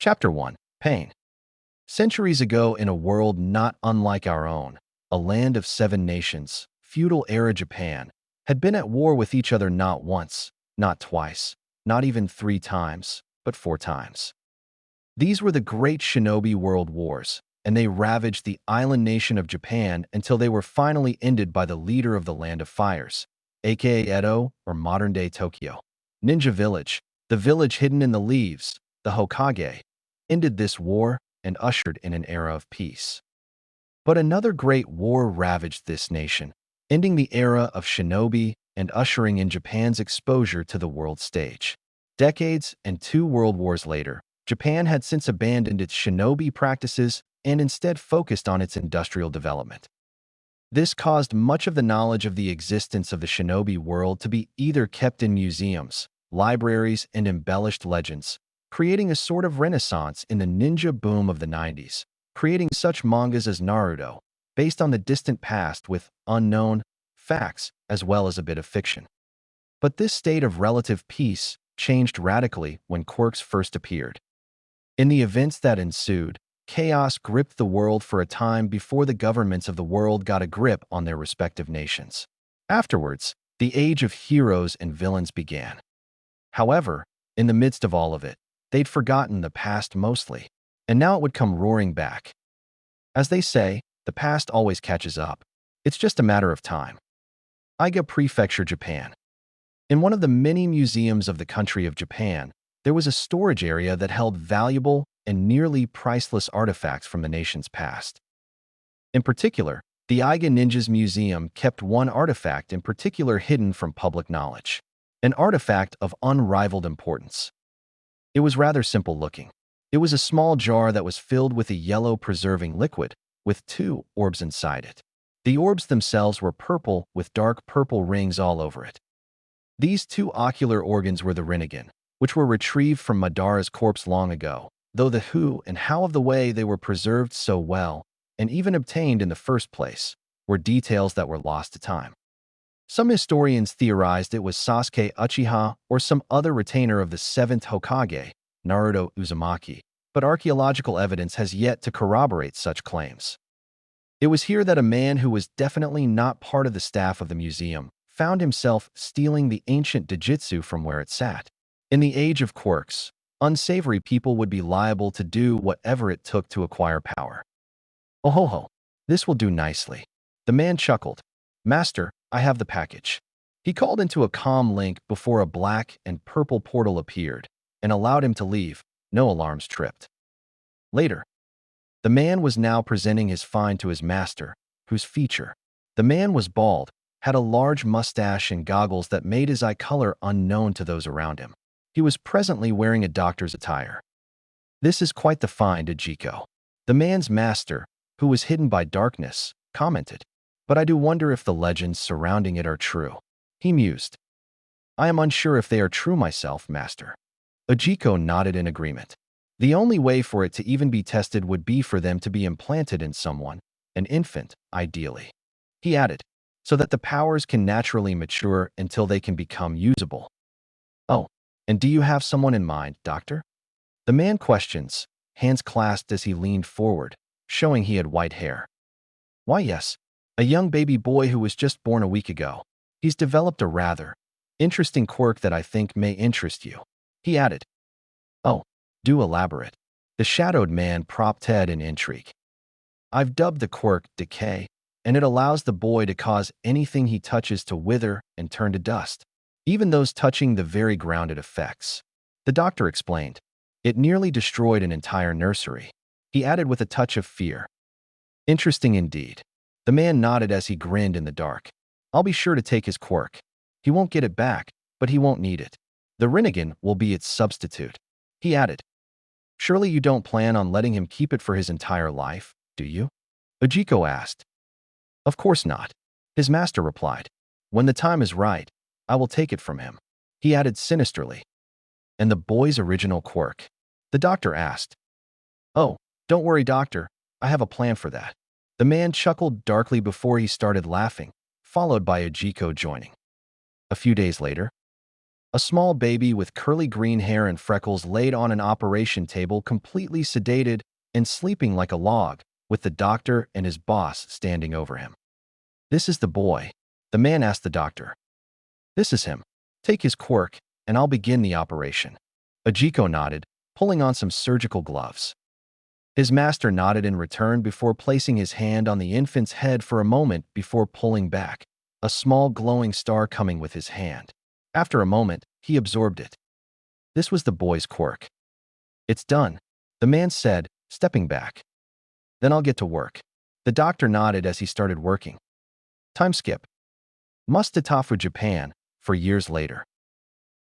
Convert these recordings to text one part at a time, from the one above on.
Chapter 1. Pain. Centuries ago, in a world not unlike our own, a land of 7 nations, feudal-era Japan, had been at war with each other not once, not twice, not even 3 times, but 4 times. These were the Great Shinobi World Wars, and they ravaged the island nation of Japan until they were finally ended by the leader of the Land of Fires, aka Edo, or modern-day Tokyo. Ninja Village, the village hidden in the leaves, the Hokage, ended this war and ushered in an era of peace. But another great war ravaged this nation, ending the era of shinobi and ushering in Japan's exposure to the world stage. Decades and 2 world wars later, Japan had since abandoned its shinobi practices and instead focused on its industrial development. This caused much of the knowledge of the existence of the shinobi world to be either kept in museums, libraries, and embellished legends, creating a sort of renaissance in the ninja boom of the 90s, creating such mangas as Naruto, based on the distant past with unknown facts as well as a bit of fiction. But this state of relative peace changed radically when Quirks first appeared. In the events that ensued, chaos gripped the world for a time before the governments of the world got a grip on their respective nations. Afterwards, the age of heroes and villains began. However, in the midst of all of it, they'd forgotten the past mostly, and now it would come roaring back. As they say, the past always catches up. It's just a matter of time. Iga Prefecture, Japan. In one of the many museums of the country of Japan, there was a storage area that held valuable and nearly priceless artifacts from the nation's past. In particular, the Iga Ninjas Museum kept one artifact in particular hidden from public knowledge, an artifact of unrivaled importance. It was rather simple looking. It was a small jar that was filled with a yellow preserving liquid, with 2 orbs inside it. The orbs themselves were purple with dark purple rings all over it. These 2 ocular organs were the Rinnegan, which were retrieved from Madara's corpse long ago, though the who and how of the way they were preserved so well, and even obtained in the first place, were details that were lost to time. Some historians theorized it was Sasuke Uchiha or some other retainer of the 7th Hokage, Naruto Uzumaki, but archaeological evidence has yet to corroborate such claims. It was here that a man who was definitely not part of the staff of the museum found himself stealing the ancient Dojutsu from where it sat. In the age of quirks, unsavory people would be liable to do whatever it took to acquire power. Oh ho ho, this will do nicely. The man chuckled. Master, I have the package. He called into a calm link before a black and purple portal appeared and allowed him to leave. No alarms tripped. Later, the man was now presenting his find to his master, whose feature. The man was bald, had a large mustache and goggles that made his eye color unknown to those around him. He was presently wearing a doctor's attire. This is quite the find, Izuku. The man's master, who was hidden by darkness, commented. But I do wonder if the legends surrounding it are true. He mused. I am unsure if they are true myself, master. Izuku nodded in agreement. The only way for it to even be tested would be for them to be implanted in someone, an infant, ideally. He added, so that the powers can naturally mature until they can become usable. Oh, and do you have someone in mind, doctor? The man questions, hands clasped as he leaned forward, showing he had white hair. Why yes. A young baby boy who was just born a week ago. He's developed a rather interesting quirk that I think may interest you. He added. Oh, do elaborate. The shadowed man propped head in intrigue. I've dubbed the quirk decay, and it allows the boy to cause anything he touches to wither and turn to dust, even those touching the very ground it affects. The doctor explained. It nearly destroyed an entire nursery. He added with a touch of fear. Interesting indeed. The man nodded as he grinned in the dark. I'll be sure to take his quirk. He won't get it back, but he won't need it. The Rinnegan will be its substitute. He added. Surely you don't plan on letting him keep it for his entire life, do you? Izuku asked. Of course not. His master replied. When the time is right, I will take it from him. He added sinisterly. And the boy's original quirk? The doctor asked. Oh, don't worry, doctor. I have a plan for that. The man chuckled darkly before he started laughing, followed by Izuku joining. A few days later, A small baby with curly green hair and freckles laid on an operation table, completely sedated and sleeping like a log, with the doctor and his boss standing over him. "This is the boy," the man asked the doctor. "This is him. Take his quirk, and I'll begin the operation." Izuku nodded, pulling on some surgical gloves. His master nodded in return before placing his hand on the infant's head for a moment before pulling back, a small glowing star coming with his hand. After a moment, he absorbed it. This was the boy's quirk. "It's done," the man said, stepping back. "Then I'll get to work." The doctor nodded as he started working. Time skip. Must-Tatafu, Japan, for years later.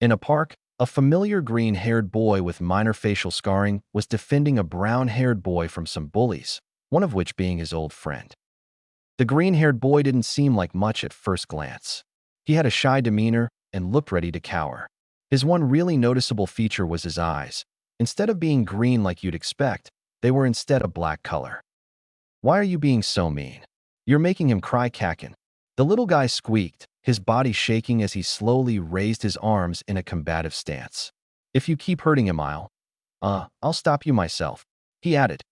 In a park, a familiar green-haired boy with minor facial scarring was defending a brown-haired boy from some bullies, one of which being his old friend. The green-haired boy didn't seem like much at first glance. He had a shy demeanor and looked ready to cower. His one really noticeable feature was his eyes. Instead of being green like you'd expect, they were instead a black color. "Why are you being so mean? You're making him cry, Kakin." The little guy squeaked, his body shaking as he slowly raised his arms in a combative stance. "If you keep hurting him, I'll stop you myself," he added.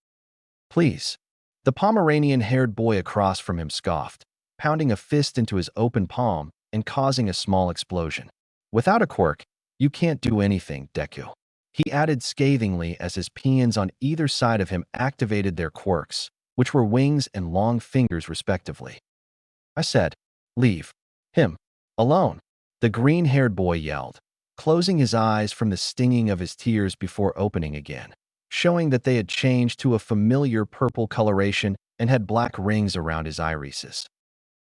"Please." The Pomeranian-haired boy across from him scoffed, pounding a fist into his open palm and causing a small explosion. "Without a quirk, you can't do anything, Deku," he added scathingly as his peons on either side of him activated their quirks, which were wings and long fingers respectively. "I said, leave him alone," the green-haired boy yelled, closing his eyes from the stinging of his tears before opening again, showing that they had changed to a familiar purple coloration and had black rings around his irises.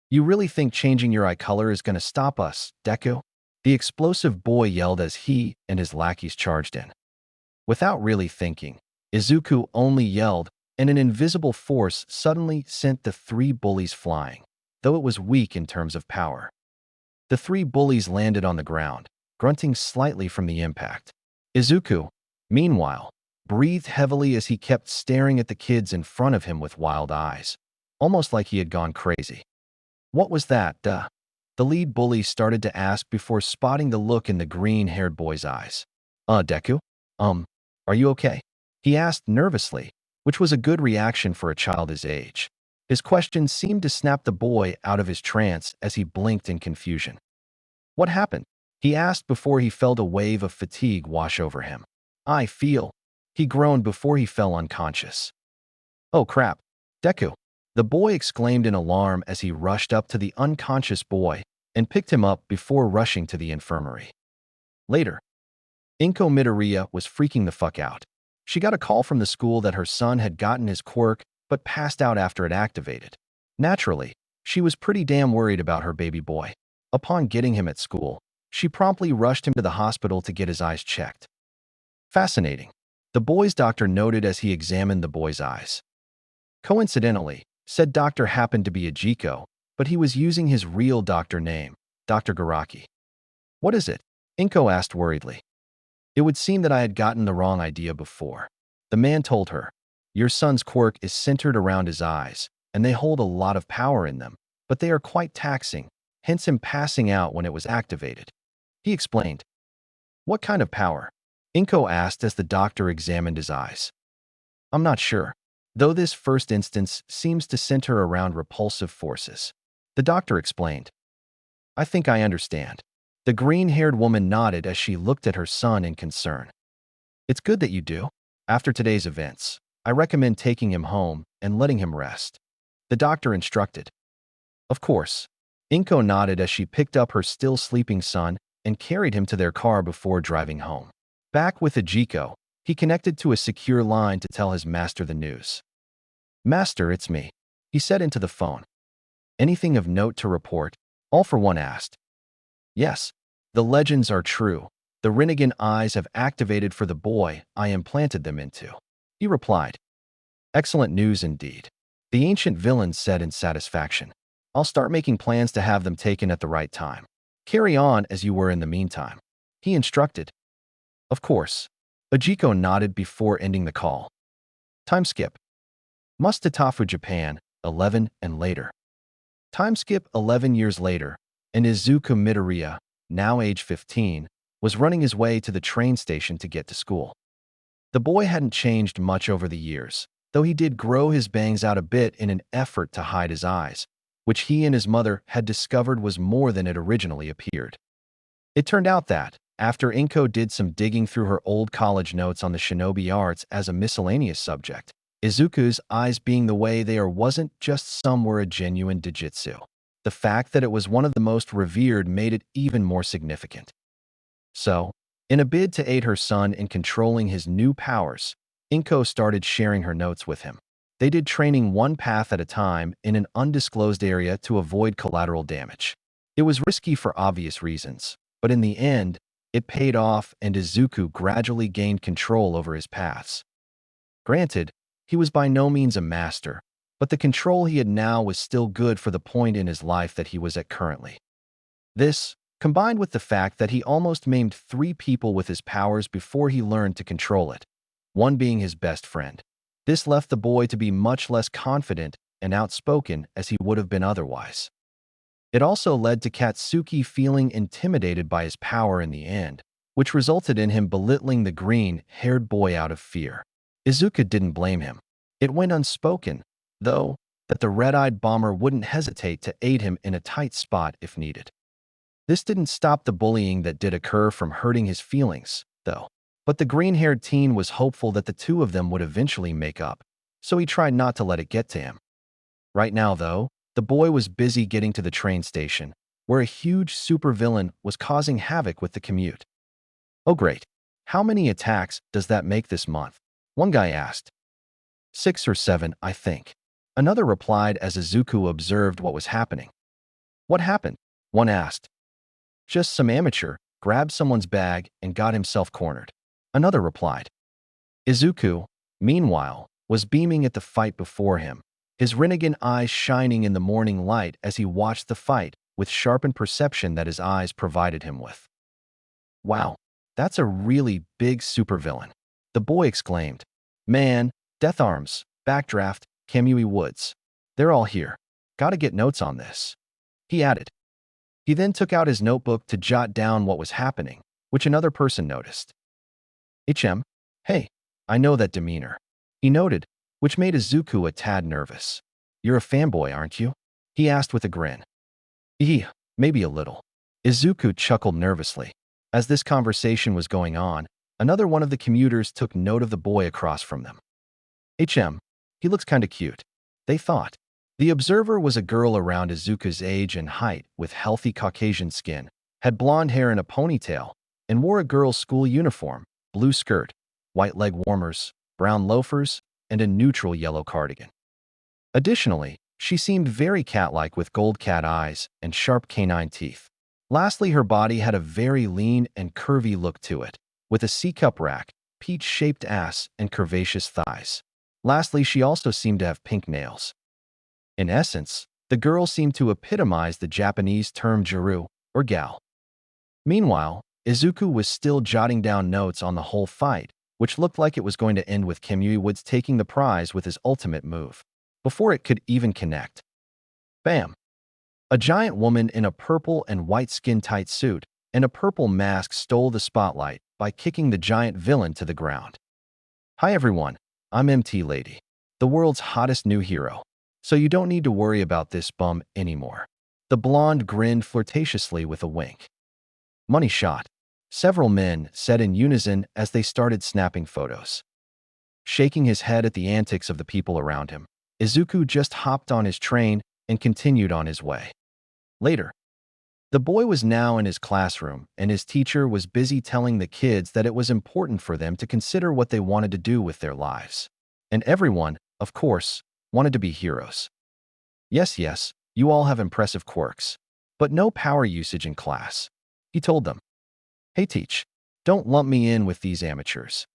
"You really think changing your eye color is going to stop us, Deku?" the explosive boy yelled as he and his lackeys charged in. Without really thinking, Izuku only yelled, and an invisible force suddenly sent the three bullies flying, though it was weak in terms of power. The three bullies landed on the ground, grunting slightly from the impact. Izuku, meanwhile, breathed heavily as he kept staring at the kids in front of him with wild eyes, almost like he had gone crazy. "What was that, The lead bully started to ask before spotting the look in the green-haired boy's eyes. Deku? Are you okay?" he asked nervously, which was a good reaction for a child his age. His question seemed to snap the boy out of his trance as he blinked in confusion. "What happened?" he asked before he felt a wave of fatigue wash over him. "I feel," he groaned before he fell unconscious. "Oh crap, Deku!" the boy exclaimed in alarm as he rushed up to the unconscious boy and picked him up before rushing to the infirmary. Later, Inko Midoriya was freaking the fuck out. She got a call from the school that her son had gotten his quirk but passed out after it activated. Naturally, she was pretty damn worried about her baby boy. Upon getting him at school, she promptly rushed him to the hospital to get his eyes checked. "Fascinating," the boy's doctor noted as he examined the boy's eyes. Coincidentally, said doctor happened to be Izuku, but he was using his real doctor name, Dr. Garaki. "What is it?" Inko asked worriedly. "It would seem that I had gotten the wrong idea before," the man told her. "Your son's quirk is centered around his eyes, and they hold a lot of power in them, but they are quite taxing, hence him passing out when it was activated," he explained. "What kind of power?" Inko asked as the doctor examined his eyes. "I'm not sure, though this first instance seems to center around repulsive forces," the doctor explained. "I think I understand." The green-haired woman nodded as she looked at her son in concern. "It's good that you do. After today's events, I recommend taking him home and letting him rest," the doctor instructed. "Of course." Inko nodded as she picked up her still sleeping son and carried him to their car before driving home. Back with Izuku, he connected to a secure line to tell his master the news. "Master, it's me," he said into the phone. "Anything of note to report?" All for One asked. "Yes, the legends are true. The Rinnegan eyes have activated for the boy I implanted them into," he replied. "Excellent news indeed," the ancient villain said in satisfaction. "I'll start making plans to have them taken at the right time. Carry on as you were in the meantime," he instructed. "Of course." Izuku nodded before ending the call. Time skip. Must-Tatafu, Japan, 11 and later. Time skip 11 years later, and Izuku Midoriya, now age 15, was running his way to the train station to get to school. The boy hadn't changed much over the years, though he did grow his bangs out a bit in an effort to hide his eyes, which he and his mother had discovered was more than it originally appeared. It turned out that, after Inko did some digging through her old college notes on the shinobi arts as a miscellaneous subject, Izuku's eyes being the way they are wasn't just some were a genuine dijitsu. The fact that it was one of the most revered made it even more significant. So, in a bid to aid her son in controlling his new powers, Inko started sharing her notes with him. They did training one path at a time in an undisclosed area to avoid collateral damage. It was risky for obvious reasons, but in the end, it paid off and Izuku gradually gained control over his paths. Granted, he was by no means a master, but the control he had now was still good for the point in his life that he was at currently. This, combined with the fact that he almost maimed 3 people with his powers before he learned to control it, one being his best friend. This left the boy to be much less confident and outspoken as he would have been otherwise. It also led to Katsuki feeling intimidated by his power in the end, which resulted in him belittling the green-haired boy out of fear. Izuku didn't blame him. It went unspoken, though, that the red-eyed bomber wouldn't hesitate to aid him in a tight spot if needed. This didn't stop the bullying that did occur from hurting his feelings, though. But the green-haired teen was hopeful that the two of them would eventually make up, so he tried not to let it get to him. Right now, though, the boy was busy getting to the train station, where a huge supervillain was causing havoc with the commute. "Oh great, how many attacks does that make this month?" one guy asked. 6 or 7, I think. Another replied as Izuku observed what was happening. "What happened?" one asked. "Just some amateur grabbed someone's bag and got himself cornered," another replied. Izuku, meanwhile, was beaming at the fight before him, his Rinnegan eyes shining in the morning light as he watched the fight with sharpened perception that his eyes provided him with. "Wow, that's a really big supervillain," the boy exclaimed. "Man, Death Arms, Backdraft, Kamui Woods. They're all here. Gotta get notes on this," he added. He then took out his notebook to jot down what was happening, which another person noticed. Hey, I know that demeanor," he noted, which made Izuku a tad nervous. "You're a fanboy, aren't you?" he asked with a grin. Maybe a little." Izuku chuckled nervously. As this conversation was going on, another one of the commuters took note of the boy across from them. He looks kinda cute," they thought. The observer was a girl around Izuku's age and height with healthy Caucasian skin, had blonde hair in a ponytail, and wore a girl's school uniform, blue skirt, white leg warmers, brown loafers, and a neutral yellow cardigan. Additionally, she seemed very cat-like with gold cat eyes and sharp canine teeth. Lastly, her body had a very lean and curvy look to it, with a C-cup rack, peach-shaped ass, and curvaceous thighs. Lastly, she also seemed to have pink nails. In essence, the girl seemed to epitomize the Japanese term jiru, or gal. Meanwhile, Izuku was still jotting down notes on the whole fight, which looked like it was going to end with Kamui Woods taking the prize with his ultimate move, before it could even connect. Bam! A giant woman in a purple and white skin-tight suit and a purple mask stole the spotlight by kicking the giant villain to the ground. "Hi everyone, I'm MT Lady, the world's hottest new hero, so you don't need to worry about this bum anymore." The blonde grinned flirtatiously with a wink. "Money shot," several men said in unison as they started snapping photos. Shaking his head at the antics of the people around him, Izuku just hopped on his train and continued on his way. Later, the boy was now in his classroom, and his teacher was busy telling the kids that it was important for them to consider what they wanted to do with their lives. And everyone, of course, wanted to be heroes. Yes, you all have impressive quirks, but no power usage in class," he told them. "Hey teach, don't lump me in with these amateurs,"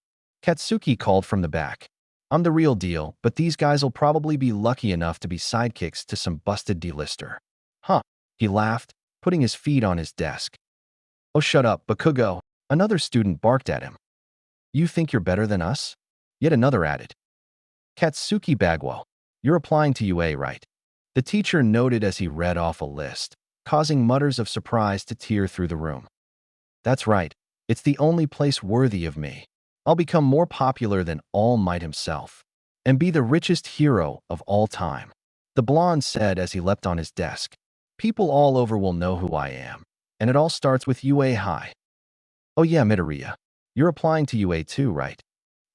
Katsuki called from the back. "I'm the real deal, but these guys'll probably be lucky enough to be sidekicks to some busted D-lister." "Huh," he laughed, putting his feet on his desk. "Oh shut up, Bakugo," another student barked at him. "You think you're better than us?" Yet another added. "Katsuki Bagwell, you're applying to UA, right?" the teacher noted as he read off a list, causing mutters of surprise to tear through the room. "That's right," It's the only place worthy of me. I'll become more popular than All Might himself and be the richest hero of all time. The blonde said as he leapt on his desk. People all over will know who I am, and it all starts with UA High. Oh yeah, Midoriya. You're applying to UA too, right?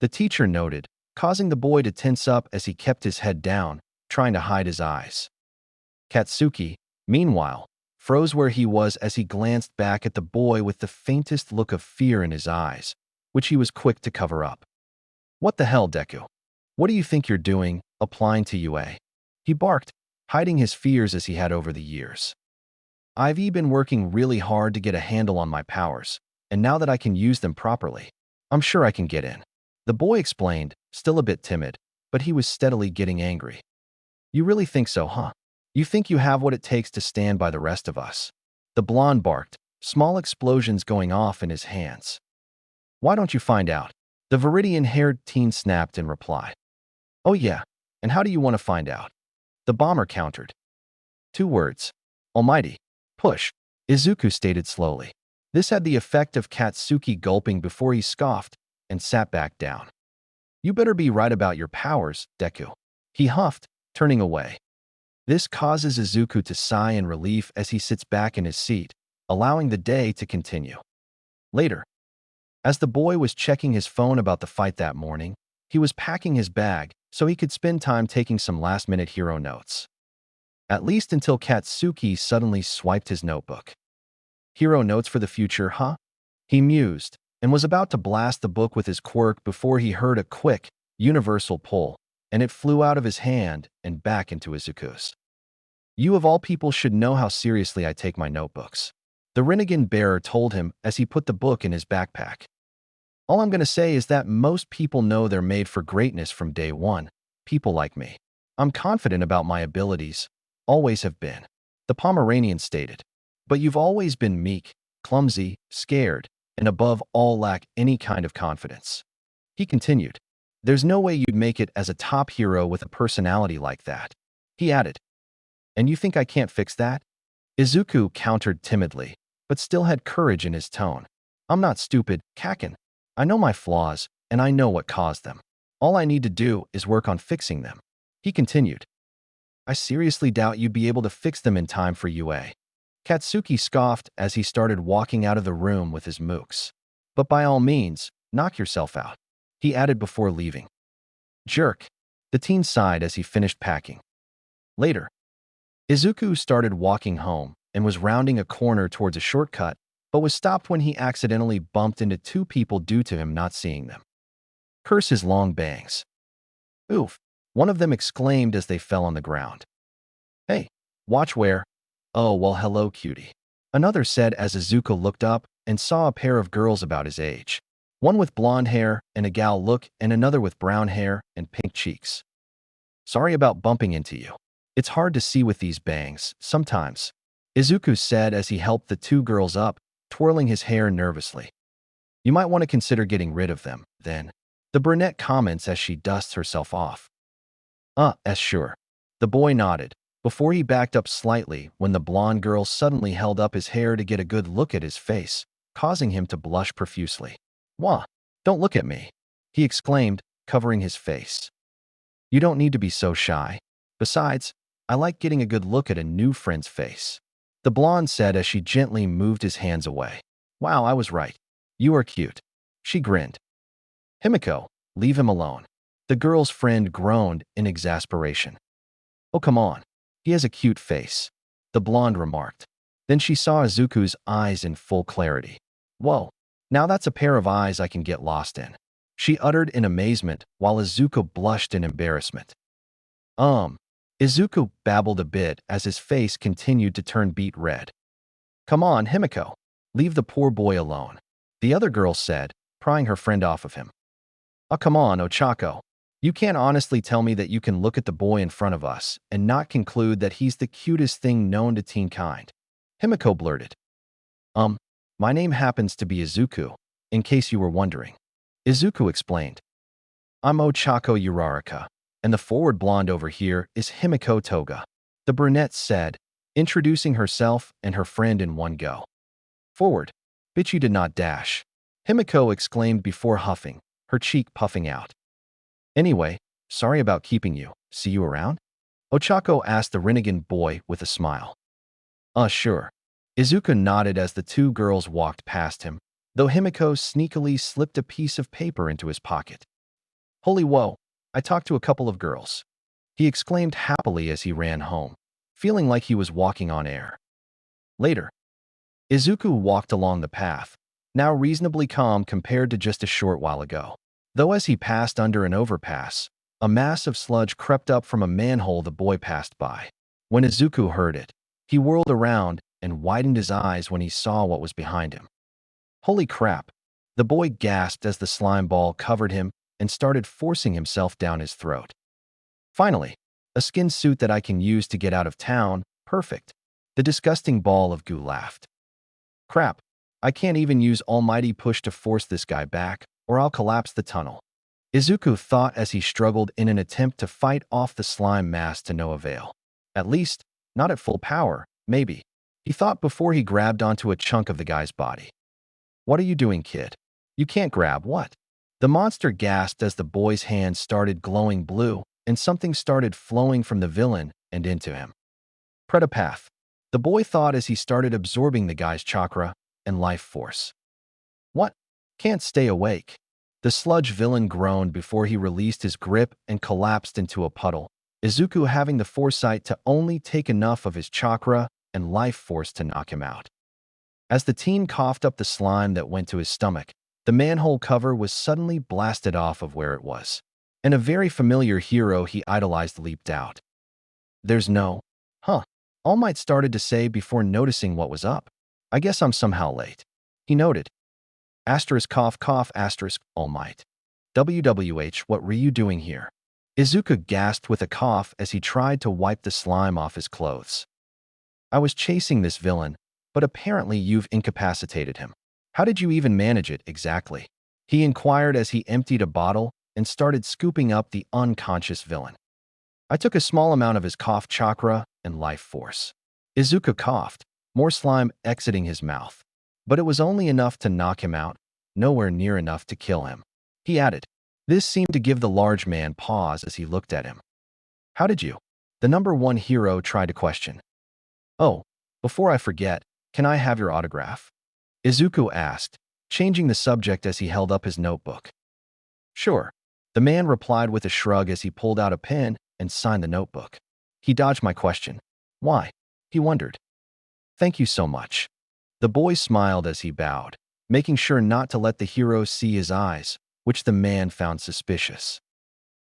The teacher noted, causing the boy to tense up as he kept his head down, trying to hide his eyes. Katsuki, meanwhile, froze where he was as he glanced back at the boy with the faintest look of fear in his eyes, which he was quick to cover up. What the hell, Deku? What do you think you're doing, applying to UA? He barked, hiding his fears as he had over the years. I've been working really hard to get a handle on my powers, and now that I can use them properly, I'm sure I can get in. The boy explained, still a bit timid, but he was steadily getting angry. You really think so, huh? You think you have what it takes to stand by the rest of us? The blonde barked, small explosions going off in his hands. Why don't you find out? The Viridian-haired teen snapped in reply. Oh yeah, and how do you want to find out? The bomber countered. 2 words. Almighty. Push. Izuku stated slowly. This had the effect of Katsuki gulping before he scoffed and sat back down. You better be right about your powers, Deku. He huffed, turning away. This causes Izuku to sigh in relief as he sits back in his seat, allowing the day to continue. Later, as the boy was checking his phone about the fight that morning, he was packing his bag so he could spend time taking some last-minute hero notes. At least until Katsuki suddenly swiped his notebook. Hero notes for the future, huh? He mused, and was about to blast the book with his quirk before he heard a quick, universal pull, and it flew out of his hand and back into Izuku's. You of all people should know how seriously I take my notebooks. The Rinnegan bearer told him as he put the book in his backpack. All I'm going to say is that most people know they're made for greatness from day one, people like me. I'm confident about my abilities, always have been. The Pomeranian stated. But you've always been meek, clumsy, scared, and above all lack any kind of confidence. He continued. There's no way you'd make it as a top hero with a personality like that. He added. And you think I can't fix that? Izuku countered timidly, but still had courage in his tone. I'm not stupid, Kakin. I know my flaws, and I know what caused them. All I need to do is work on fixing them. He continued. I seriously doubt you'd be able to fix them in time for UA. Katsuki scoffed as he started walking out of the room with his mooks. But by all means, knock yourself out, he added before leaving. Jerk. The teen sighed as he finished packing. Later, Izuku started walking home and was rounding a corner towards a shortcut, but was stopped when he accidentally bumped into 2 people due to him not seeing them. Curse his long bangs. Oof, one of them exclaimed as they fell on the ground. Hey, watch where. Oh, well, hello, cutie. Another said as Izuku looked up and saw a pair of girls about his age. One with blonde hair and a gal look and another with brown hair and pink cheeks. Sorry about bumping into you. It's hard to see with these bangs, sometimes, Izuku said as he helped the 2 girls up, twirling his hair nervously. You might want to consider getting rid of them, then. The brunette comments as she dusts herself off. Sure. The boy nodded, before he backed up slightly when the blonde girl suddenly held up his hair to get a good look at his face, causing him to blush profusely. Wah, don't look at me, he exclaimed, covering his face. You don't need to be so shy. Besides, I like getting a good look at a new friend's face. The blonde said as she gently moved his hands away. Wow, I was right. You are cute. She grinned. Himiko, leave him alone. The girl's friend groaned in exasperation. Oh, come on. He has a cute face, the blonde remarked. Then she saw Izuku's eyes in full clarity. Whoa, now that's a pair of eyes I can get lost in, she uttered in amazement while Izuku blushed in embarrassment. Izuku babbled a bit as his face continued to turn beet red. Come on, Himiko. Leave the poor boy alone, the other girl said, prying her friend off of him. Oh, come on, Ochako. You can't honestly tell me that you can look at the boy in front of us and not conclude that he's the cutest thing known to teen kind, Himiko blurted. My name happens to be Izuku, in case you were wondering. Izuku explained. I'm Ochako Uraraka, and the forward blonde over here is Himiko Toga, the brunette said, introducing herself and her friend in one go. Forward. Bitchy did not dash. Himiko exclaimed before huffing, her cheek puffing out. Anyway, sorry about keeping you. See you around? Ochako asked the Rinnegan boy with a smile. Sure. Izuku nodded as the two girls walked past him, though Himiko sneakily slipped a piece of paper into his pocket. Holy whoa, I talked to a couple of girls. He exclaimed happily as he ran home, feeling like he was walking on air. Later, Izuku walked along the path, now reasonably calm compared to just a short while ago. Though as he passed under an overpass, a mass of sludge crept up from a manhole the boy passed by. When Izuku heard it, he whirled around and widened his eyes when he saw what was behind him. Holy crap! The boy gasped as the slime ball covered him and started forcing himself down his throat. Finally, a skin suit that I can use to get out of town, perfect. The disgusting ball of goo laughed. Crap, I can't even use almighty push to force this guy back, or I'll collapse the tunnel. Izuku thought as he struggled in an attempt to fight off the slime mass to no avail. At least, not at full power, maybe. He thought before he grabbed onto a chunk of the guy's body. What are you doing, kid? You can't grab what? The monster gasped as the boy's hands started glowing blue and something started flowing from the villain and into him. Predapath, the boy thought as he started absorbing the guy's chakra and life force. What? Can't stay awake. The sludge villain groaned before he released his grip and collapsed into a puddle, Izuku having the foresight to only take enough of his chakra and life force to knock him out. As the teen coughed up the slime that went to his stomach, the manhole cover was suddenly blasted off of where it was, and a very familiar hero he idolized leaped out. There's no, All Might started to say before noticing what was up. I guess I'm somehow late. He noted. Asterisk cough cough asterisk All Might. WWH, what were you doing here? Izuku gasped with a cough as he tried to wipe the slime off his clothes. I was chasing this villain, but apparently you've incapacitated him. How did you even manage it exactly? He inquired as he emptied a bottle and started scooping up the unconscious villain. I took a small amount of his cough chakra and life force. Izuku coughed, more slime exiting his mouth. But it was only enough to knock him out, nowhere near enough to kill him. He added. This seemed to give the large man pause as he looked at him. How did you? The number one hero tried to question. Oh, before I forget, can I have your autograph? Izuku asked, changing the subject as he held up his notebook. Sure. The man replied with a shrug as he pulled out a pen and signed the notebook. He dodged my question. Why? He wondered. Thank you so much. The boy smiled as he bowed, making sure not to let the hero see his eyes, which the man found suspicious.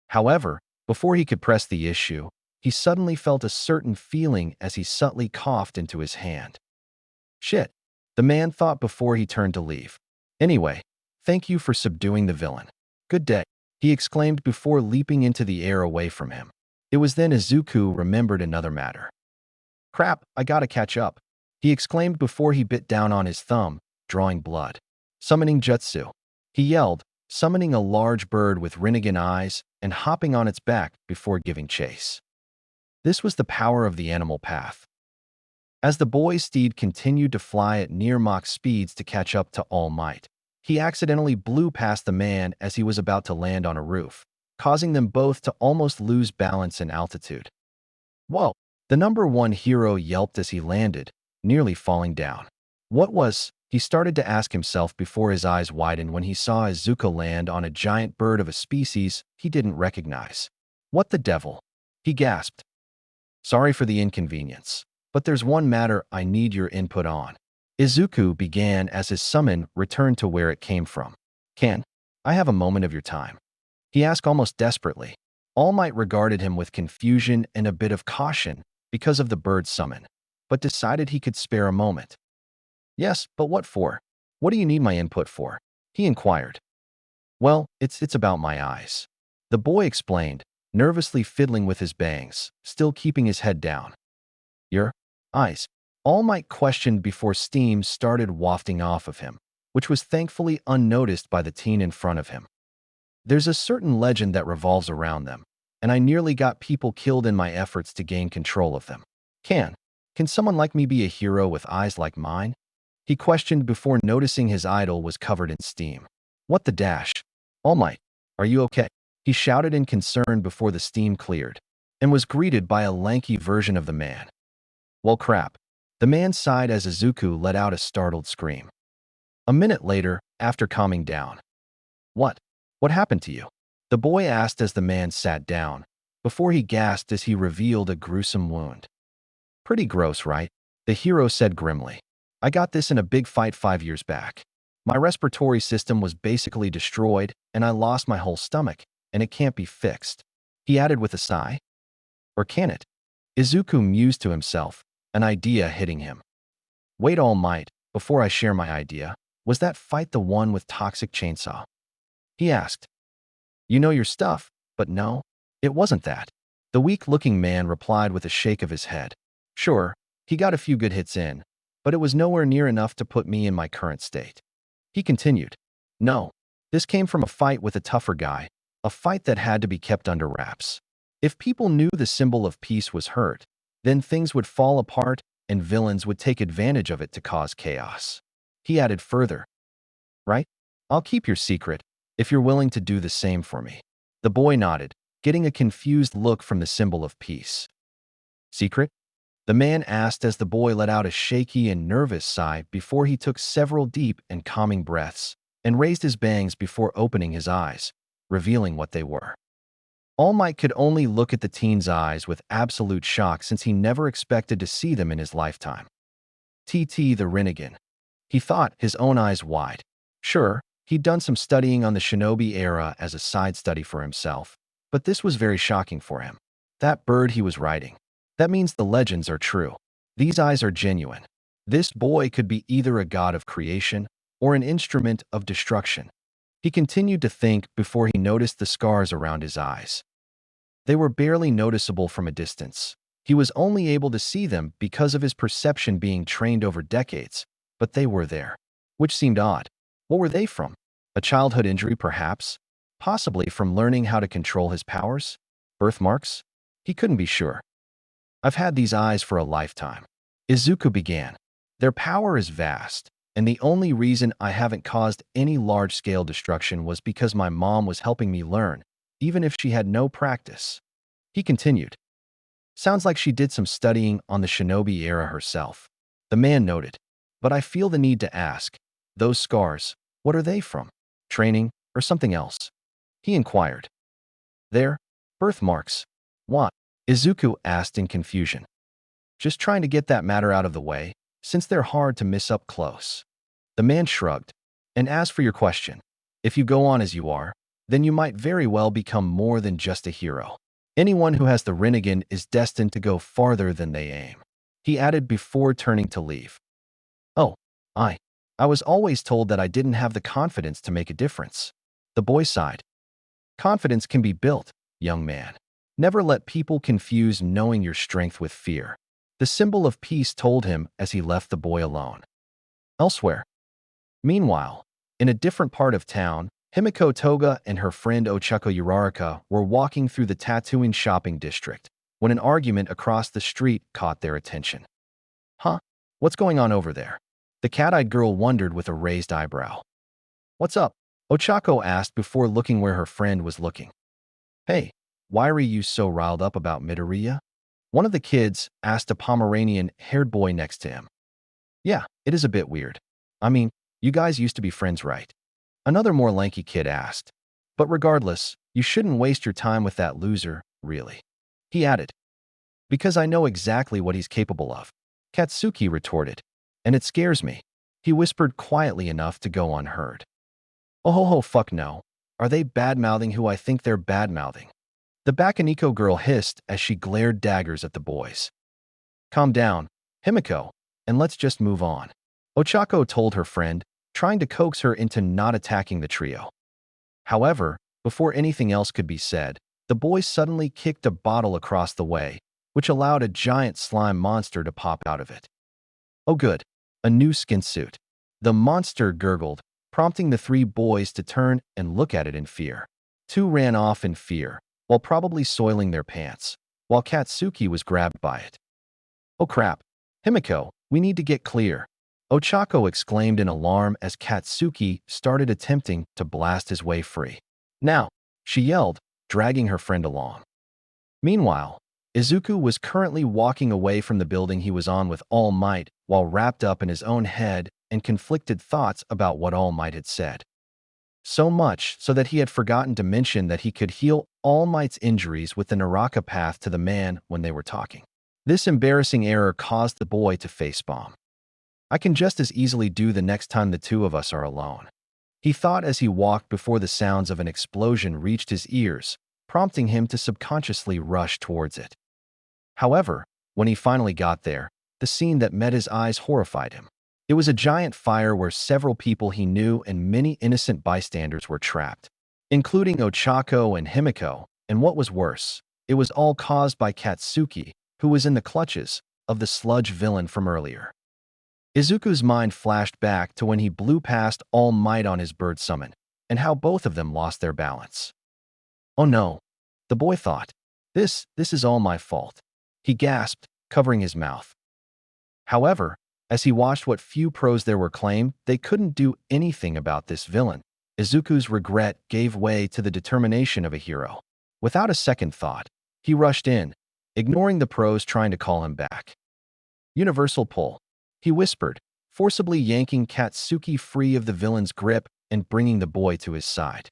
However, before he could press the issue, he suddenly felt a certain feeling as he subtly coughed into his hand. Shit, the man thought before he turned to leave. Anyway, thank you for subduing the villain. Good day, he exclaimed before leaping into the air away from him. It was then Izuku remembered another matter. Crap, I gotta catch up, he exclaimed before he bit down on his thumb, drawing blood. Summoning jutsu, he yelled, summoning a large bird with Rinnegan eyes and hopping on its back before giving chase. This was the power of the animal path. As the boy's steed continued to fly at near Mach speeds to catch up to All Might, he accidentally blew past the man as he was about to land on a roof, causing them both to almost lose balance and altitude. Whoa! The number one hero yelped as he landed, nearly falling down. What was? He started to ask himself before his eyes widened when he saw Izuku land on a giant bird of a species he didn't recognize. What the devil? He gasped. Sorry for the inconvenience, but there's one matter I need your input on. Izuku began as his summon returned to where it came from. Can I have a moment of your time? He asked almost desperately. All Might regarded him with confusion and a bit of caution because of the bird's summon, but decided he could spare a moment. Yes, but what for? What do you need my input for? He inquired. Well, it's about my eyes. The boy explained, nervously fiddling with his bangs, still keeping his head down. Your eyes? All Might questioned before steam started wafting off of him, which was thankfully unnoticed by the teen in front of him. There's a certain legend that revolves around them, and I nearly got people killed in my efforts to gain control of them. Can someone like me be a hero with eyes like mine? He questioned before noticing his idol was covered in steam. What the dash? All Might, are you okay? He shouted in concern before the steam cleared, and was greeted by a lanky version of the man. Well, crap. The man sighed as Izuku let out a startled scream. A minute later, after calming down. What? What happened to you? The boy asked as the man sat down, before he gasped as he revealed a gruesome wound. Pretty gross, right? The hero said grimly. I got this in a big fight 5 years back. My respiratory system was basically destroyed, and I lost my whole stomach, and it can't be fixed. He added with a sigh. Or can it? Izuku mused to himself, an idea hitting him. Wait, All Might, before I share my idea, was that fight the one with toxic chainsaw? He asked. You know your stuff, but no, it wasn't that. The weak-looking man replied with a shake of his head. Sure, he got a few good hits in, but it was nowhere near enough to put me in my current state. He continued. No, this came from a fight with a tougher guy, a fight that had to be kept under wraps. If people knew the symbol of peace was hurt, then things would fall apart and villains would take advantage of it to cause chaos. He added further. Right? I'll keep your secret, if you're willing to do the same for me. The boy nodded, getting a confused look from the symbol of peace. Secret? The man asked as the boy let out a shaky and nervous sigh before he took several deep and calming breaths and raised his bangs before opening his eyes, revealing what they were. All Might could only look at the teen's eyes with absolute shock since he never expected to see them in his lifetime. TT the Rinnegan. He thought, his own eyes wide. Sure, he'd done some studying on the shinobi era as a side study for himself, but this was very shocking for him. That bird he was riding. That means the legends are true. These eyes are genuine. This boy could be either a god of creation or an instrument of destruction. He continued to think before he noticed the scars around his eyes. They were barely noticeable from a distance. He was only able to see them because of his perception being trained over decades, but they were there, which seemed odd. What were they from? A childhood injury, perhaps? Possibly from learning how to control his powers? Birthmarks? He couldn't be sure. I've had these eyes for a lifetime. Izuku began. Their power is vast, and the only reason I haven't caused any large-scale destruction was because my mom was helping me learn, even if she had no practice. He continued. Sounds like she did some studying on the shinobi era herself. The man noted. But I feel the need to ask, those scars, what are they from? Training, or something else? He inquired. They're birthmarks. What? Izuku asked in confusion. Just trying to get that matter out of the way, since they're hard to miss up close. The man shrugged. And as for your question, if you go on as you are, then you might very well become more than just a hero. Anyone who has the Rinnegan is destined to go farther than they aim. He added before turning to leave. Oh, I was always told that I didn't have the confidence to make a difference. The boy sighed. Confidence can be built, young man. Never let people confuse knowing your strength with fear. The symbol of peace told him as he left the boy alone. Elsewhere. Meanwhile, in a different part of town, Himiko Toga and her friend Ochako Uraraka were walking through the tattooing shopping district when an argument across the street caught their attention. Huh? What's going on over there? The cat-eyed girl wondered with a raised eyebrow. What's up? Ochako asked before looking where her friend was looking. Hey, why are you so riled up about Midoriya? One of the kids asked a Pomeranian-haired boy next to him. Yeah, it is a bit weird. I mean, you guys used to be friends, right? Another more lanky kid asked. But regardless, you shouldn't waste your time with that loser, really. He added. Because I know exactly what he's capable of. Katsuki retorted. And it scares me. He whispered quietly enough to go unheard. Oh ho ho fuck no. Are they bad-mouthing who I think they're bad-mouthing? The Bakaniko girl hissed as she glared daggers at the boys. Calm down, Himiko, and let's just move on. Ochako told her friend, trying to coax her into not attacking the trio. However, before anything else could be said, the boys suddenly kicked a bottle across the way, which allowed a giant slime monster to pop out of it. Oh good, a new skin suit. The monster gurgled, prompting the three boys to turn and look at it in fear. Two ran off in fear, while probably soiling their pants, while Katsuki was grabbed by it. Oh crap, Himiko, we need to get clear. Ochako exclaimed in alarm as Katsuki started attempting to blast his way free. Now, she yelled, dragging her friend along. Meanwhile, Izuku was currently walking away from the building he was on with All Might while wrapped up in his own head and conflicted thoughts about what All Might had said. So much so that he had forgotten to mention that he could heal All Might's injuries with the Naraka path to the man when they were talking. This embarrassing error caused the boy to facepalm. I can just as easily do the next time the two of us are alone, he thought as he walked before the sounds of an explosion reached his ears, prompting him to subconsciously rush towards it. However, when he finally got there, the scene that met his eyes horrified him. It was a giant fire where several people he knew and many innocent bystanders were trapped, including Ochako and Himiko, and what was worse, it was all caused by Katsuki, who was in the clutches of the sludge villain from earlier. Izuku's mind flashed back to when he blew past All Might on his bird summon, and how both of them lost their balance. Oh no, the boy thought. This is all my fault. He gasped, covering his mouth. However, as he watched what few pros there were claim they couldn't do anything about this villain, Izuku's regret gave way to the determination of a hero. Without a second thought, he rushed in, ignoring the pros trying to call him back. Universal pull, he whispered, forcibly yanking Katsuki free of the villain's grip and bringing the boy to his side.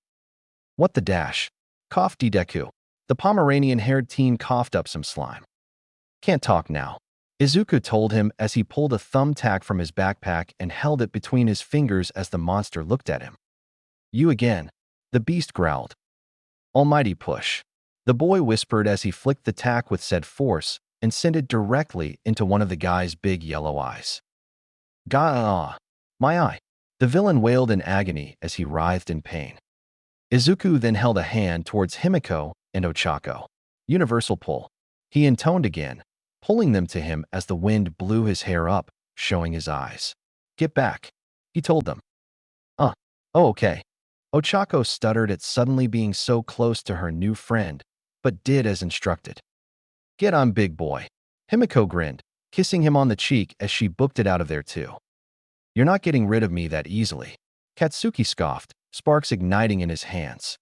What the dash? Coughed Deku. The Pomeranian-haired teen coughed up some slime. Can't talk now, Izuku told him as he pulled a thumbtack from his backpack and held it between his fingers as the monster looked at him. You again, the beast growled. Almighty push, the boy whispered as he flicked the tack with said force and sent it directly into one of the guy's big yellow eyes. Gah! My eye! The villain wailed in agony as he writhed in pain. Izuku then held a hand towards Himiko and Ochako. Universal pull, he intoned again, pulling them to him as the wind blew his hair up, showing his eyes. Get back, he told them. Oh, okay. Ochako stuttered at suddenly being so close to her new friend, but did as instructed. Get on, big boy. Himiko grinned, kissing him on the cheek as she booked it out of there too. You're not getting rid of me that easily, Katsuki scoffed, sparks igniting in his hands.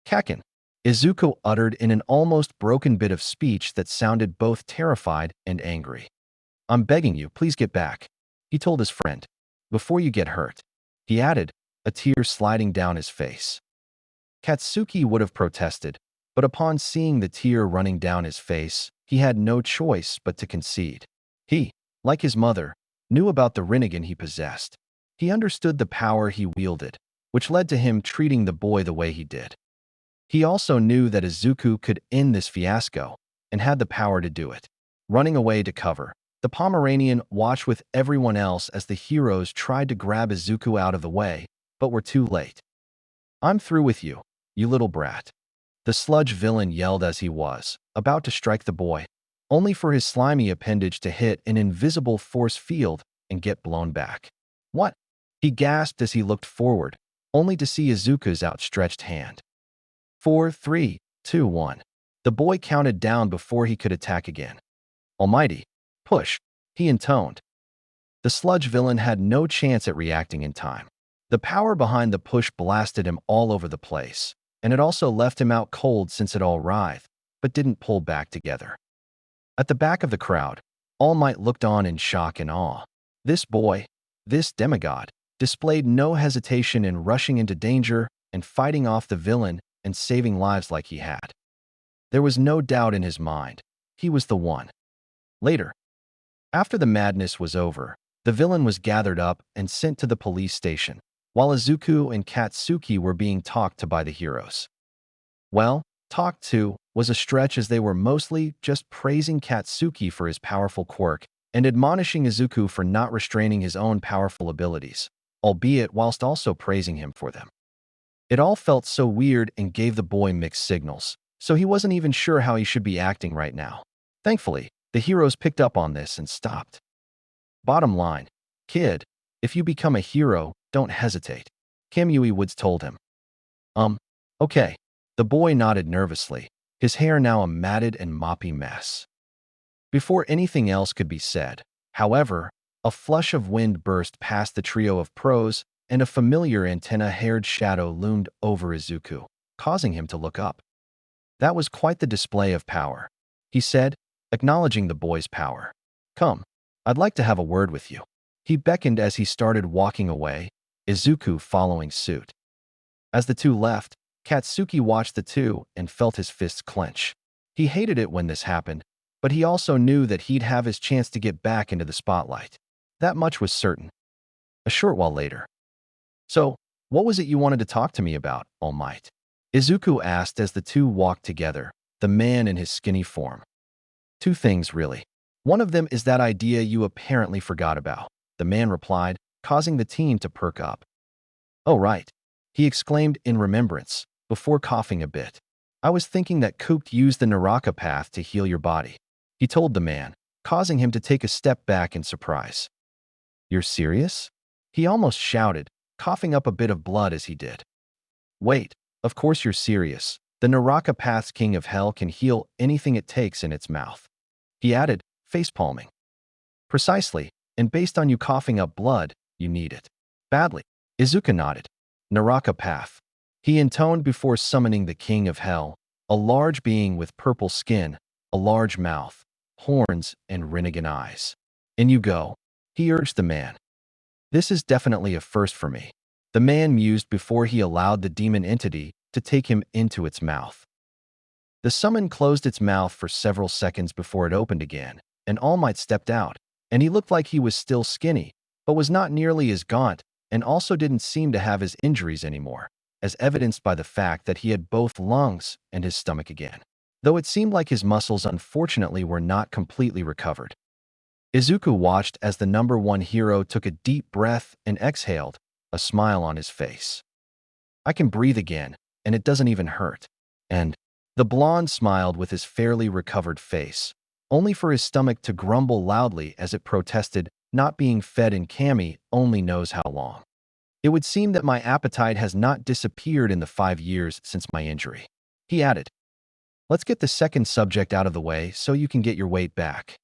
Kaken, Izuku uttered in an almost broken bit of speech that sounded both terrified and angry. I'm begging you, please get back, he told his friend. Before you get hurt, he added, a tear sliding down his face. Katsuki would have protested, but upon seeing the tear running down his face, he had no choice but to concede. He, like his mother, knew about the Rinnegan he possessed. He understood the power he wielded, which led to him treating the boy the way he did. He also knew that Izuku could end this fiasco and had the power to do it. Running away to cover, the Pomeranian watched with everyone else as the heroes tried to grab Izuku out of the way, but were too late. I'm through with you, you little brat, the sludge villain yelled as he was about to strike the boy, only for his slimy appendage to hit an invisible force field and get blown back. What? He gasped as he looked forward, only to see Izuku's outstretched hand. 4, 3, 2, 1. The boy counted down before he could attack again. Almighty, push, he intoned. The sludge villain had no chance at reacting in time. The power behind the push blasted him all over the place, and it also left him out cold since it all writhed, but didn't pull back together. At the back of the crowd, All Might looked on in shock and awe. This boy, this demigod, displayed no hesitation in rushing into danger and fighting off the villain and saving lives like he had. There was no doubt in his mind. He was the one. Later, after the madness was over, the villain was gathered up and sent to the police station, while Izuku and Katsuki were being talked to by the heroes. Well, talked to was a stretch as they were mostly just praising Katsuki for his powerful quirk and admonishing Izuku for not restraining his own powerful abilities, albeit whilst also praising him for them. It all felt so weird and gave the boy mixed signals, so he wasn't even sure how he should be acting right now. Thankfully, the heroes picked up on this and stopped. Bottom line, kid, if you become a hero, don't hesitate, Kamui Woods told him. Okay. The boy nodded nervously, his hair now a matted and moppy mess. Before anything else could be said, however, A flush of wind burst past the trio of pros, and a familiar antenna-haired shadow loomed over Izuku, causing him to look up. That was quite the display of power, he said, acknowledging the boy's power. Come, I'd like to have a word with you. He beckoned as he started walking away, Izuku following suit. As the two left, Katsuki watched the two and felt his fists clench. He hated it when this happened, but he also knew that he'd have his chance to get back into the spotlight. That much was certain. A short while later. So, what was it you wanted to talk to me about, All Might? Izuku asked as the two walked together, the man in his skinny form. Two things, really. One of them is that idea you apparently forgot about, the man replied, causing the team to perk up. Oh, right, he exclaimed in remembrance, before coughing a bit. I was thinking that Quirk used the Naraka path to heal your body, he told the man, causing him to take a step back in surprise. You're serious? He almost shouted, coughing up a bit of blood as he did. Wait, of course you're serious. The Naraka Path's King of Hell can heal anything it takes in its mouth, he added, facepalming. Precisely, and based on you coughing up blood, you need it. Badly. Izuku nodded. Naraka Path, he intoned before summoning the King of Hell, a large being with purple skin, a large mouth, horns, and Rinnegan eyes. In you go, he urged the man. This is definitely a first for me, the man mused before he allowed the demon entity to take him into its mouth. The summon closed its mouth for several seconds before it opened again, and All Might stepped out, and he looked like he was still skinny, but was not nearly as gaunt, and also didn't seem to have his injuries anymore, as evidenced by the fact that he had both lungs and his stomach again, though it seemed like his muscles unfortunately were not completely recovered. Izuku watched as the number one hero took a deep breath and exhaled, a smile on his face. I can breathe again, and it doesn't even hurt. And the blonde smiled with his fairly recovered face, only for his stomach to grumble loudly as it protested, not being fed in Kami only knows how long. It would seem that my appetite has not disappeared in the 5 years since my injury, he added. Let's get the second subject out of the way so you can get your weight back.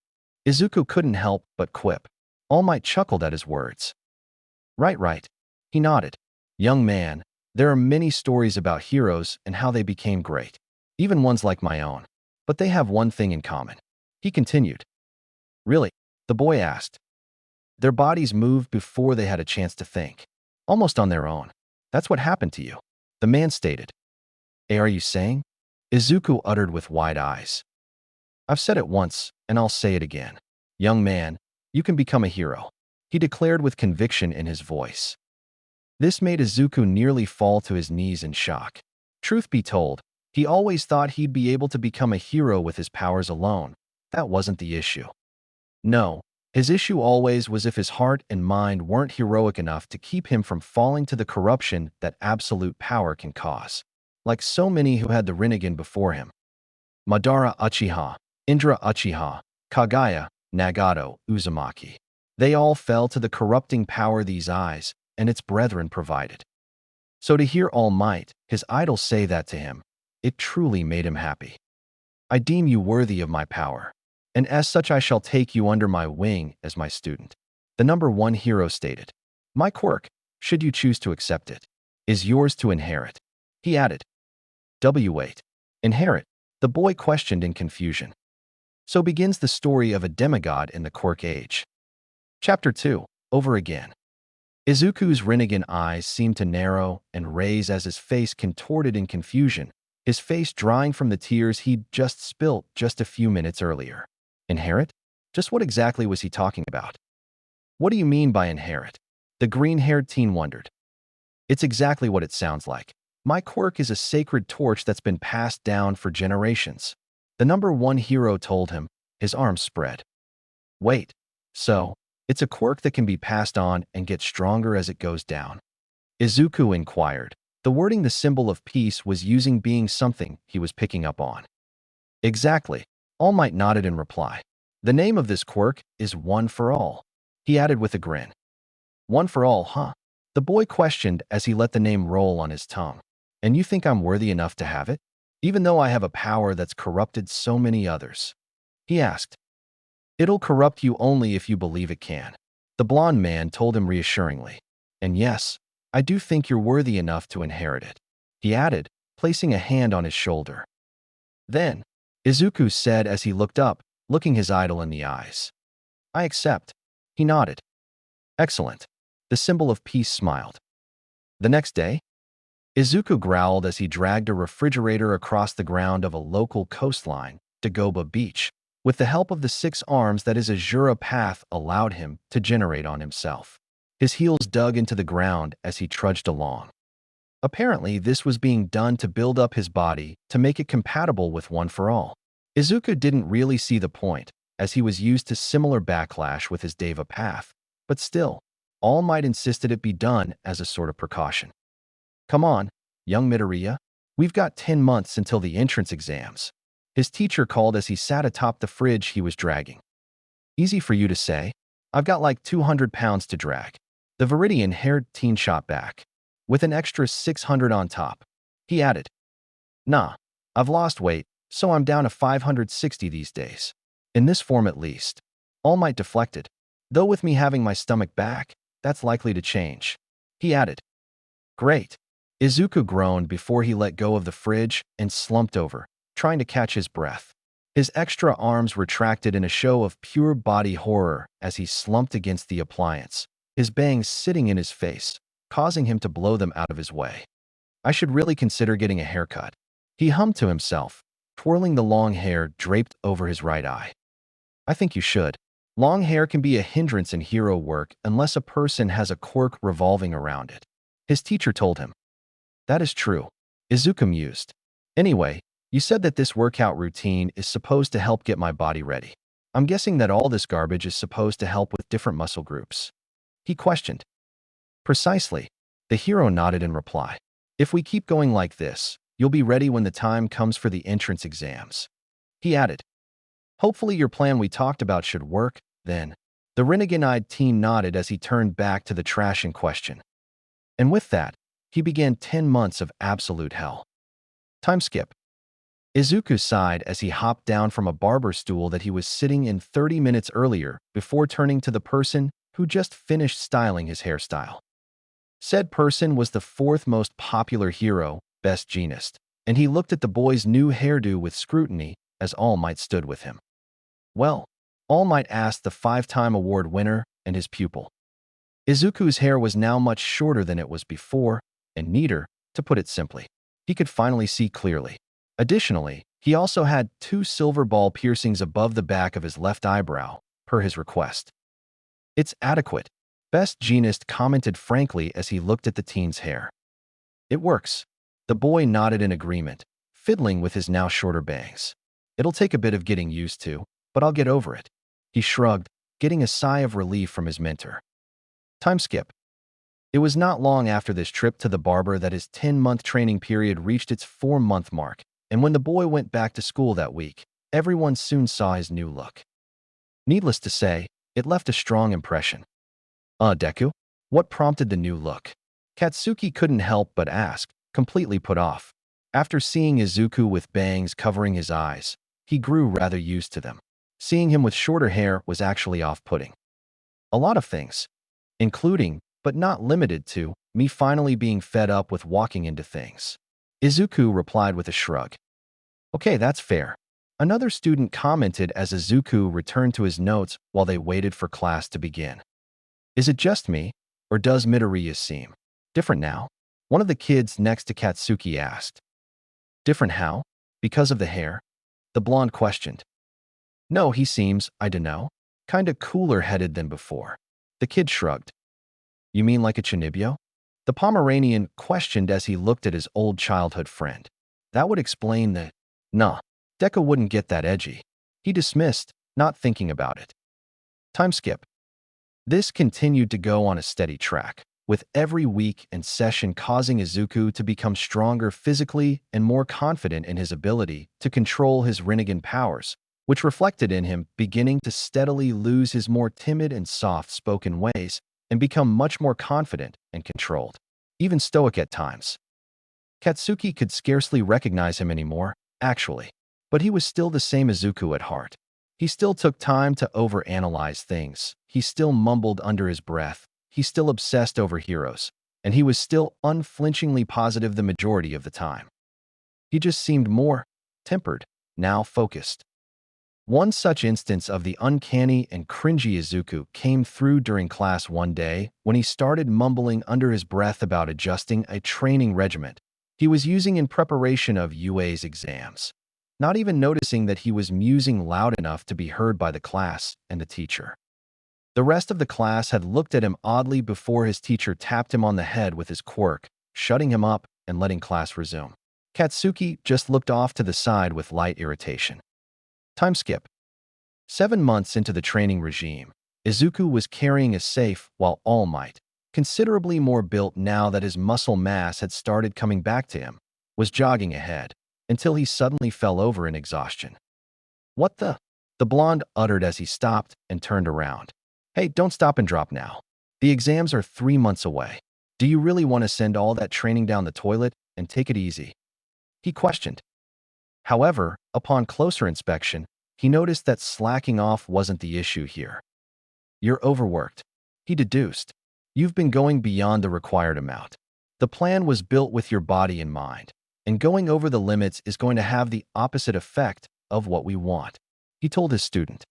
Izuku couldn't help but quip. All Might chuckled at his words. Right. He nodded. Young man, there are many stories about heroes and how they became great, even ones like my own. But they have one thing in common, he continued. Really? The boy asked. Their bodies moved before they had a chance to think, almost on their own. That's what happened to you, the man stated. Are you saying? Izuku uttered with wide eyes. I've said it once, and I'll say it again. Young man, you can become a hero, he declared with conviction in his voice. This made Izuku nearly fall to his knees in shock. Truth be told, he always thought he'd be able to become a hero with his powers alone. That wasn't the issue. No, his issue always was if his heart and mind weren't heroic enough to keep him from falling to the corruption that absolute power can cause. Like so many who had the Rinnegan before him. Madara Uchiha, Indra Uchiha, Kagaya, Nagato, Uzumaki. They all fell to the corrupting power these eyes and its brethren provided. So to hear All Might, his idol, say that to him, it truly made him happy. I deem you worthy of my power, and as such I shall take you under my wing as my student, the number one hero stated. My quirk, should you choose to accept it, is yours to inherit, he added. Wait. Inherit? The boy questioned in confusion. So begins the story of a demigod in the Quirk Age. Chapter 2, Over Again. Izuku's Rinnegan eyes seemed to narrow and raise as his face contorted in confusion, his face drying from the tears he'd just spilt just a few minutes earlier. Inherit? Just what exactly was he talking about? What do you mean by inherit? The green-haired teen wondered. It's exactly what it sounds like. My quirk is a sacred torch that's been passed down for generations, the number one hero told him, his arms spread. Wait, so it's a quirk that can be passed on and get stronger as it goes down? Izuku inquired. The wording, the symbol of peace, was using being something he was picking up on. Exactly. All Might nodded in reply. The name of this quirk is One for All, he added with a grin. One for all, huh? The boy questioned as he let the name roll on his tongue. And you think I'm worthy enough to have it? Even though I have a power that's corrupted so many others? He asked. It'll corrupt you only if you believe it can. The blond man told him reassuringly. And yes, I do think you're worthy enough to inherit it, he added, placing a hand on his shoulder. Then, Izuku said as he looked up, looking his idol in the eyes. I accept. He nodded. Excellent. The symbol of peace smiled. The next day, Izuku growled as he dragged a refrigerator across the ground of a local coastline, Dagoba Beach, with the help of the 6 arms that his Azura path allowed him to generate on himself. His heels dug into the ground as he trudged along. Apparently, this was being done to build up his body to make it compatible with One for All. Izuku didn't really see the point, as he was used to similar backlash with his Deva path, but still, All Might insisted it be done as a sort of precaution. Come on, young Midoriya, we've got 10 months until the entrance exams, his teacher called as he sat atop the fridge he was dragging. Easy for you to say. I've got like 200 pounds to drag. The Viridian-haired teen shot back, with an extra 600 on top. He added, Nah, I've lost weight, so I'm down to 560 these days. In this form at least. All Might deflected. Though with me having my stomach back, that's likely to change. He added. Great. Izuku groaned before he let go of the fridge and slumped over, trying to catch his breath. His extra arms retracted in a show of pure body horror as he slumped against the appliance, his bangs sitting in his face, causing him to blow them out of his way. I should really consider getting a haircut, he hummed to himself, twirling the long hair draped over his right eye. I think you should. Long hair can be a hindrance in hero work unless a person has a quirk revolving around it, his teacher told him. That is true, Izuku mused. Anyway, you said that this workout routine is supposed to help get my body ready. I'm guessing that all this garbage is supposed to help with different muscle groups. He questioned. Precisely, the hero nodded in reply. If we keep going like this, you'll be ready when the time comes for the entrance exams. He added. Hopefully your plan we talked about should work, then. The Rinnegan-eyed teen nodded as he turned back to the trash in question. And with that, he began 10 months of absolute hell. Time skip. Izuku sighed as he hopped down from a barber stool that he was sitting in 30 minutes earlier before turning to the person who just finished styling his hairstyle. Said person was the 4th most popular hero, Best Jeanist, and he looked at the boy's new hairdo with scrutiny as All Might stood with him. Well, All Might asked the 5-time award winner and his pupil. Izuku's hair was now much shorter than it was before, and neater, to put it simply. He could finally see clearly. Additionally, he also had 2 silver ball piercings above the back of his left eyebrow, per his request. It's adequate, Best Jeanist commented frankly as he looked at the teen's hair. It works. The boy nodded in agreement, fiddling with his now shorter bangs. It'll take a bit of getting used to, but I'll get over it. He shrugged, getting a sigh of relief from his mentor. Time skip. It was not long after this trip to the barber that his 10-month training period reached its 4-month mark, and when the boy went back to school that week, everyone soon saw his new look. Needless to say, it left a strong impression. Deku? What prompted the new look? Katsuki couldn't help but ask, completely put off. After seeing Izuku with bangs covering his eyes, he grew rather used to them. Seeing him with shorter hair was actually off-putting. A lot of things, including, but not limited to, me finally being fed up with walking into things. Izuku replied with a shrug. Okay, that's fair. Another student commented as Izuku returned to his notes while they waited for class to begin. Is it just me, or does Midoriya seem different now? One of the kids next to Katsuki asked. Different how? Because of the hair? The blonde questioned. No, he seems, I dunno, kinda cooler-headed than before. The kid shrugged. You mean like a Chinibyo? The Pomeranian questioned as he looked at his old childhood friend. That would explain the… Nah, Deku wouldn't get that edgy. He dismissed, not thinking about it. Time skip. This continued to go on a steady track, with every week and session causing Izuku to become stronger physically and more confident in his ability to control his Rinnegan powers, which reflected in him beginning to steadily lose his more timid and soft-spoken ways and become much more confident and controlled, even stoic at times. Katsuki could scarcely recognize him anymore, actually, but he was still the same Izuku at heart. He still took time to overanalyze things. He still mumbled under his breath. He still obsessed over heroes. And he was still unflinchingly positive the majority of the time. He just seemed more tempered, now focused. One such instance of the uncanny and cringy Izuku came through during class one day when he started mumbling under his breath about adjusting a training regiment he was using in preparation of UA's exams, not even noticing that he was musing loud enough to be heard by the class and the teacher. The rest of the class had looked at him oddly before his teacher tapped him on the head with his quirk, shutting him up and letting class resume. Katsuki just looked off to the side with light irritation. Time skip. 7 months into the training regime, Izuku was carrying a safe while All Might, considerably more built now that his muscle mass had started coming back to him, was jogging ahead, until he suddenly fell over in exhaustion. "What the?" the blonde uttered as he stopped and turned around. "Hey, don't stop and drop now. The exams are 3 months away. Do you really want to send all that training down the toilet and take it easy?" he questioned. However, upon closer inspection, he noticed that slacking off wasn't the issue here. "You're overworked," he deduced. "You've been going beyond the required amount. The plan was built with your body in mind, and going over the limits is going to have the opposite effect of what we want," he told his student.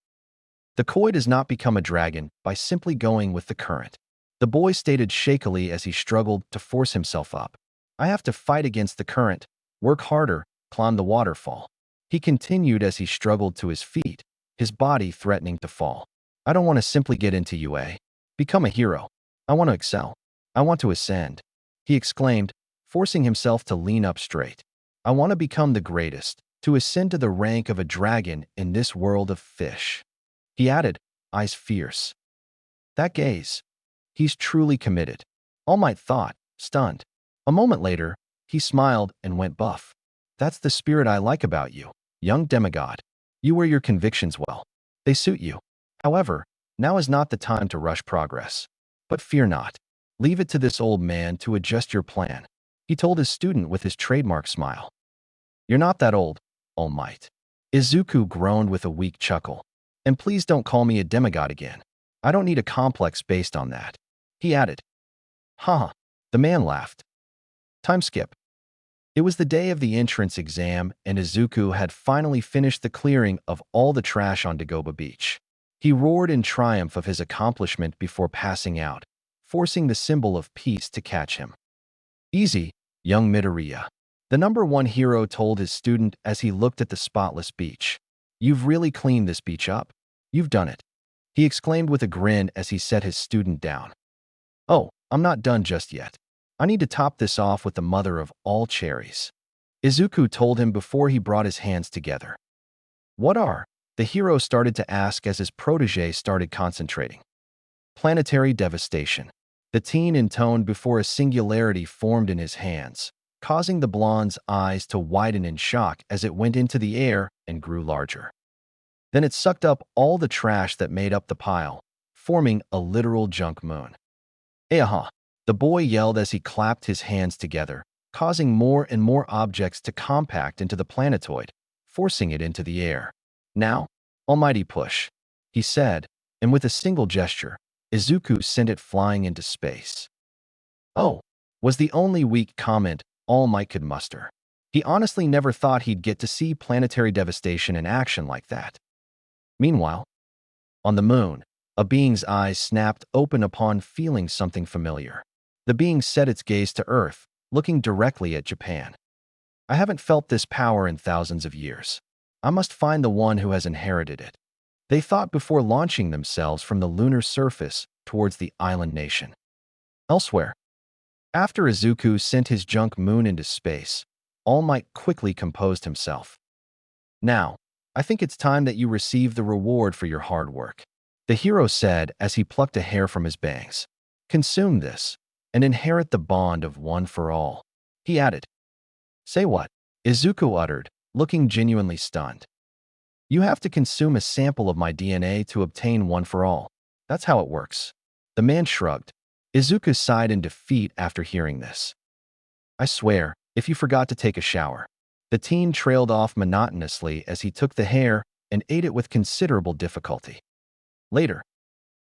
"The koi does not become a dragon by simply going with the current," the boy stated shakily as he struggled to force himself up. "I have to fight against the current, work harder, climb the waterfall," he continued as he struggled to his feet, his body threatening to fall. "I don't want to simply get into UA, become a hero. I want to excel. I want to ascend," he exclaimed, forcing himself to lean up straight. "I want to become the greatest, to ascend to the rank of a dragon in this world of fish," he added, eyes fierce. That gaze. He's truly committed, All Might thought, stunned. A moment later, he smiled and went buff. "That's the spirit I like about you, young demigod. You wear your convictions well. They suit you. However, now is not the time to rush progress. But fear not. Leave it to this old man to adjust your plan," he told his student with his trademark smile. "You're not that old, All Might." Izuku groaned with a weak chuckle. "And please don't call me a demigod again. I don't need a complex based on that," he added. "Haha," the man laughed. Time skip. It was the day of the entrance exam, and Izuku had finally finished the clearing of all the trash on Dagoba Beach. He roared in triumph of his accomplishment before passing out, forcing the symbol of peace to catch him. "Easy, young Midoriya," the #1 hero told his student as he looked at the spotless beach. "You've really cleaned this beach up. You've done it," he exclaimed with a grin as he set his student down. "Oh, I'm not done just yet. I need to top this off with the mother of all cherries," Izuku told him before he brought his hands together. "What are?" the hero started to ask as his protege started concentrating. "Planetary devastation," the teen intoned before a singularity formed in his hands, causing the blonde's eyes to widen in shock as it went into the air and grew larger. Then it sucked up all the trash that made up the pile, forming a literal junk moon. "Aha!" the boy yelled as he clapped his hands together, causing more and more objects to compact into the planetoid, forcing it into the air. "Now, almighty push," he said, and with a single gesture, Izuku sent it flying into space. "Oh," was the only weak comment All Might could muster. He honestly never thought he'd get to see planetary devastation in action like that. Meanwhile, on the moon, a being's eyes snapped open upon feeling something familiar. The being set its gaze to Earth, looking directly at Japan. "I haven't felt this power in thousands of years. I must find the one who has inherited it," they thought before launching themselves from the lunar surface towards the island nation. Elsewhere, after Izuku sent his junk moon into space, All Might quickly composed himself. "Now, I think it's time that you receive the reward for your hard work," the hero said as he plucked a hair from his bangs. "Consume this and inherit the bond of one for all," he added. "Say what?" Izuku uttered, looking genuinely stunned. "You have to consume a sample of my DNA to obtain one for all. That's how it works." The man shrugged. Izuku sighed in defeat after hearing this. "I swear, if you forgot to take a shower." The teen trailed off monotonously as he took the hair and ate it with considerable difficulty. Later,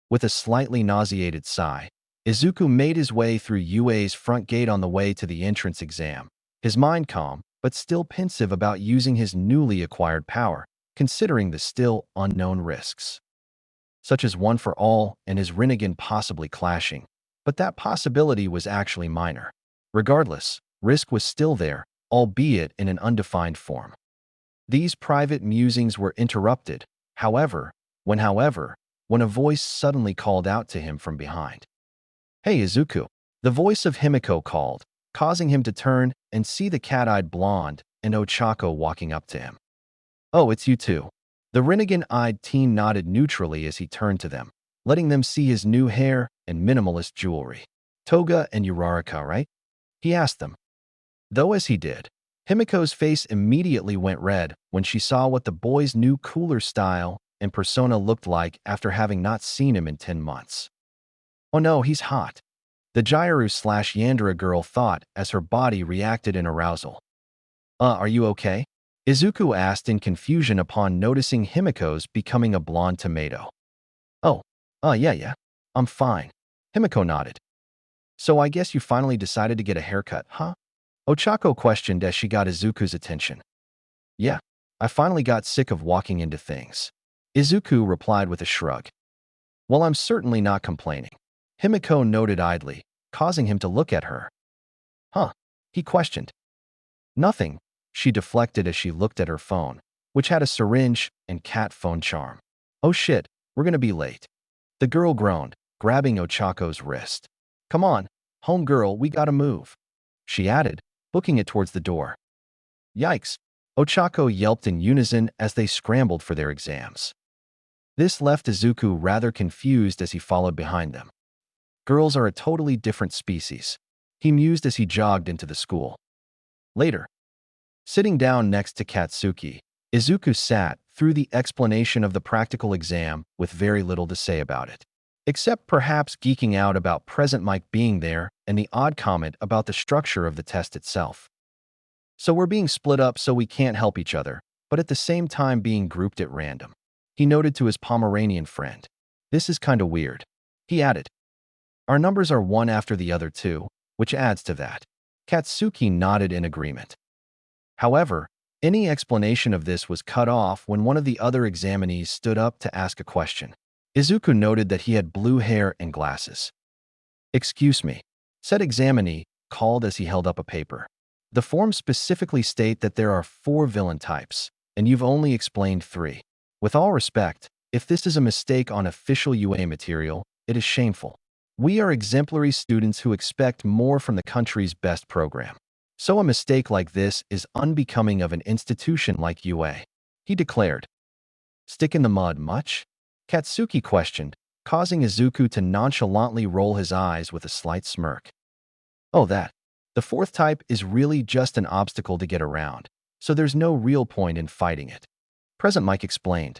With a slightly nauseated sigh, Izuku made his way through UA's front gate on the way to the entrance exam, his mind calm, but still pensive about using his newly acquired power, considering the still unknown risks, such as One for All and his Rinnegan possibly clashing. But that possibility was actually minor. Regardless, risk was still there, albeit in an undefined form. These private musings were interrupted, however, when a voice suddenly called out to him from behind. "Hey, Izuku." The voice of Himiko called, causing him to turn and see the cat-eyed blonde and Ochako walking up to him. "Oh, it's you two." The Rinnegan-eyed teen nodded neutrally as he turned to them, letting them see his new hair and minimalist jewelry. "Toga and Uraraka, right?" he asked them. Though as he did, Himiko's face immediately went red when she saw what the boy's new cooler style and persona looked like after having not seen him in 10 months. "Oh no, he's hot," the Gyru/Yandere girl thought as her body reacted in arousal. Are you okay?" Izuku asked in confusion upon noticing Himiko's becoming a blonde tomato. "Oh, yeah, I'm fine," Himiko nodded. "So I guess you finally decided to get a haircut, huh?" Ochako questioned as she got Izuku's attention. "Yeah, I finally got sick of walking into things," Izuku replied with a shrug. "Well, I'm certainly not complaining," Himiko noted idly, causing him to look at her. "Huh?" he questioned. "Nothing," she deflected as she looked at her phone, which had a syringe and cat phone charm. "Oh shit, we're gonna be late," the girl groaned, grabbing Ochako's wrist. "Come on, homegirl, we gotta move," she added, booking it towards the door. "Yikes," Ochako yelped in unison as they scrambled for their exams. This left Izuku rather confused as he followed behind them. Girls are a totally different species, he mused as he jogged into the school. Later, sitting down next to Katsuki, Izuku sat through the explanation of the practical exam with very little to say about it, except perhaps geeking out about Present Mike being there and the odd comment about the structure of the test itself. "So we're being split up so we can't help each other, but at the same time being grouped at random," he noted to his Pomeranian friend. "This is kinda weird," he added. "Our numbers are one after the other too, which adds to that." Katsuki nodded in agreement. However, any explanation of this was cut off when one of the other examinees stood up to ask a question. Izuku noted that he had blue hair and glasses. "Excuse me," said examinee, called as he held up a paper. "The forms specifically state that there are 4 villain types, and you've only explained 3. With all respect, if this is a mistake on official UA material, it is shameful. We are exemplary students who expect more from the country's best program. So a mistake like this is unbecoming of an institution like UA," he declared. "Stick in the mud much?" Katsuki questioned, causing Izuku to nonchalantly roll his eyes with a slight smirk. "Oh, that. The 4th type is really just an obstacle to get around, so there's no real point in fighting it," Present Mike explained.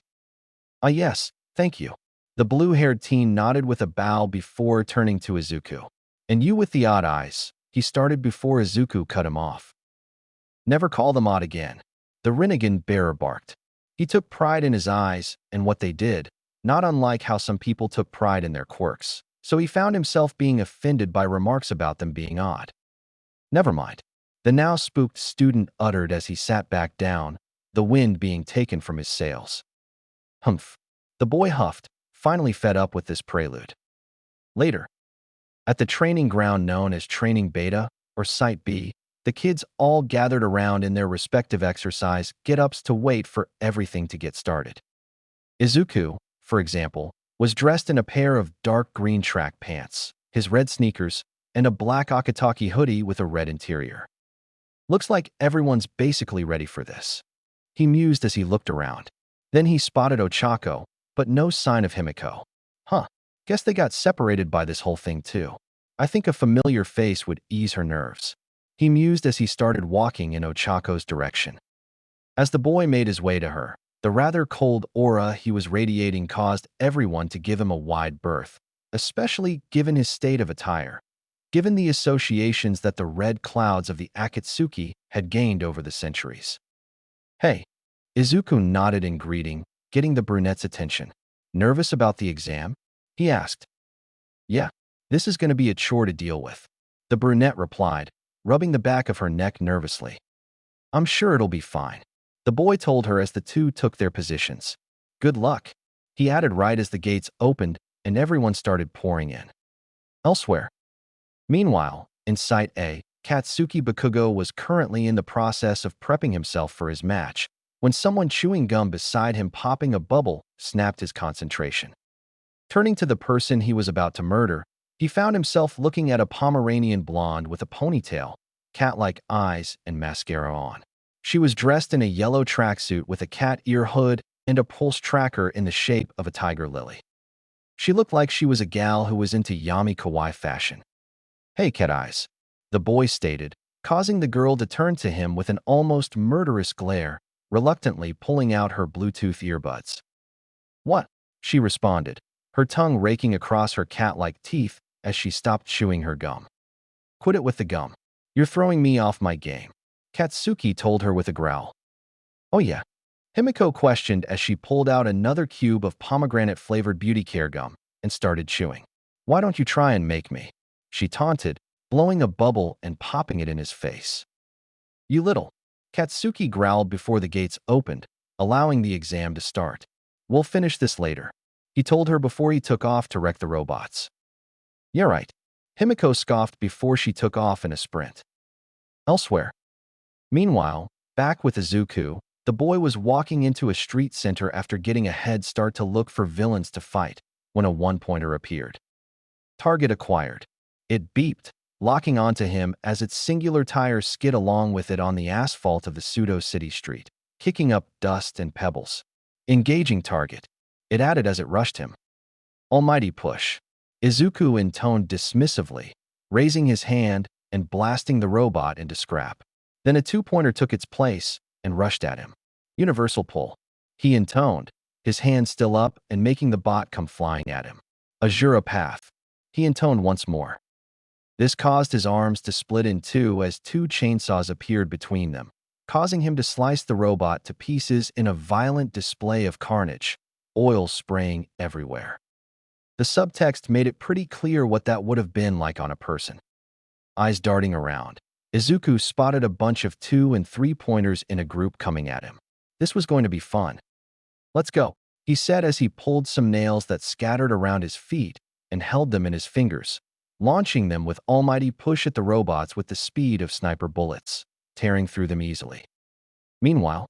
"Ah yes, thank you." The blue-haired teen nodded with a bow before turning to Izuku. "And you with the odd eyes," he started before Izuku cut him off. "Never call them odd again," the Rinnegan bearer barked. He took pride in his eyes and what they did, not unlike how some people took pride in their quirks, so he found himself being offended by remarks about them being odd. "Never mind," the now spooked student uttered as he sat back down, the wind being taken from his sails. "Humph," the boy huffed, finally fed up with this prelude. Later, at the training ground known as Training Beta, or Site B, the kids all gathered around in their respective exercise get-ups to wait for everything to get started. Izuku, for example, was dressed in a pair of dark green track pants, his red sneakers, and a black Akataki hoodie with a red interior. "Looks like everyone's basically ready for this," he mused as he looked around. Then he spotted Ochako, but no sign of Himiko. "Huh, guess they got separated by this whole thing too. I think a familiar face would ease her nerves," he mused as he started walking in Ochako's direction. As the boy made his way to her, the rather cold aura he was radiating caused everyone to give him a wide berth, especially given his state of attire, given the associations that the red clouds of the Akatsuki had gained over the centuries. "Hey," Izuku nodded in greeting, getting the brunette's attention. "Nervous about the exam?" He asked. Yeah, this is going to be a chore to deal with, the brunette replied, rubbing the back of her neck nervously. I'm sure it'll be fine, the boy told her as the two took their positions. Good luck, he added right as the gates opened and everyone started pouring in. Elsewhere. Meanwhile, in Site A, Katsuki Bakugo was currently in the process of prepping himself for his match, when someone chewing gum beside him popping a bubble snapped his concentration. Turning to the person he was about to murder, he found himself looking at a Pomeranian blonde with a ponytail, cat-like eyes, and mascara on. She was dressed in a yellow tracksuit with a cat ear hood and a pulse tracker in the shape of a tiger lily. She looked like she was a gal who was into yummy kawaii fashion. Hey, cat eyes, the boy stated, causing the girl to turn to him with an almost murderous glare, reluctantly pulling out her Bluetooth earbuds. What? She responded, her tongue raking across her cat-like teeth as she stopped chewing her gum. Quit it with the gum. You're throwing me off my game, Katsuki told her with a growl. Oh yeah? Himiko questioned as she pulled out another cube of pomegranate-flavored beauty care gum and started chewing. Why don't you try and make me? She taunted, blowing a bubble and popping it in his face. You little. Katsuki growled before the gates opened, allowing the exam to start. We'll finish this later, he told her before he took off to wreck the robots. Yeah, right. Himiko scoffed before she took off in a sprint. Elsewhere. Meanwhile, back with Izuku, the boy was walking into a street center after getting a head start to look for villains to fight when a one-pointer appeared. Target acquired. It beeped, locking onto him as its singular tires skid along with it on the asphalt of the pseudo-city street, kicking up dust and pebbles. Engaging target, it added as it rushed him. Almighty push. Izuku intoned dismissively, raising his hand and blasting the robot into scrap. Then a two-pointer took its place and rushed at him. Universal pull. He intoned, his hand still up and making the bot come flying at him. Azura path. He intoned once more. This caused his arms to split in two as two chainsaws appeared between them, causing him to slice the robot to pieces in a violent display of carnage, oil spraying everywhere. The subtext made it pretty clear what that would have been like on a person. Eyes darting around, Izuku spotted a bunch of 2- and 3-pointers in a group coming at him. This was going to be fun. Let's go, he said as he pulled some nails that scattered around his feet and held them in his fingers, launching them with almighty push at the robots with the speed of sniper bullets, tearing through them easily. Meanwhile,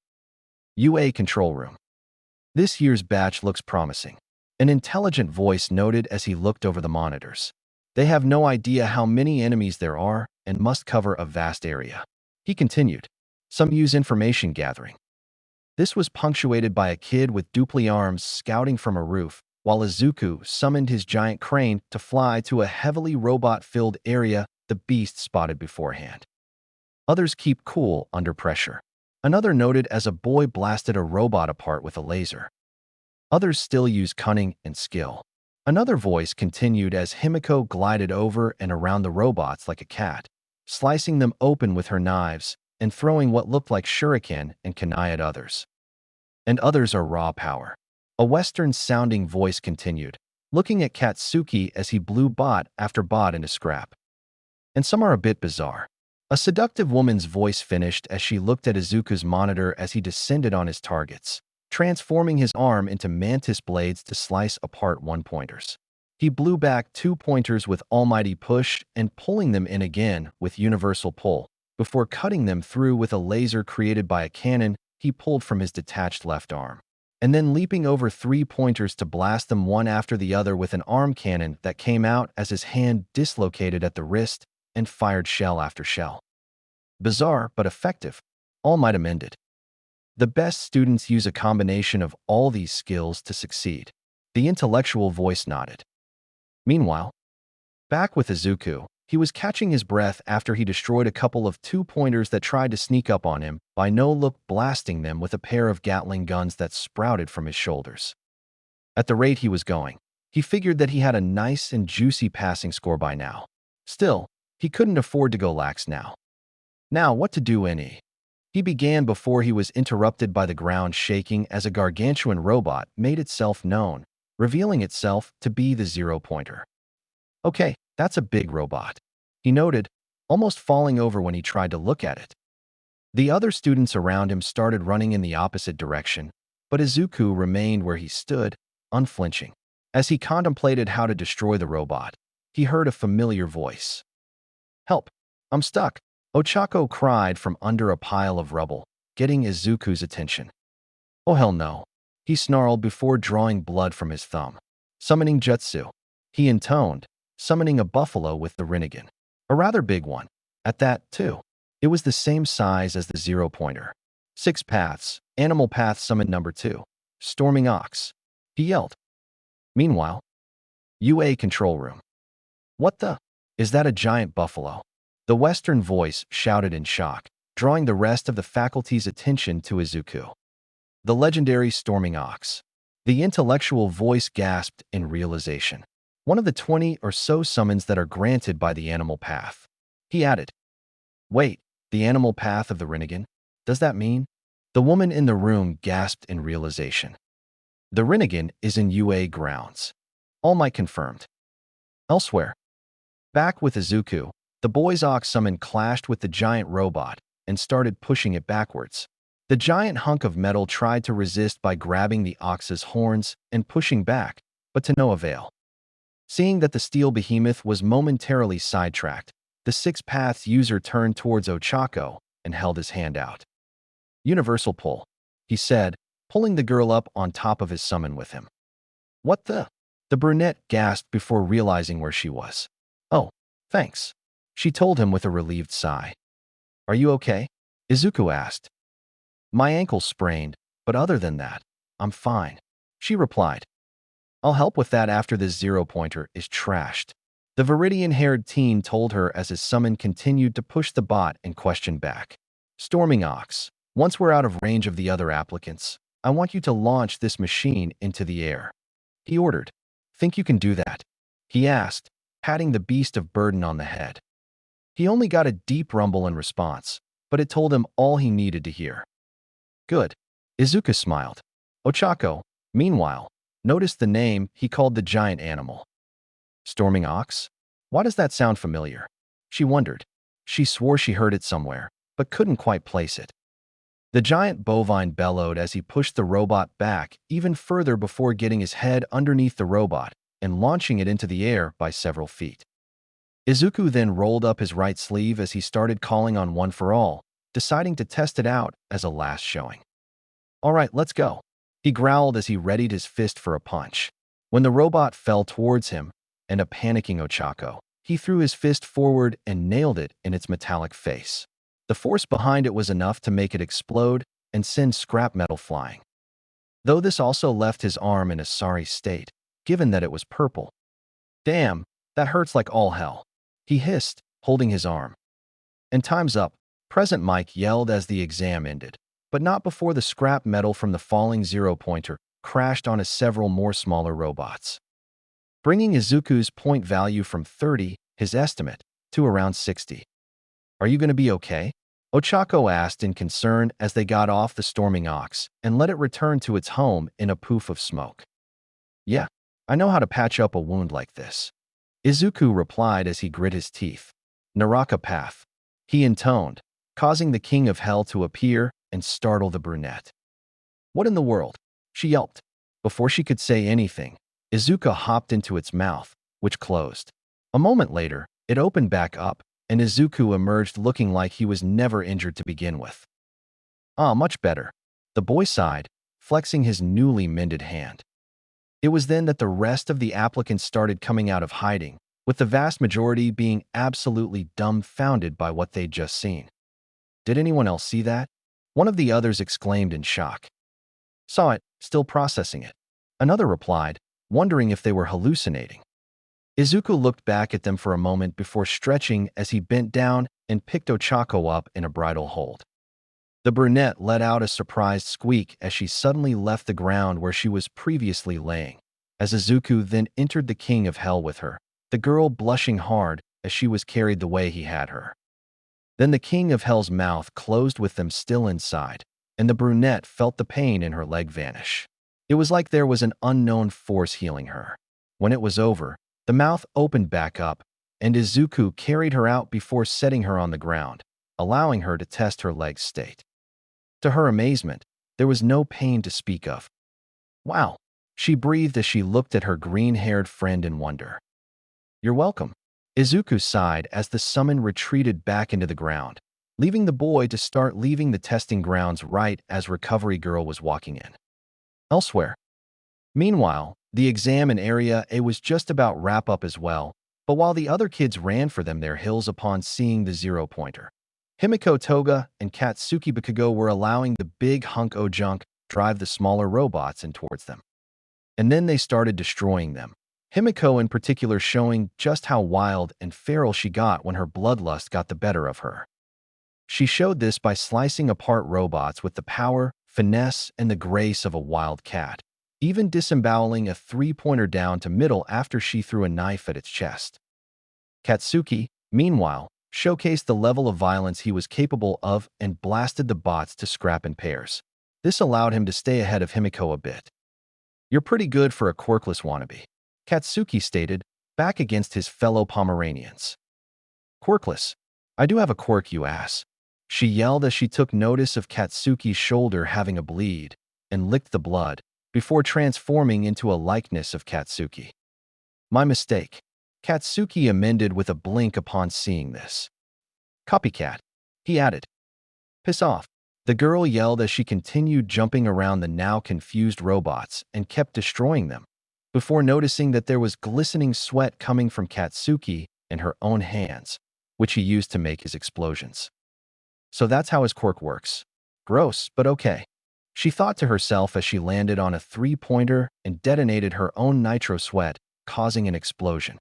UA control room. This year's batch looks promising, an intelligent voice noted as he looked over the monitors. They have no idea how many enemies there are and must cover a vast area. He continued. Some use information gathering. This was punctuated by a kid with dupli arms scouting from a roof, while Izuku summoned his giant crane to fly to a heavily robot-filled area the beast spotted beforehand. Others keep cool under pressure. Another noted as a boy blasted a robot apart with a laser. Others still use cunning and skill. Another voice continued as Himiko glided over and around the robots like a cat, slicing them open with her knives and throwing what looked like shuriken and kunai at others. And others are raw power. A Western-sounding voice continued, looking at Katsuki as he blew bot after bot into scrap. And some are a bit bizarre. A seductive woman's voice finished as she looked at Izuku's monitor as he descended on his targets, transforming his arm into mantis blades to slice apart one-pointers. He blew back 2-pointers with almighty push and pulling them in again with universal pull, before cutting them through with a laser created by a cannon he pulled from his detached left arm, and then leaping over 3-pointers to blast them one after the other with an arm cannon that came out as his hand dislocated at the wrist and fired shell after shell. Bizarre but effective, all might amend it. The best students use a combination of all these skills to succeed. The intellectual voice nodded. Meanwhile, back with Izuku, he was catching his breath after he destroyed a couple of 2-pointers that tried to sneak up on him by no-look blasting them with a pair of Gatling guns that sprouted from his shoulders. At the rate he was going, he figured that he had a nice and juicy passing score by now. Still, he couldn't afford to go lax now. Now, what to do any? He began before he was interrupted by the ground shaking as a gargantuan robot made itself known, revealing itself to be the zero-pointer. Okay, that's a big robot, he noted, almost falling over when he tried to look at it. The other students around him started running in the opposite direction, but Izuku remained where he stood, unflinching. As he contemplated how to destroy the robot, he heard a familiar voice. "Help! I'm stuck!" Ochako cried from under a pile of rubble, getting Izuku's attention. "Oh hell no," he snarled before drawing blood from his thumb. Summoning jutsu, he intoned, summoning a buffalo with the Rinnegan. A rather big one. At that, too. It was the same size as the zero-pointer. 6 paths, animal path summon number 2. Storming ox. He yelled. Meanwhile, UA control room. "What the? Is that a giant buffalo?" The Western voice shouted in shock, drawing the rest of the faculty's attention to Izuku. "The legendary storming ox." The intellectual voice gasped in realization. "One of the 20 or so summons that are granted by the animal path." He added, "Wait, the animal path of the Rinnegan? Does that mean?" The woman in the room gasped in realization. "The Rinnegan is in UA grounds." All Might confirmed. Elsewhere, back with Izuku, the boy's ox summon clashed with the giant robot and started pushing it backwards. The giant hunk of metal tried to resist by grabbing the ox's horns and pushing back, but to no avail. Seeing that the steel behemoth was momentarily sidetracked, the 6 paths user turned towards Ochako and held his hand out. "Universal pull," he said, pulling the girl up on top of his summon with him. "What the?" The brunette gasped before realizing where she was. "Oh, thanks," she told him with a relieved sigh. "Are you okay?" Izuku asked. "My ankle's sprained, but other than that, I'm fine," she replied. "I'll help with that after this zero-pointer is trashed," the Viridian-haired teen told her as his summon continued to push the bot in question back. "Storming Ox, once we're out of range of the other applicants, I want you to launch this machine into the air," he ordered. "Think you can do that?" he asked, patting the beast of burden on the head. He only got a deep rumble in response, but it told him all he needed to hear. "Good." Izuku smiled. Ochako, meanwhile, noticed the name he called the giant animal. "Storming Ox? Why does that sound familiar?" she wondered. She swore she heard it somewhere, but couldn't quite place it. The giant bovine bellowed as he pushed the robot back even further before getting his head underneath the robot and launching it into the air by several feet. Izuku then rolled up his right sleeve as he started calling on One for All, deciding to test it out as a last showing. "All right, let's go," he growled as he readied his fist for a punch. When the robot fell towards him, and a panicking Ochako, he threw his fist forward and nailed it in its metallic face. The force behind it was enough to make it explode and send scrap metal flying. Though this also left his arm in a sorry state, given that it was purple. "Damn, that hurts like all hell," he hissed, holding his arm. "And time's up," Present Mike yelled as the exam ended, but not before the scrap metal from the falling zero-pointer crashed onto several more smaller robots, bringing Izuku's point value from 30, his estimate, to around 60. "Are you going to be okay?" Ochako asked in concern as they got off the storming ox and let it return to its home in a poof of smoke. "Yeah, I know how to patch up a wound like this," Izuku replied as he grit his teeth. "Naraka path," he intoned, causing the king of hell to appear and startle the brunette. "What in the world?" she yelped. Before she could say anything, Izuku hopped into its mouth, which closed. A moment later, it opened back up, and Izuku emerged looking like he was never injured to begin with. "Ah, much better," the boy sighed, flexing his newly mended hand. It was then that the rest of the applicants started coming out of hiding, with the vast majority being absolutely dumbfounded by what they'd just seen. "Did anyone else see that?" one of the others exclaimed in shock. "Saw it, still processing it," another replied, wondering if they were hallucinating. Izuku looked back at them for a moment before stretching as he bent down and picked Ochako up in a bridle hold. The brunette let out a surprised squeak as she suddenly left the ground where she was previously laying. As Izuku then entered the king of hell with her, the girl blushing hard as she was carried the way he had her. Then the king of hell's mouth closed with them still inside, and the brunette felt the pain in her leg vanish. It was like there was an unknown force healing her. When it was over, the mouth opened back up, and Izuku carried her out before setting her on the ground, allowing her to test her leg's state. To her amazement, there was no pain to speak of. Wow, she breathed as she looked at her green-haired friend in wonder. You're welcome. Izuku sighed as the summon retreated back into the ground, leaving the boy to start leaving the testing grounds right as Recovery Girl was walking in. Elsewhere. Meanwhile, the exam in Area A was just about wrap up as well, but while the other kids ran for their hills upon seeing the zero-pointer, Himiko Toga and Katsuki Bakugo were allowing the big hunk o' junk drive the smaller robots in towards them. And then they started destroying them. Himiko in particular showing just how wild and feral she got when her bloodlust got the better of her. She showed this by slicing apart robots with the power, finesse, and the grace of a wild cat, even disemboweling a three-pointer down to middle after she threw a knife at its chest. Katsuki, meanwhile, showcased the level of violence he was capable of and blasted the bots to scrap in pairs. This allowed him to stay ahead of Himiko a bit. You're pretty good for a quirkless wannabe, Katsuki stated, back against his fellow Pomeranians. Quirkless? I do have a quirk, you ass. She yelled as she took notice of Katsuki's shoulder having a bleed and licked the blood before transforming into a likeness of Katsuki. My mistake. Katsuki amended with a blink upon seeing this. Copycat, he added. Piss off. The girl yelled as she continued jumping around the now confused robots and kept destroying them, before noticing that there was glistening sweat coming from Katsuki and her own hands, which he used to make his explosions. So that's how his quirk works. Gross, but okay. She thought to herself as she landed on a three-pointer and detonated her own nitro sweat, causing an explosion.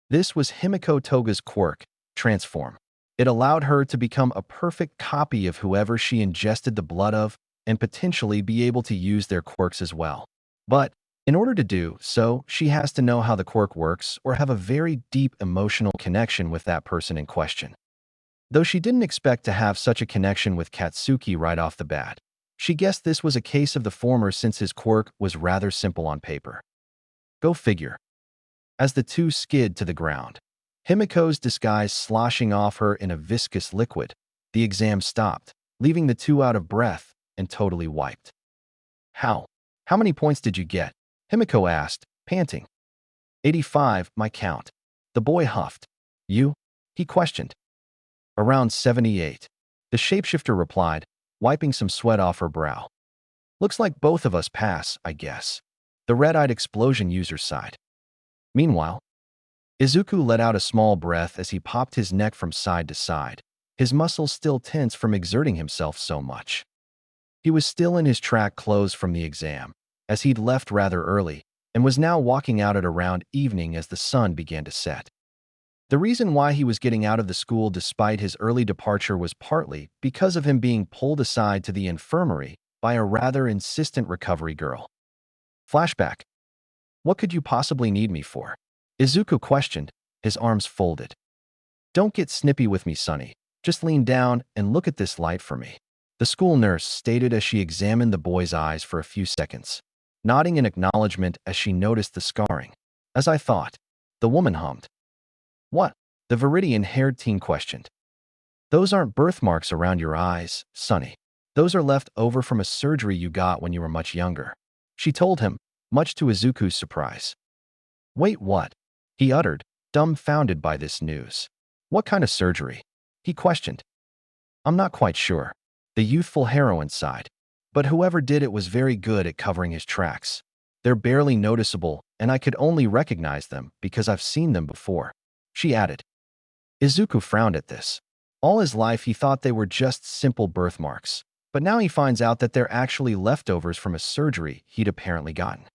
This was Himiko Toga's quirk, Transform. It allowed her to become a perfect copy of whoever she ingested the blood of and potentially be able to use their quirks as well. But in order to do so, she has to know how the quirk works or have a very deep emotional connection with that person in question. Though she didn't expect to have such a connection with Katsuki right off the bat, she guessed this was a case of the former since his quirk was rather simple on paper. Go figure. As the two skid to the ground, Himiko's disguise sloshing off her in a viscous liquid, the exam stopped, leaving the two out of breath and totally wiped. How? How many points did you get? Himiko asked, panting. 85, my count. The boy huffed. You? He questioned. Around 78. The shapeshifter replied, wiping some sweat off her brow. Looks like both of us pass, I guess. The red-eyed explosion user sighed. Meanwhile, Izuku let out a small breath as he popped his neck from side to side, his muscles still tense from exerting himself so much. He was still in his track clothes from the exam, as he'd left rather early, and was now walking out at around evening as the sun began to set. The reason why he was getting out of the school despite his early departure was partly because of him being pulled aside to the infirmary by a rather insistent recovery girl. Flashback. What could you possibly need me for? Izuku questioned, his arms folded. Don't get snippy with me, Sonny. Just lean down and look at this light for me. The school nurse stated as she examined the boy's eyes for a few seconds, nodding in acknowledgement as she noticed the scarring. As I thought, the woman hummed. What? The Viridian-haired teen questioned. Those aren't birthmarks around your eyes, Sonny. Those are left over from a surgery you got when you were much younger. She told him, much to Izuku's surprise. Wait, what? He uttered, dumbfounded by this news. What kind of surgery? He questioned. I'm not quite sure. The youthful heroine sighed. But whoever did it was very good at covering his tracks. They're barely noticeable, and I could only recognize them because I've seen them before, she added. Izuku frowned at this. All his life he thought they were just simple birthmarks, but now he finds out that they're actually leftovers from a surgery he'd apparently gotten.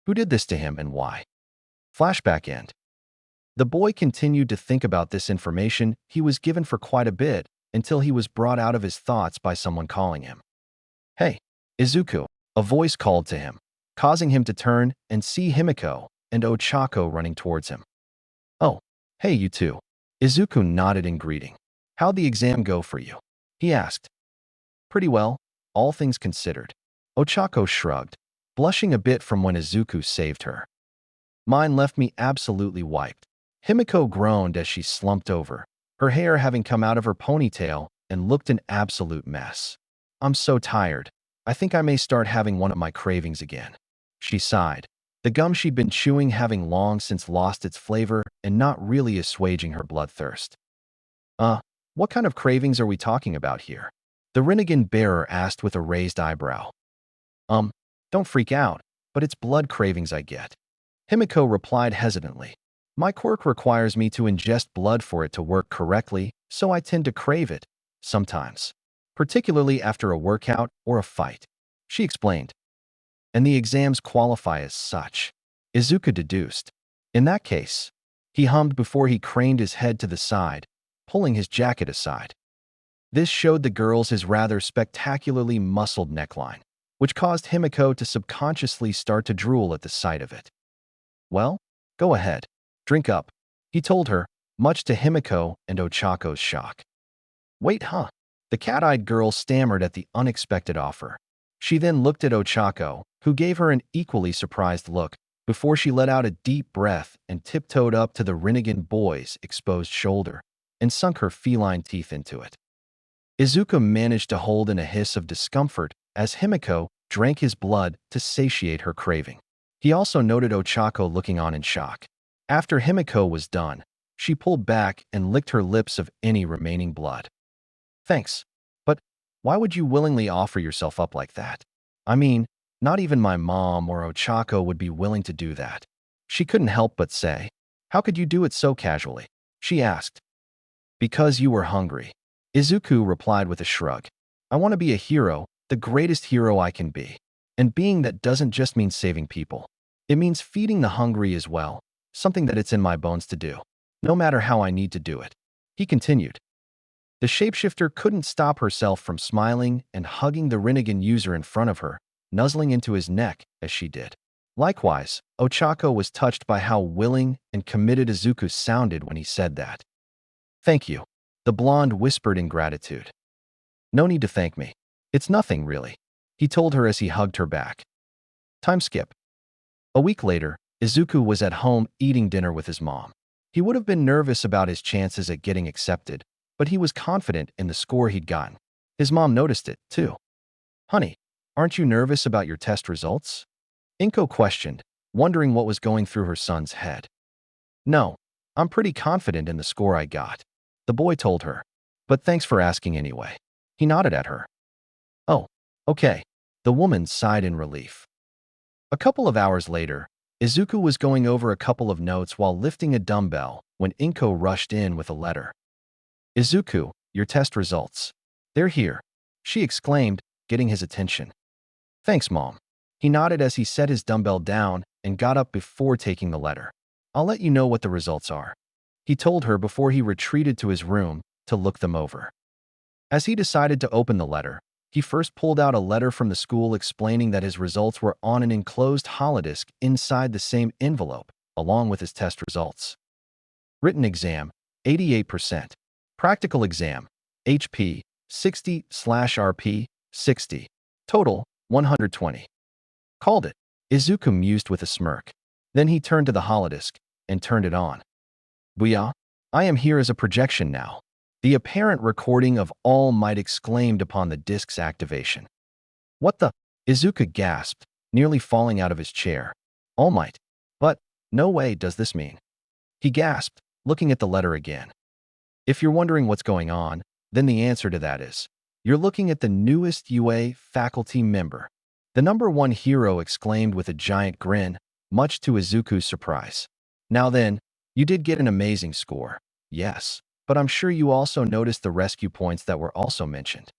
Who did this to him and why? Flashback end. The boy continued to think about this information he was given for quite a bit until he was brought out of his thoughts by someone calling him. Hey, Izuku, a voice called to him, causing him to turn and see Himiko and Ochako running towards him. Oh, hey you two. Izuku nodded in greeting. How'd the exam go for you? He asked. Pretty well, all things considered. Ochako shrugged, blushing a bit from when Izuku saved her. Mine left me absolutely wiped. Himiko groaned as she slumped over, her hair having come out of her ponytail and looked an absolute mess. I'm so tired. I think I may start having one of my cravings again. She sighed, the gum she'd been chewing having long since lost its flavor and not really assuaging her bloodthirst. What kind of cravings are we talking about here? The Rinnegan bearer asked with a raised eyebrow. Don't freak out, but it's blood cravings I get. Himiko replied hesitantly. My quirk requires me to ingest blood for it to work correctly, so I tend to crave it, sometimes. Particularly after a workout or a fight. She explained. And the exams qualify as such. Izuku deduced. In that case, he hummed before he craned his head to the side, pulling his jacket aside. This showed the girls his rather spectacularly muscled neckline, which caused Himiko to subconsciously start to drool at the sight of it. Well, go ahead, drink up, he told her, much to Himiko and Ochako's shock. Wait, huh? The cat-eyed girl stammered at the unexpected offer. She then looked at Ochako, who gave her an equally surprised look, before she let out a deep breath and tiptoed up to the Rinnegan boy's exposed shoulder and sunk her feline teeth into it. Izuku managed to hold in a hiss of discomfort as Himiko drank his blood to satiate her craving. He also noted Ochako looking on in shock. After Himiko was done, she pulled back and licked her lips of any remaining blood. Thanks, but why would you willingly offer yourself up like that? I mean, not even my mom or Ochako would be willing to do that. She couldn't help but say. How could you do it so casually? She asked. Because you were hungry. Izuku replied with a shrug. I want to be a hero, the greatest hero I can be. And being that doesn't just mean saving people. It means feeding the hungry as well, something that it's in my bones to do, no matter how I need to do it. He continued. The shapeshifter couldn't stop herself from smiling and hugging the Rinnegan user in front of her, nuzzling into his neck as she did. Likewise, Ochako was touched by how willing and committed Izuku sounded when he said that. Thank you, the blonde whispered in gratitude. No need to thank me. It's nothing, really, he told her as he hugged her back. Time skip. A week later, Izuku was at home eating dinner with his mom. He would have been nervous about his chances at getting accepted, but he was confident in the score he'd gotten. His mom noticed it, too. Honey, aren't you nervous about your test results? Inko questioned, wondering what was going through her son's head. No, I'm pretty confident in the score I got, the boy told her. But thanks for asking anyway. He nodded at her. Oh, okay, the woman sighed in relief. A couple of hours later, Izuku was going over a couple of notes while lifting a dumbbell when Inko rushed in with a letter. Izuku, your test results. They're here, she exclaimed, getting his attention. Thanks, Mom. He nodded as he set his dumbbell down and got up before taking the letter. I'll let you know what the results are, he told her before he retreated to his room to look them over. As he decided to open the letter, he first pulled out a letter from the school explaining that his results were on an enclosed holodisk inside the same envelope, along with his test results. Written exam, 88%. Practical exam, HP, 60/RP, 60. Total, 120. Called it, Izuku mused with a smirk. Then he turned to the holodisk and turned it on. Booyah, I am here as a projection now. The apparent recording of All Might exclaimed upon the disk's activation. What the? Izuku gasped, nearly falling out of his chair. All Might. But, no way does this mean. He gasped, looking at the letter again. If you're wondering what's going on, then the answer to that is, you're looking at the newest UA faculty member. The #1 hero exclaimed with a giant grin, much to Izuku's surprise. Now then, you did get an amazing score. Yes, but I'm sure you also noticed the rescue points that were also mentioned.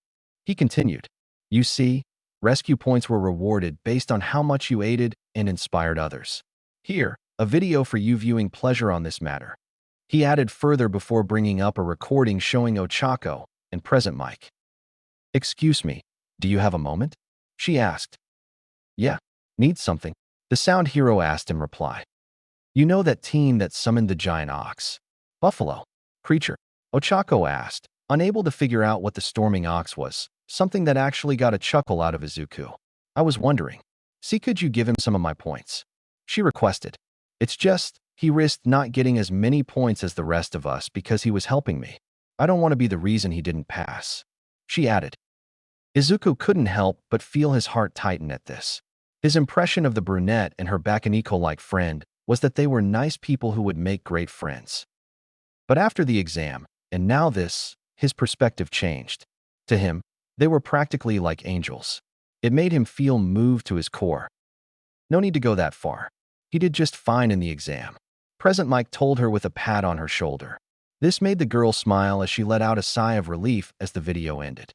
He continued. You see, rescue points were rewarded based on how much you aided and inspired others. Here, a video for you viewing pleasure on this matter. He added further before bringing up a recording showing Ochako and present Mike. Excuse me, do you have a moment? She asked. Yeah, need something? The sound hero asked in reply. You know that team that summoned the giant ox? Buffalo. Creature. Ochako asked, unable to figure out what the storming ox was, something that actually got a chuckle out of Izuku. I was wondering. See, could you give him some of my points? She requested. It's just, he risked not getting as many points as the rest of us because he was helping me. I don't want to be the reason he didn't pass. She added. Izuku couldn't help but feel his heart tighten at this. His impression of the brunette and her Bakaniko-like friend was that they were nice people who would make great friends. But after the exam, and now this, his perspective changed. To him, they were practically like angels. It made him feel moved to his core. No need to go that far. He did just fine in the exam. Present Mike told her with a pat on her shoulder. This made the girl smile as she let out a sigh of relief as the video ended.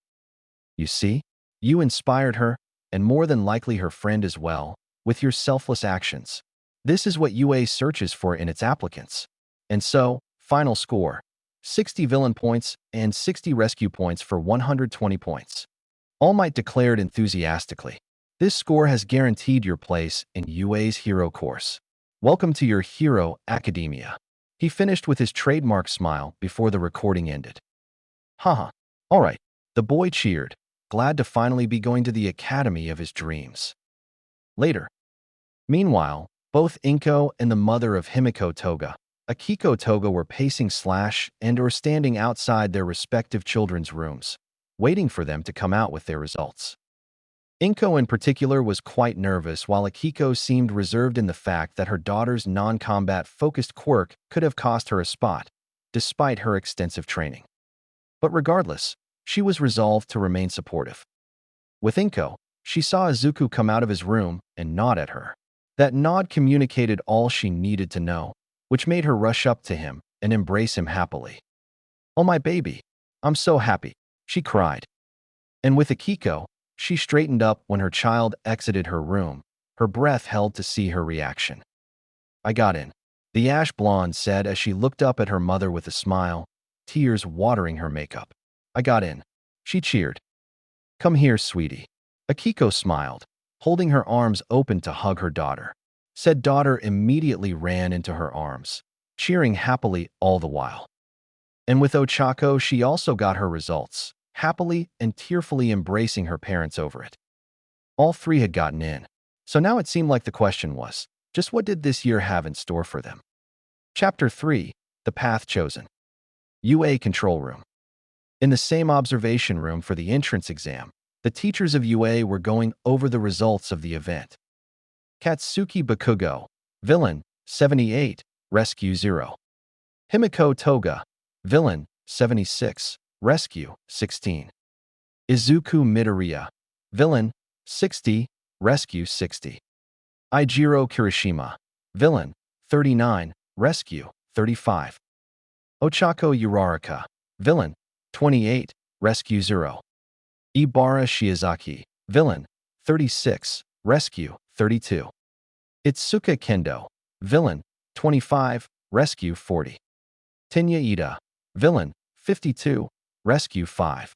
You see? You inspired her, and more than likely her friend as well, with your selfless actions. This is what UA searches for in its applicants. And so, final score, 60 villain points and 60 rescue points for 120 points. All Might declared enthusiastically. This score has guaranteed your place in UA's hero course. Welcome to your hero academia. He finished with his trademark smile before the recording ended. Haha. All right. The boy cheered, glad to finally be going to the academy of his dreams. Later. Meanwhile, both Inko and the mother of Himiko Toga, Akiko Toga, were pacing or standing outside their respective children's rooms, waiting for them to come out with their results. Inko in particular was quite nervous, while Akiko seemed reserved in the fact that her daughter's non-combat-focused quirk could have cost her a spot, despite her extensive training. But regardless, she was resolved to remain supportive. With Inko, she saw Izuku come out of his room and nod at her. That nod communicated all she needed to know, which made her rush up to him and embrace him happily. "Oh, my baby, I'm so happy," she cried. And with Akiko, she straightened up when her child exited her room, her breath held to see her reaction. "I got in," the ash blonde said as she looked up at her mother with a smile, tears watering her makeup. "I got in," she cheered. "Come here, sweetie." Akiko smiled, holding her arms open to hug her daughter. Said daughter immediately ran into her arms, cheering happily all the while. And with Ochako, she also got her results, happily and tearfully embracing her parents over it. All three had gotten in, so now it seemed like the question was, just what did this year have in store for them? Chapter 3, The Path Chosen. UA Control Room. In the same observation room for the entrance exam, the teachers of UA were going over the results of the event. Katsuki Bakugo, Villain, 78, Rescue 0. Himiko Toga, Villain, 76, Rescue, 16. Izuku Midoriya, Villain, 60, Rescue, 60. Eijiro Kirishima, Villain, 39, Rescue, 35. Ochako Uraraka, Villain, 28, Rescue 0. Ibara Shiozaki, Villain, 36, Rescue, 32. Itsuka Kendo, Villain, 25, Rescue 40. Tenya Ida, Villain, 52, Rescue 5.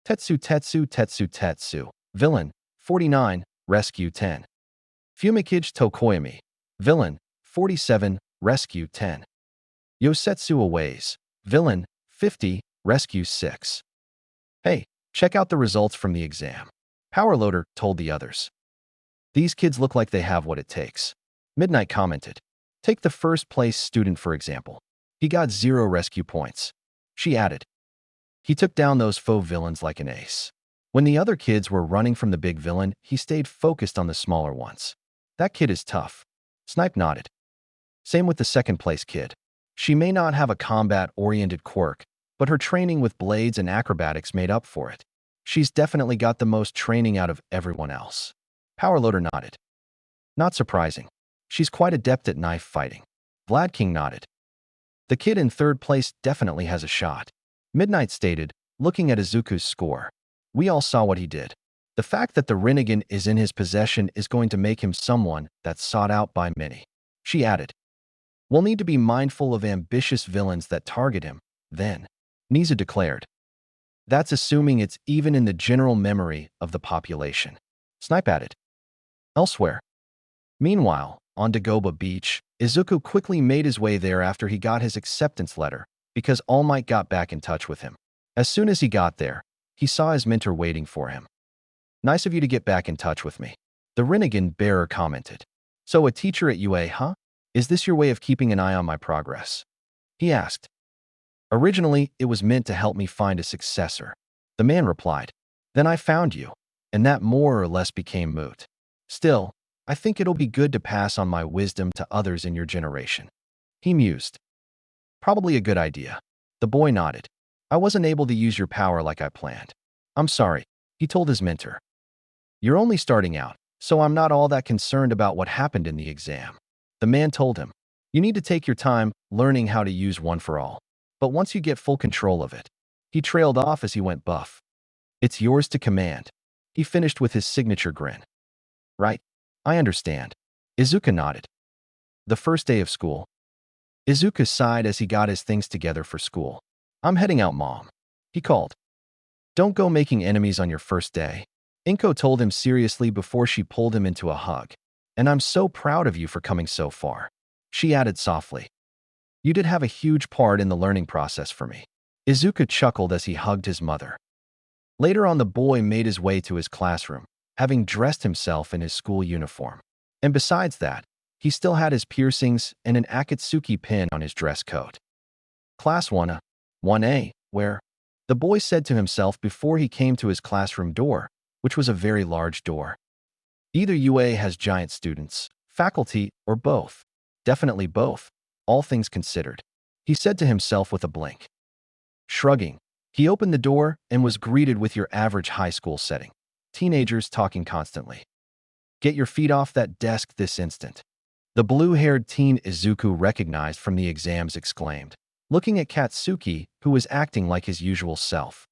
Tetsu, Villain, 49, Rescue 10. Fumikage Tokoyami, Villain, 47, Rescue 10. Yosetsu Aways, Villain, 50, Rescue 6. Hey, check out the results from the exam. Powerloader told the others. These kids look like they have what it takes. Midnight commented. Take the first place student for example. He got 0 rescue points. She added. He took down those faux villains like an ace. When the other kids were running from the big villain, he stayed focused on the smaller ones. That kid is tough. Snipe nodded. Same with the second place kid. She may not have a combat-oriented quirk, but her training with blades and acrobatics made up for it. She's definitely got the most training out of everyone else. Powerloader nodded. Not surprising. She's quite adept at knife fighting. Vlad King nodded. The kid in third place definitely has a shot. Midnight stated, looking at Izuku's score. We all saw what he did. The fact that the Rinnegan is in his possession is going to make him someone that's sought out by many. She added. We'll need to be mindful of ambitious villains that target him, then. Niza declared. That's assuming it's even in the general memory of the population. Snipe added. Elsewhere. Meanwhile, on Dagoba Beach, Izuku quickly made his way there after he got his acceptance letter, because All Might got back in touch with him. As soon as he got there, he saw his mentor waiting for him. Nice of you to get back in touch with me. The Rinnegan bearer commented. So a teacher at UA, huh? Is this your way of keeping an eye on my progress? He asked. Originally, it was meant to help me find a successor. The man replied. Then I found you, and that more or less became moot. Still, I think it'll be good to pass on my wisdom to others in your generation. He mused. Probably a good idea. The boy nodded. I wasn't able to use your power like I planned. I'm sorry, he told his mentor. You're only starting out, so I'm not all that concerned about what happened in the exam. The man told him. You need to take your time learning how to use One for All. But once you get full control of it. He trailed off as he went buff. It's yours to command. He finished with his signature grin. Right. I understand. Izuku nodded. The first day of school. Izuku sighed as he got his things together for school. I'm heading out, Mom. He called. Don't go making enemies on your first day. Inko told him seriously before she pulled him into a hug. And I'm so proud of you for coming so far. She added softly. You did have a huge part in the learning process for me. Izuku chuckled as he hugged his mother. Later on, the boy made his way to his classroom, having dressed himself in his school uniform. And besides that, he still had his piercings and an Akatsuki pin on his dress coat. Class 1A, where? The boy said to himself before he came to his classroom door, which was a very large door. Either UA has giant students, faculty, or both. Definitely both, all things considered, he said to himself with a blink. Shrugging, he opened the door and was greeted with your average high school setting. Teenagers talking constantly. Get your feet off that desk this instant. The blue-haired teen Izuku recognized from the exams exclaimed, looking at Katsuki, who was acting like his usual self.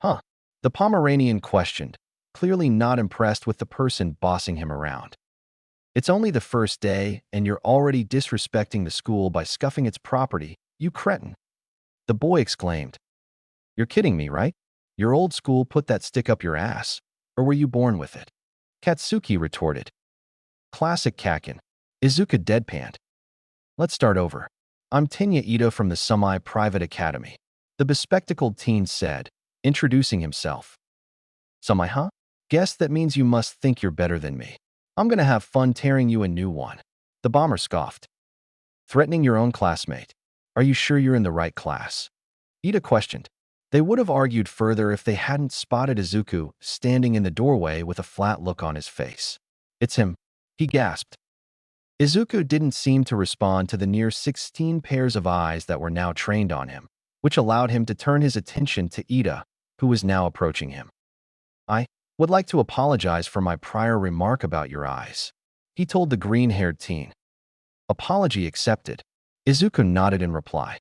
Huh? The Pomeranian questioned, clearly not impressed with the person bossing him around. It's only the first day, and you're already disrespecting the school by scuffing its property, you cretin. The boy exclaimed. You're kidding me, right? Your old school put that stick up your ass, or were you born with it? Katsuki retorted. Classic Kakin. Izuku deadpanned. Let's start over. I'm Tenya Ito from the Semi-Private Academy, the bespectacled teen said, introducing himself. Semi, huh? Guess that means you must think you're better than me. I'm gonna have fun tearing you a new one. The bomber scoffed. Threatening your own classmate. Are you sure you're in the right class? Ida questioned. They would have argued further if they hadn't spotted Izuku standing in the doorway with a flat look on his face. It's him, he gasped. Izuku didn't seem to respond to the near 16 pairs of eyes that were now trained on him, which allowed him to turn his attention to Ida, who was now approaching him. I would like to apologize for my prior remark about your eyes, he told the green-haired teen. Apology accepted. Izuku nodded in reply.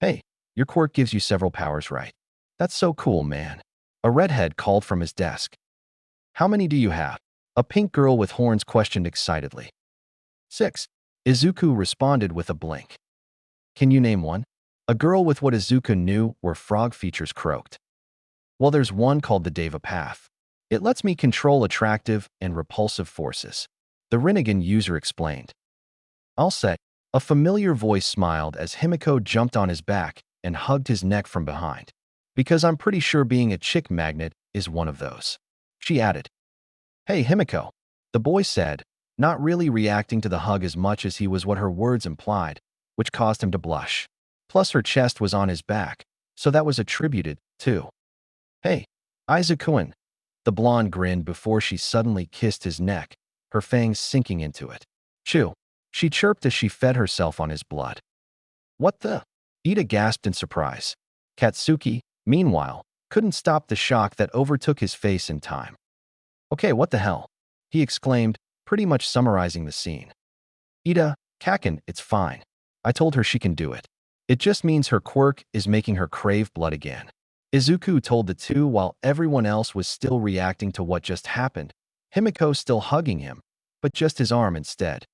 Hey, your quirk gives you several powers, right? That's so cool, man. A redhead called from his desk. How many do you have? A pink girl with horns questioned excitedly. 6. Izuku responded with a blink. Can you name one? A girl with what Izuku knew were frog features croaked. Well, there's one called the Deva Path. It lets me control attractive and repulsive forces. The Rinnegan user explained. I'll say. A familiar voice smiled as Himiko jumped on his back and hugged his neck from behind. Because I'm pretty sure being a chick magnet is one of those. She added. Hey, Himiko. The boy said, not really reacting to the hug as much as he was what her words implied, which caused him to blush. Plus her chest was on his back, so that was attributed, too. Hey, Izuku-kun. The blonde grinned before she suddenly kissed his neck, her fangs sinking into it. Chew. She chirped as she fed herself on his blood. What the? Ida gasped in surprise. Katsuki, meanwhile, couldn't stop the shock that overtook his face in time. Okay, what the hell? He exclaimed, pretty much summarizing the scene. Ida, Kakin, it's fine. I told her she can do it. It just means her quirk is making her crave blood again. Izuku told the two while everyone else was still reacting to what just happened, Himiko still hugging him, but just his arm instead.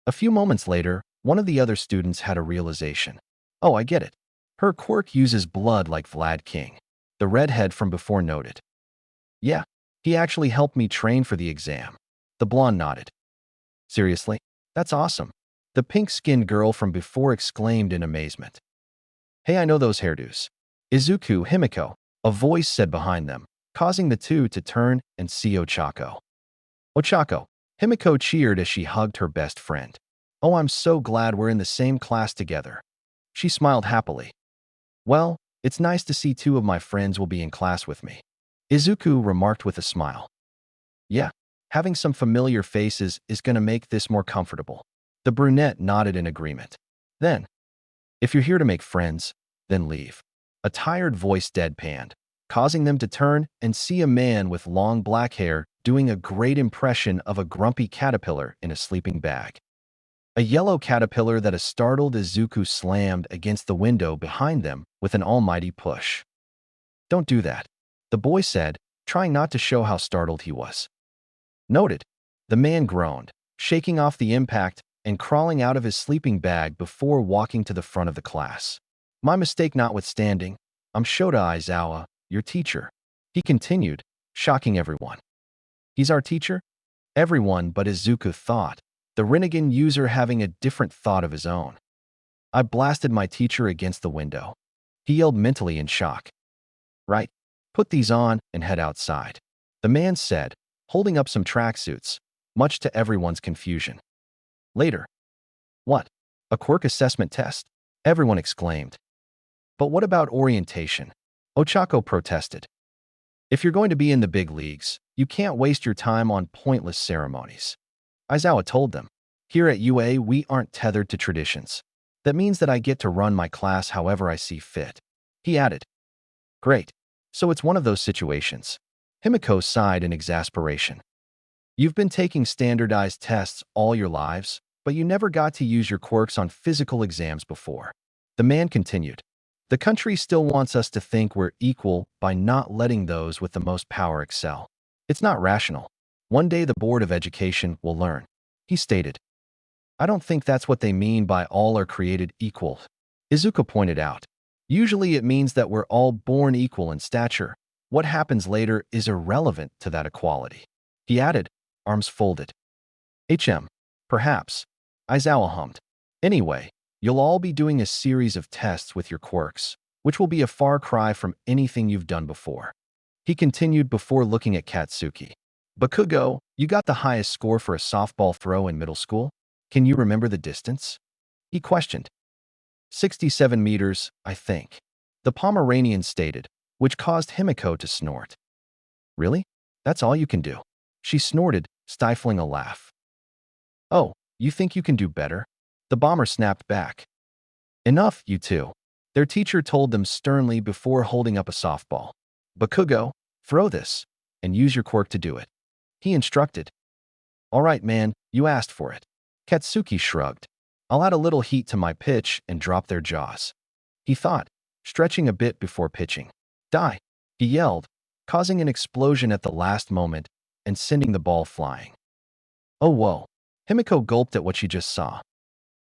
A few moments later, one of the other students had a realization. Oh, I get it. Her quirk uses blood like Vlad King. The redhead from before noted. Yeah, he actually helped me train for the exam. The blonde nodded. Seriously? That's awesome. The pink-skinned girl from before exclaimed in amazement. Hey, I know those hairdos. Izuku, Himiko, a voice said behind them, causing the two to turn and see Ochako. Ochako. Himiko cheered as she hugged her best friend. Oh, I'm so glad we're in the same class together. She smiled happily. Well, it's nice to see two of my friends will be in class with me. Izuku remarked with a smile. Yeah, having some familiar faces is gonna make this more comfortable. The brunette nodded in agreement. Then, if you're here to make friends, then leave. A tired voice deadpanned, causing them to turn and see a man with long black hair doing a great impression of a grumpy caterpillar in a sleeping bag. A yellow caterpillar that a startled Izuku slammed against the window behind them with an almighty push. Don't do that, the boy said, trying not to show how startled he was. Noted. The man groaned, shaking off the impact and crawling out of his sleeping bag before walking to the front of the class. My mistake notwithstanding, I'm Shota Aizawa, your teacher. He continued, shocking everyone. He's our teacher? Everyone but Izuku thought, the Rinnegan user having a different thought of his own. I blasted my teacher against the window. He yelled mentally in shock. Right, put these on and head outside, the man said, holding up some tracksuits, much to everyone's confusion. Later. What? A Quirk assessment test? Everyone exclaimed. But what about orientation? Ochako protested. If you're going to be in the big leagues, you can't waste your time on pointless ceremonies. Aizawa told them. Here at UA, we aren't tethered to traditions. That means that I get to run my class however I see fit. He added. Great. So it's one of those situations. Himiko sighed in exasperation. You've been taking standardized tests all your lives, but you never got to use your quirks on physical exams before. The man continued. The country still wants us to think we're equal by not letting those with the most power excel. It's not rational. One day the Board of Education will learn. He stated. I don't think that's what they mean by all are created equal. Izuku pointed out. Usually it means that we're all born equal in stature. What happens later is irrelevant to that equality. He added, arms folded. Perhaps. Aizawa hummed. Anyway, you'll all be doing a series of tests with your quirks, which will be a far cry from anything you've done before. He continued before looking at Katsuki. Bakugo, you got the highest score for a softball throw in middle school? Can you remember the distance? He questioned. 67 meters, I think. The Pomeranian stated, which caused Himiko to snort. Really? That's all you can do? She snorted, stifling a laugh. Oh, you think you can do better? The bomber snapped back. Enough, you two. Their teacher told them sternly before holding up a softball. Bakugo, throw this, and use your quirk to do it. He instructed. All right, man, you asked for it. Katsuki shrugged. I'll add a little heat to my pitch and drop their jaws. He thought, stretching a bit before pitching. Die, he yelled, causing an explosion at the last moment and sending the ball flying. Oh, whoa. Himiko gulped at what she just saw.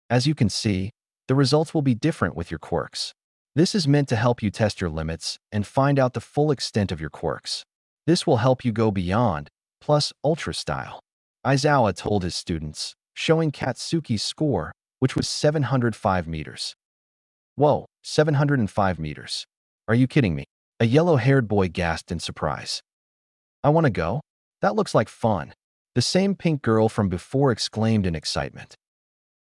As you can see, the results will be different with your quirks. This is meant to help you test your limits and find out the full extent of your quirks. This will help you go beyond, plus ultra style. Aizawa told his students, showing Katsuki's score, which was 705 meters. Whoa, 705 meters. Are you kidding me? A yellow-haired boy gasped in surprise. I want to go? That looks like fun. The same pink girl from before exclaimed in excitement.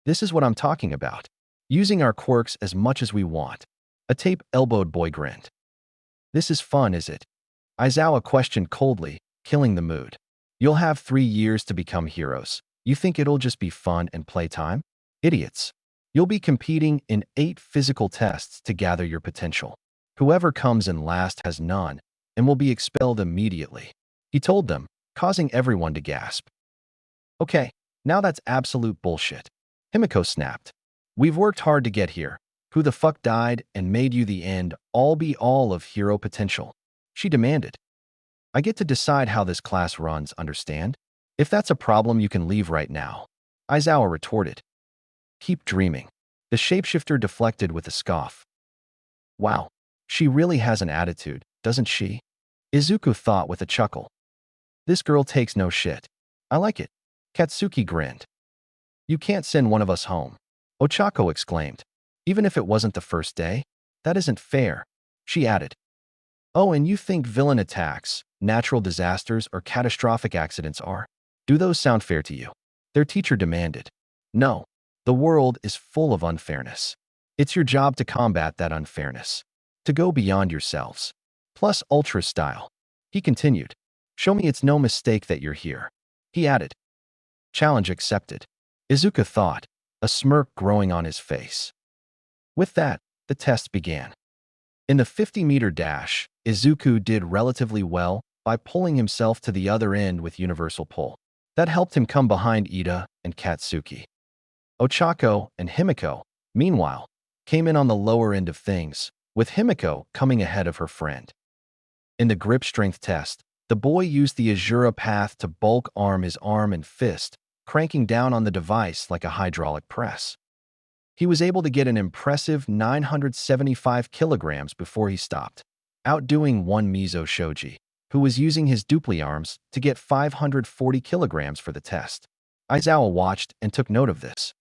This is what I'm talking about. Using our quirks as much as we want. A tape-elbowed boy grinned. This is fun, is it? Aizawa questioned coldly, killing the mood. You'll have 3 years to become heroes. You think it'll just be fun and playtime? Idiots. You'll be competing in 8 physical tests to gather your potential. Whoever comes in last has none and will be expelled immediately. He told them, causing everyone to gasp. Okay, now that's absolute bullshit. Himiko snapped. We've worked hard to get here. Who the fuck died and made you the end all be all of hero potential? She demanded. I get to decide how this class runs, understand? If that's a problem, you can leave right now. Aizawa retorted. Keep dreaming. The shapeshifter deflected with a scoff. Wow, she really has an attitude, doesn't she? Izuku thought with a chuckle. This girl takes no shit. I like it. Katsuki grinned. You can't send one of us home. Ochako exclaimed. Even if it wasn't the first day? That isn't fair. She added. Oh, and you think villain attacks, natural disasters, or catastrophic accidents are? Do those sound fair to you? Their teacher demanded. No. The world is full of unfairness. It's your job to combat that unfairness. To go beyond yourselves. Plus ultra style. He continued. Show me it's no mistake that you're here. He added. Challenge accepted. Izuku thought, a smirk growing on his face. With that, the test began. In the 50-meter dash, Izuku did relatively well by pulling himself to the other end with universal pull. That helped him come behind Ida and Katsuki. Ochako and Himiko, meanwhile, came in on the lower end of things, with Himiko coming ahead of her friend. In the grip strength test, the boy used the Azura path to bulk arm his arm and fist, cranking down on the device like a hydraulic press. He was able to get an impressive 975 kilograms before he stopped, outdoing one Mizo Shoji, who was using his dupli arms to get 540 kilograms for the test. Aizawa watched and took note of this.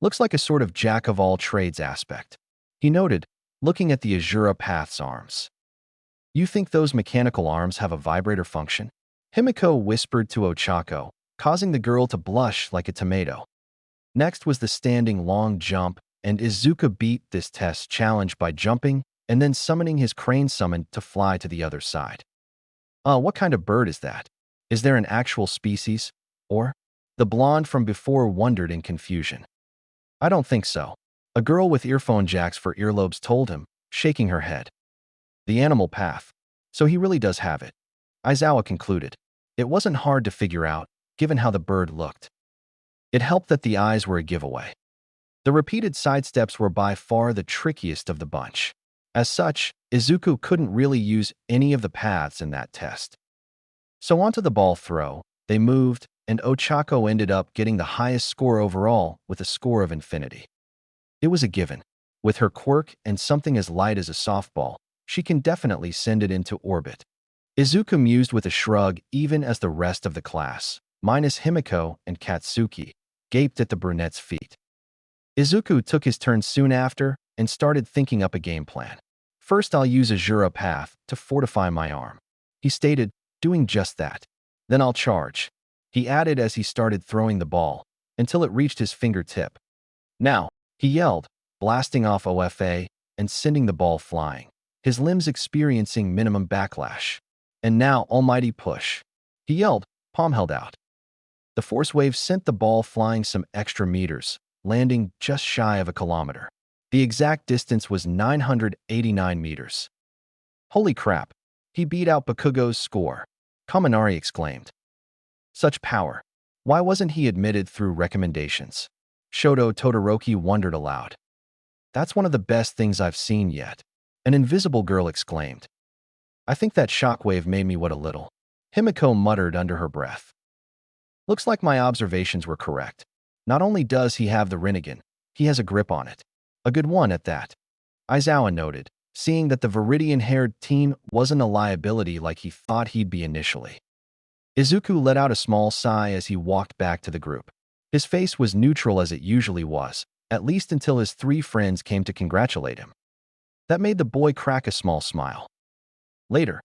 Looks like a sort of jack-of-all-trades aspect. He noted, looking at the Azura Path's arms. You think those mechanical arms have a vibrator function? Himiko whispered to Ochako, causing the girl to blush like a tomato. Next was the standing long jump, and Izuku beat this test challenge by jumping and then summoning his crane summon to fly to the other side. What kind of bird is that? Is there an actual species? Or? The blonde from before wondered in confusion. I don't think so. A girl with earphone jacks for earlobes told him, shaking her head. The animal path. So he really does have it. Aizawa concluded. It wasn't hard to figure out, given how the bird looked. It helped that the eyes were a giveaway. The repeated sidesteps were by far the trickiest of the bunch. As such, Izuku couldn't really use any of the paths in that test. So onto the ball throw, they moved, and Ochako ended up getting the highest score overall with a score of infinity. It was a given. With her quirk and something as light as a softball, she can definitely send it into orbit. Izuku mused with a shrug even as the rest of the class, minus Himiko and Katsuki, gaped at the brunette's feet. Izuku took his turn soon after and started thinking up a game plan. First, I'll use Azura Path to fortify my arm. He stated, doing just that. Then I'll charge. He added as he started throwing the ball, until it reached his fingertip. Now, he yelled, blasting off OFA and sending the ball flying, his limbs experiencing minimum backlash. And now, almighty push. He yelled, palm held out. The force wave sent the ball flying some extra meters, landing just shy of a kilometer. The exact distance was 989 meters. Holy crap, he beat out Bakugo's score, Kaminari exclaimed. Such power. Why wasn't he admitted through recommendations? Shoto Todoroki wondered aloud. That's one of the best things I've seen yet, an invisible girl exclaimed. I think that shockwave made me what a little. Himiko muttered under her breath. Looks like my observations were correct. Not only does he have the Rinnegan, he has a grip on it. A good one at that. Aizawa noted, seeing that the Viridian-haired teen wasn't a liability like he thought he'd be initially. Izuku let out a small sigh as he walked back to the group. His face was neutral as it usually was, at least until his three friends came to congratulate him. That made the boy crack a small smile. Later,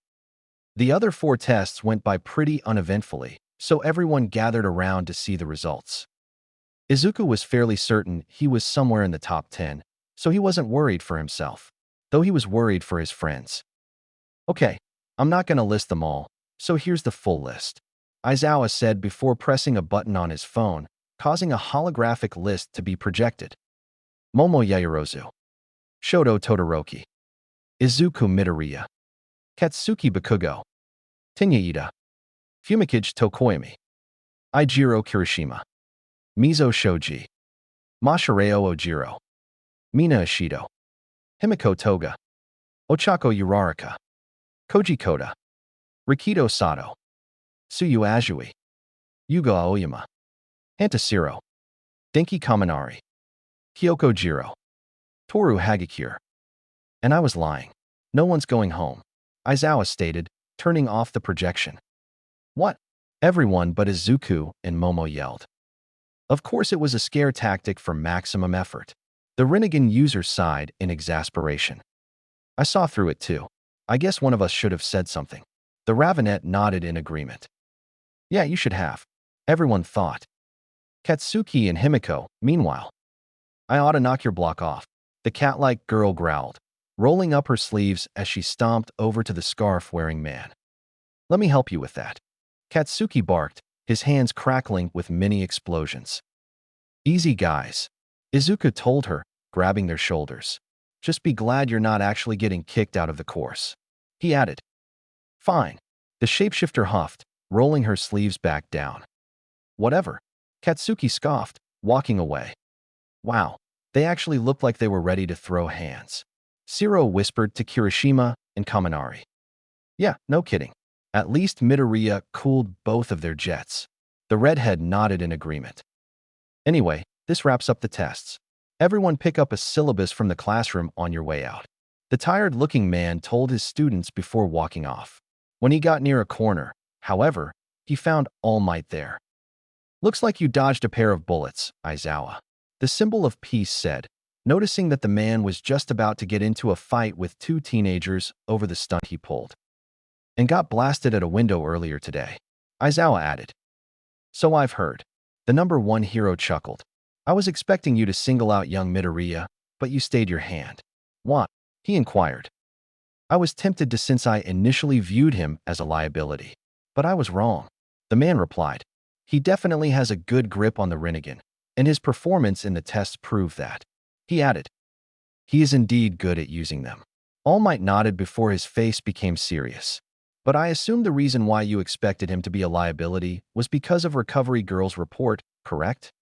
the other 4 tests went by pretty uneventfully, so everyone gathered around to see the results. Izuku was fairly certain he was somewhere in the top 10, so he wasn't worried for himself, though he was worried for his friends. Okay, I'm not going to list them all, so here's the full list. Aizawa said before pressing a button on his phone, causing a holographic list to be projected. Momo Yaoyorozu, Shoto Todoroki, Izuku Midoriya, Katsuki Bakugo, Tinya Ida, Fumikage Tokoyami, Eijiro Kirishima, Mizo Shoji, Mashireo Ojiro, Mina Ishido, Himiko Toga, Ochako Uraraka, Koji Koda, Rikido Sato, Tsuyu Azui, Yugo Aoyama, Hantashiro, Denki Kaminari, Kyoko Jiro, Toru Hagakure. And I was lying. No one's going home, Aizawa stated, turning off the projection. What? Everyone but Izuku and Momo yelled. Of course it was a scare tactic for maximum effort. The Rinnegan user sighed in exasperation. I saw through it too. I guess one of us should have said something. The Ravenet nodded in agreement. Yeah, you should have. Everyone thought. Katsuki and Himiko, meanwhile. I ought to knock your block off. The cat-like girl growled, rolling up her sleeves as she stomped over to the scarf-wearing man. Let me help you with that. Katsuki barked, his hands crackling with mini explosions. Easy, guys. Izuku told her, grabbing their shoulders. Just be glad you're not actually getting kicked out of the course. He added. Fine. The shapeshifter huffed, rolling her sleeves back down. Whatever. Katsuki scoffed, walking away. Wow, they actually looked like they were ready to throw hands. Shiro whispered to Kirishima and Kaminari. Yeah, no kidding. At least Midoriya cooled both of their jets. The redhead nodded in agreement. Anyway, this wraps up the tests. Everyone pick up a syllabus from the classroom on your way out. The tired-looking man told his students before walking off. When he got near a corner, however, he found All Might there. Looks like you dodged a pair of bullets, Aizawa. The symbol of peace said, noticing that the man was just about to get into a fight with two teenagers over the stunt he pulled. And got blasted at a window earlier today. Aizawa added. So I've heard. The number one hero chuckled. I was expecting you to single out young Midoriya, but you stayed your hand. What? He inquired. I was tempted to since I initially viewed him as a liability. But I was wrong. The man replied. He definitely has a good grip on the Rinnegan, and his performance in the tests proved that. He added. He is indeed good at using them. All Might nodded before his face became serious. But I assume the reason why you expected him to be a liability was because of Recovery Girl's report, correct?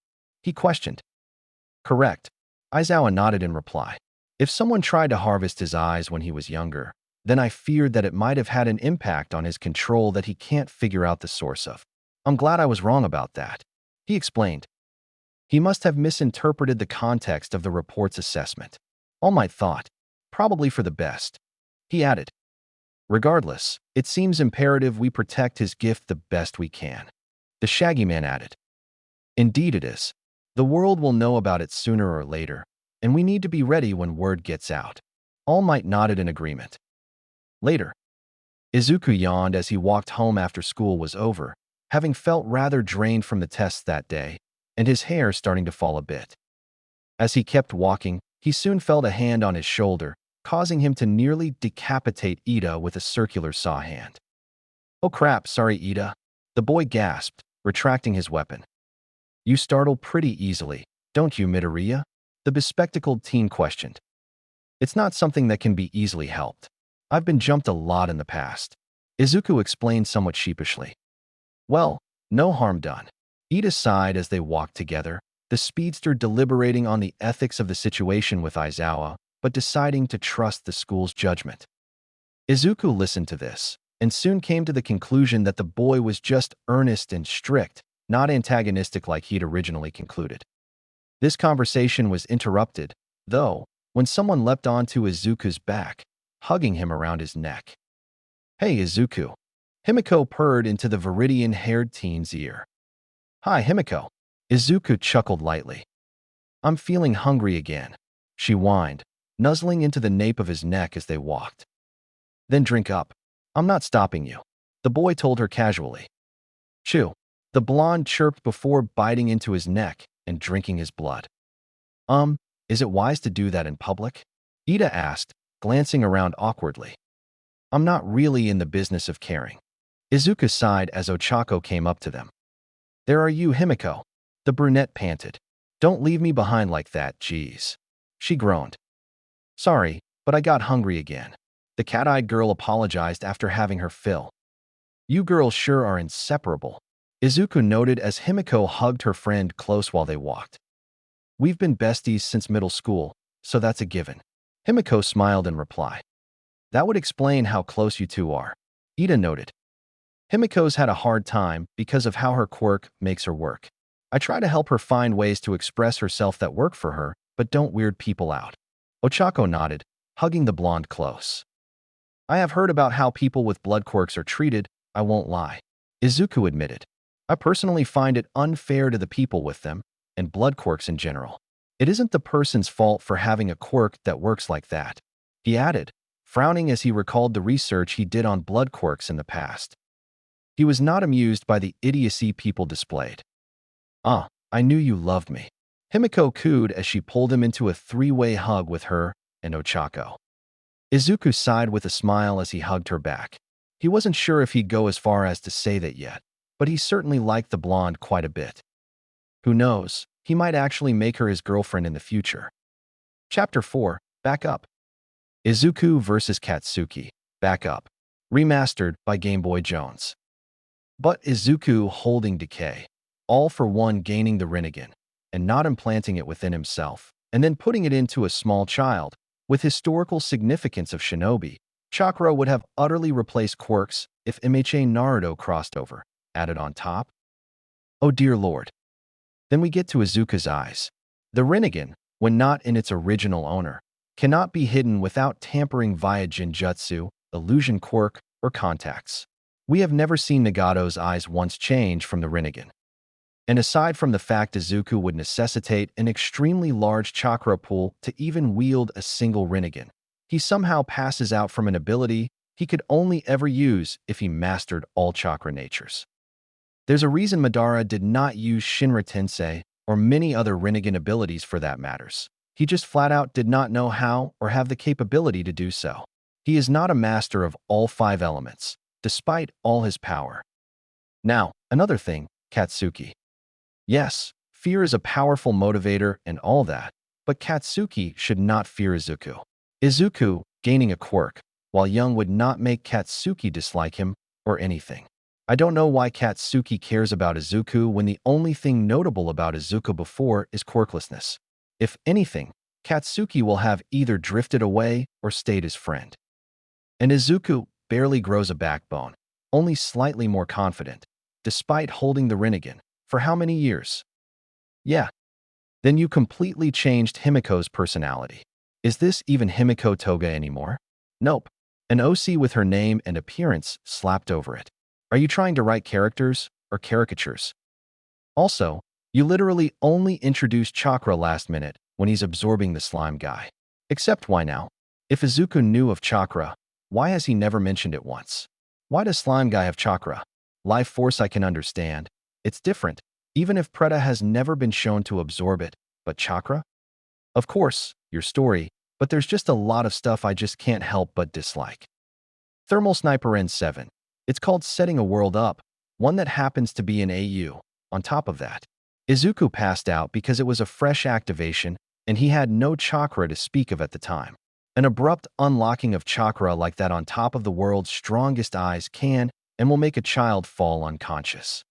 He questioned. Correct. Aizawa nodded in reply. If someone tried to harvest his eyes when he was younger, then I feared that it might have had an impact on his control that he can't figure out the source of. I'm glad I was wrong about that. He explained. He must have misinterpreted the context of the report's assessment. All Might thought. Probably for the best. He added. Regardless, it seems imperative we protect his gift the best we can. The Shaggy Man added. Indeed it is. The world will know about it sooner or later, and we need to be ready when word gets out. All Might nodded in agreement. Later. Izuku yawned as he walked home after school was over, having felt rather drained from the tests that day, and his hair starting to fall a bit. As he kept walking, he soon felt a hand on his shoulder, causing him to nearly decapitate Ida with a circular saw hand. Oh crap, sorry Ida. The boy gasped, retracting his weapon. You startle pretty easily, don't you, Midoriya? The bespectacled teen questioned. It's not something that can be easily helped. I've been jumped a lot in the past. Izuku explained somewhat sheepishly. Well, no harm done. Ida sighed as they walked together, the speedster deliberating on the ethics of the situation with Aizawa, but deciding to trust the school's judgment. Izuku listened to this, and soon came to the conclusion that the boy was just earnest and strict, not antagonistic like he'd originally concluded. This conversation was interrupted, though, when someone leapt onto Izuku's back, hugging him around his neck. Hey, Izuku. Himiko purred into the viridian-haired teen's ear. Hi, Himiko. Izuku chuckled lightly. I'm feeling hungry again, she whined, nuzzling into the nape of his neck as they walked. Then drink up. I'm not stopping you, the boy told her casually. Chew. The blonde chirped before biting into his neck and drinking his blood. Is it wise to do that in public? Ida asked, glancing around awkwardly. I'm not really in the business of caring. Izuku sighed as Ochako came up to them. There are you, Himiko. The brunette panted. Don't leave me behind like that, geez. She groaned. Sorry, but I got hungry again. The cat-eyed girl apologized after having her fill. You girls sure are inseparable, Izuku noted as Himiko hugged her friend close while they walked. We've been besties since middle school, so that's a given. Himiko smiled in reply. That would explain how close you two are, Ida noted. Himiko's had a hard time because of how her quirk makes her work. I try to help her find ways to express herself that work for her, but don't weird people out. Ochako nodded, hugging the blonde close. I have heard about how people with blood quirks are treated, I won't lie. Izuku admitted. I personally find it unfair to the people with them, and blood quirks in general. It isn't the person's fault for having a quirk that works like that, he added, frowning as he recalled the research he did on blood quirks in the past. He was not amused by the idiocy people displayed. "Ah, I knew you loved me." Himiko cooed as she pulled him into a three-way hug with her and Ochako. Izuku sighed with a smile as he hugged her back. He wasn't sure if he'd go as far as to say that yet, but he certainly liked the blonde quite a bit. Who knows, he might actually make her his girlfriend in the future. Chapter 4, Back Up. Izuku vs. Katsuki, Back Up. Remastered by Game Boy Jones. But Izuku holding decay, all for one gaining the Rinnegan, and not implanting it within himself, and then putting it into a small child, with historical significance of shinobi, chakra would have utterly replaced quirks if MHA Naruto crossed over, added on top. Oh dear lord. Then we get to Izuku's eyes. The Rinnegan, when not in its original owner, cannot be hidden without tampering via Jinjutsu, illusion quirk, or contacts. We have never seen Nagato's eyes once change from the Rinnegan. And aside from the fact Izuku would necessitate an extremely large chakra pool to even wield a single Rinnegan, he somehow passes out from an ability he could only ever use if he mastered all chakra natures. There's a reason Madara did not use Shinra Tensei or many other Rinnegan abilities for that matters. He just flat out did not know how or have the capability to do so. He is not a master of all 5 elements, despite all his power. Now, another thing, Katsuki. Yes, fear is a powerful motivator and all that, but Katsuki should not fear Izuku. Izuku, gaining a quirk, while young would not make Katsuki dislike him or anything. I don't know why Katsuki cares about Izuku when the only thing notable about Izuku before is quirklessness. If anything, Katsuki will have either drifted away or stayed his friend. And Izuku barely grows a backbone, only slightly more confident, despite holding the Rinnegan. For how many years? Yeah. Then you completely changed Himiko's personality. Is this even Himiko Toga anymore? Nope. An OC with her name and appearance slapped over it. Are you trying to write characters or caricatures? Also, you literally only introduced Chakra last minute when he's absorbing the slime guy. Except why now? If Izuku knew of Chakra, why has he never mentioned it once? Why does slime guy have Chakra? Life force I can understand. It's different, even if Preta has never been shown to absorb it, but Chakra? Of course, your story, but there's just a lot of stuff I just can't help but dislike. Thermal Sniper N7. It's called setting a world up, one that happens to be an AU. On top of that, Izuku passed out because it was a fresh activation and he had no chakra to speak of at the time. An abrupt unlocking of chakra like that on top of the world's strongest eyes can and will make a child fall unconscious.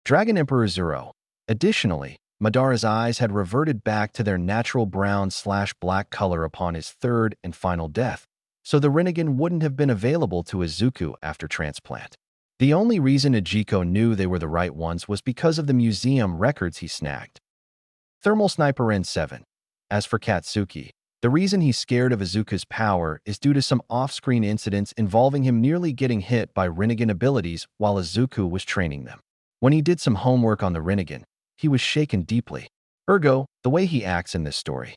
Dragon Emperor Zero. Additionally, Madara's eyes had reverted back to their natural brown/black color upon his third and final death, so the Rinnegan wouldn't have been available to Izuku after transplant. The only reason Ijiko knew they were the right ones was because of the museum records he snagged. Thermal Sniper N7. As for Katsuki, the reason he's scared of Izuku's power is due to some off-screen incidents involving him nearly getting hit by Rinnegan abilities while Izuku was training them. When he did some homework on the Rinnegan, he was shaken deeply. Ergo, the way he acts in this story.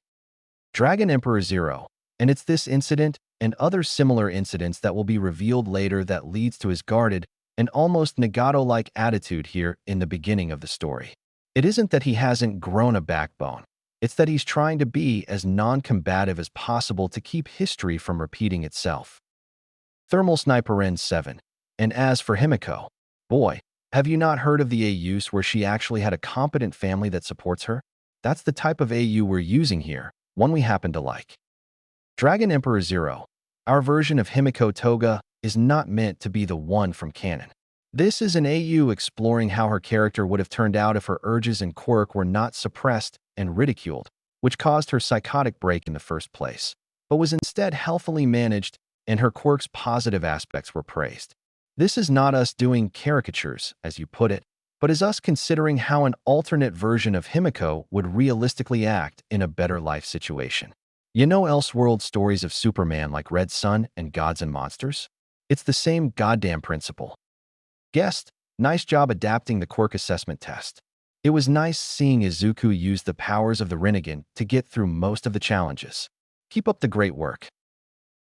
Dragon Emperor Zero. And it's this incident and other similar incidents that will be revealed later that leads to his guarded and almost Nagato-like attitude here in the beginning of the story. It isn't that he hasn't grown a backbone. It's that he's trying to be as non-combative as possible to keep history from repeating itself. Thermal Sniper N7. And as for Himiko, boy, have you not heard of the AUs where she actually had a competent family that supports her? That's the type of AU we're using here, one we happen to like. Dragon Emperor Zero. Our version of Himiko Toga is not meant to be the one from canon. This is an AU exploring how her character would have turned out if her urges and quirk were not suppressed and ridiculed, which caused her psychotic break in the first place, but was instead healthily managed and her quirk's positive aspects were praised. This is not us doing caricatures, as you put it, but is us considering how an alternate version of Himiko would realistically act in a better life situation. You know Elseworld stories of Superman like Red Sun and Gods and Monsters? It's the same goddamn principle. Guest, nice job adapting the quirk assessment test. It was nice seeing Izuku use the powers of the Rinnegan to get through most of the challenges. Keep up the great work.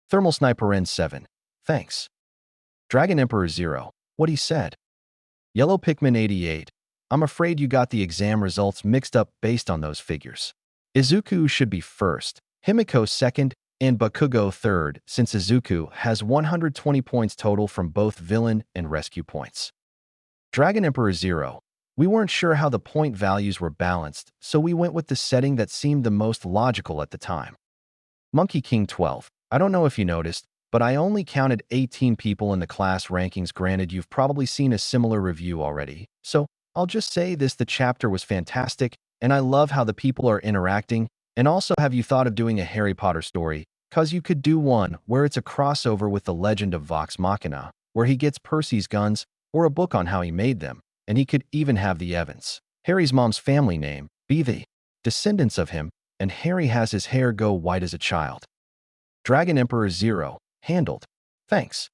Thermal Sniper N7. Thanks. Dragon Emperor Zero. What he said. Yellow Pikmin 88. I'm afraid you got the exam results mixed up based on those figures. Izuku should be first, Himiko second, and Bakugo third, since Izuku has 120 points total from both villain and rescue points. Dragon Emperor 0. We weren't sure how the point values were balanced, so we went with the setting that seemed the most logical at the time. Monkey King 12. I don't know if you noticed, but I only counted 18 people in the class rankings. Granted, you've probably seen a similar review already, so I'll just say this: the chapter was fantastic, and I love how the people are interacting. And also, have you thought of doing a Harry Potter story? Cause you could do one where it's a crossover with the Legend of Vox Machina, where he gets Percy's guns, or a book on how he made them, and he could even have the Evans, Harry's mom's family name, be the descendants of him, and Harry has his hair go white as a child. Dragon Emperor 0. Handled. Thanks.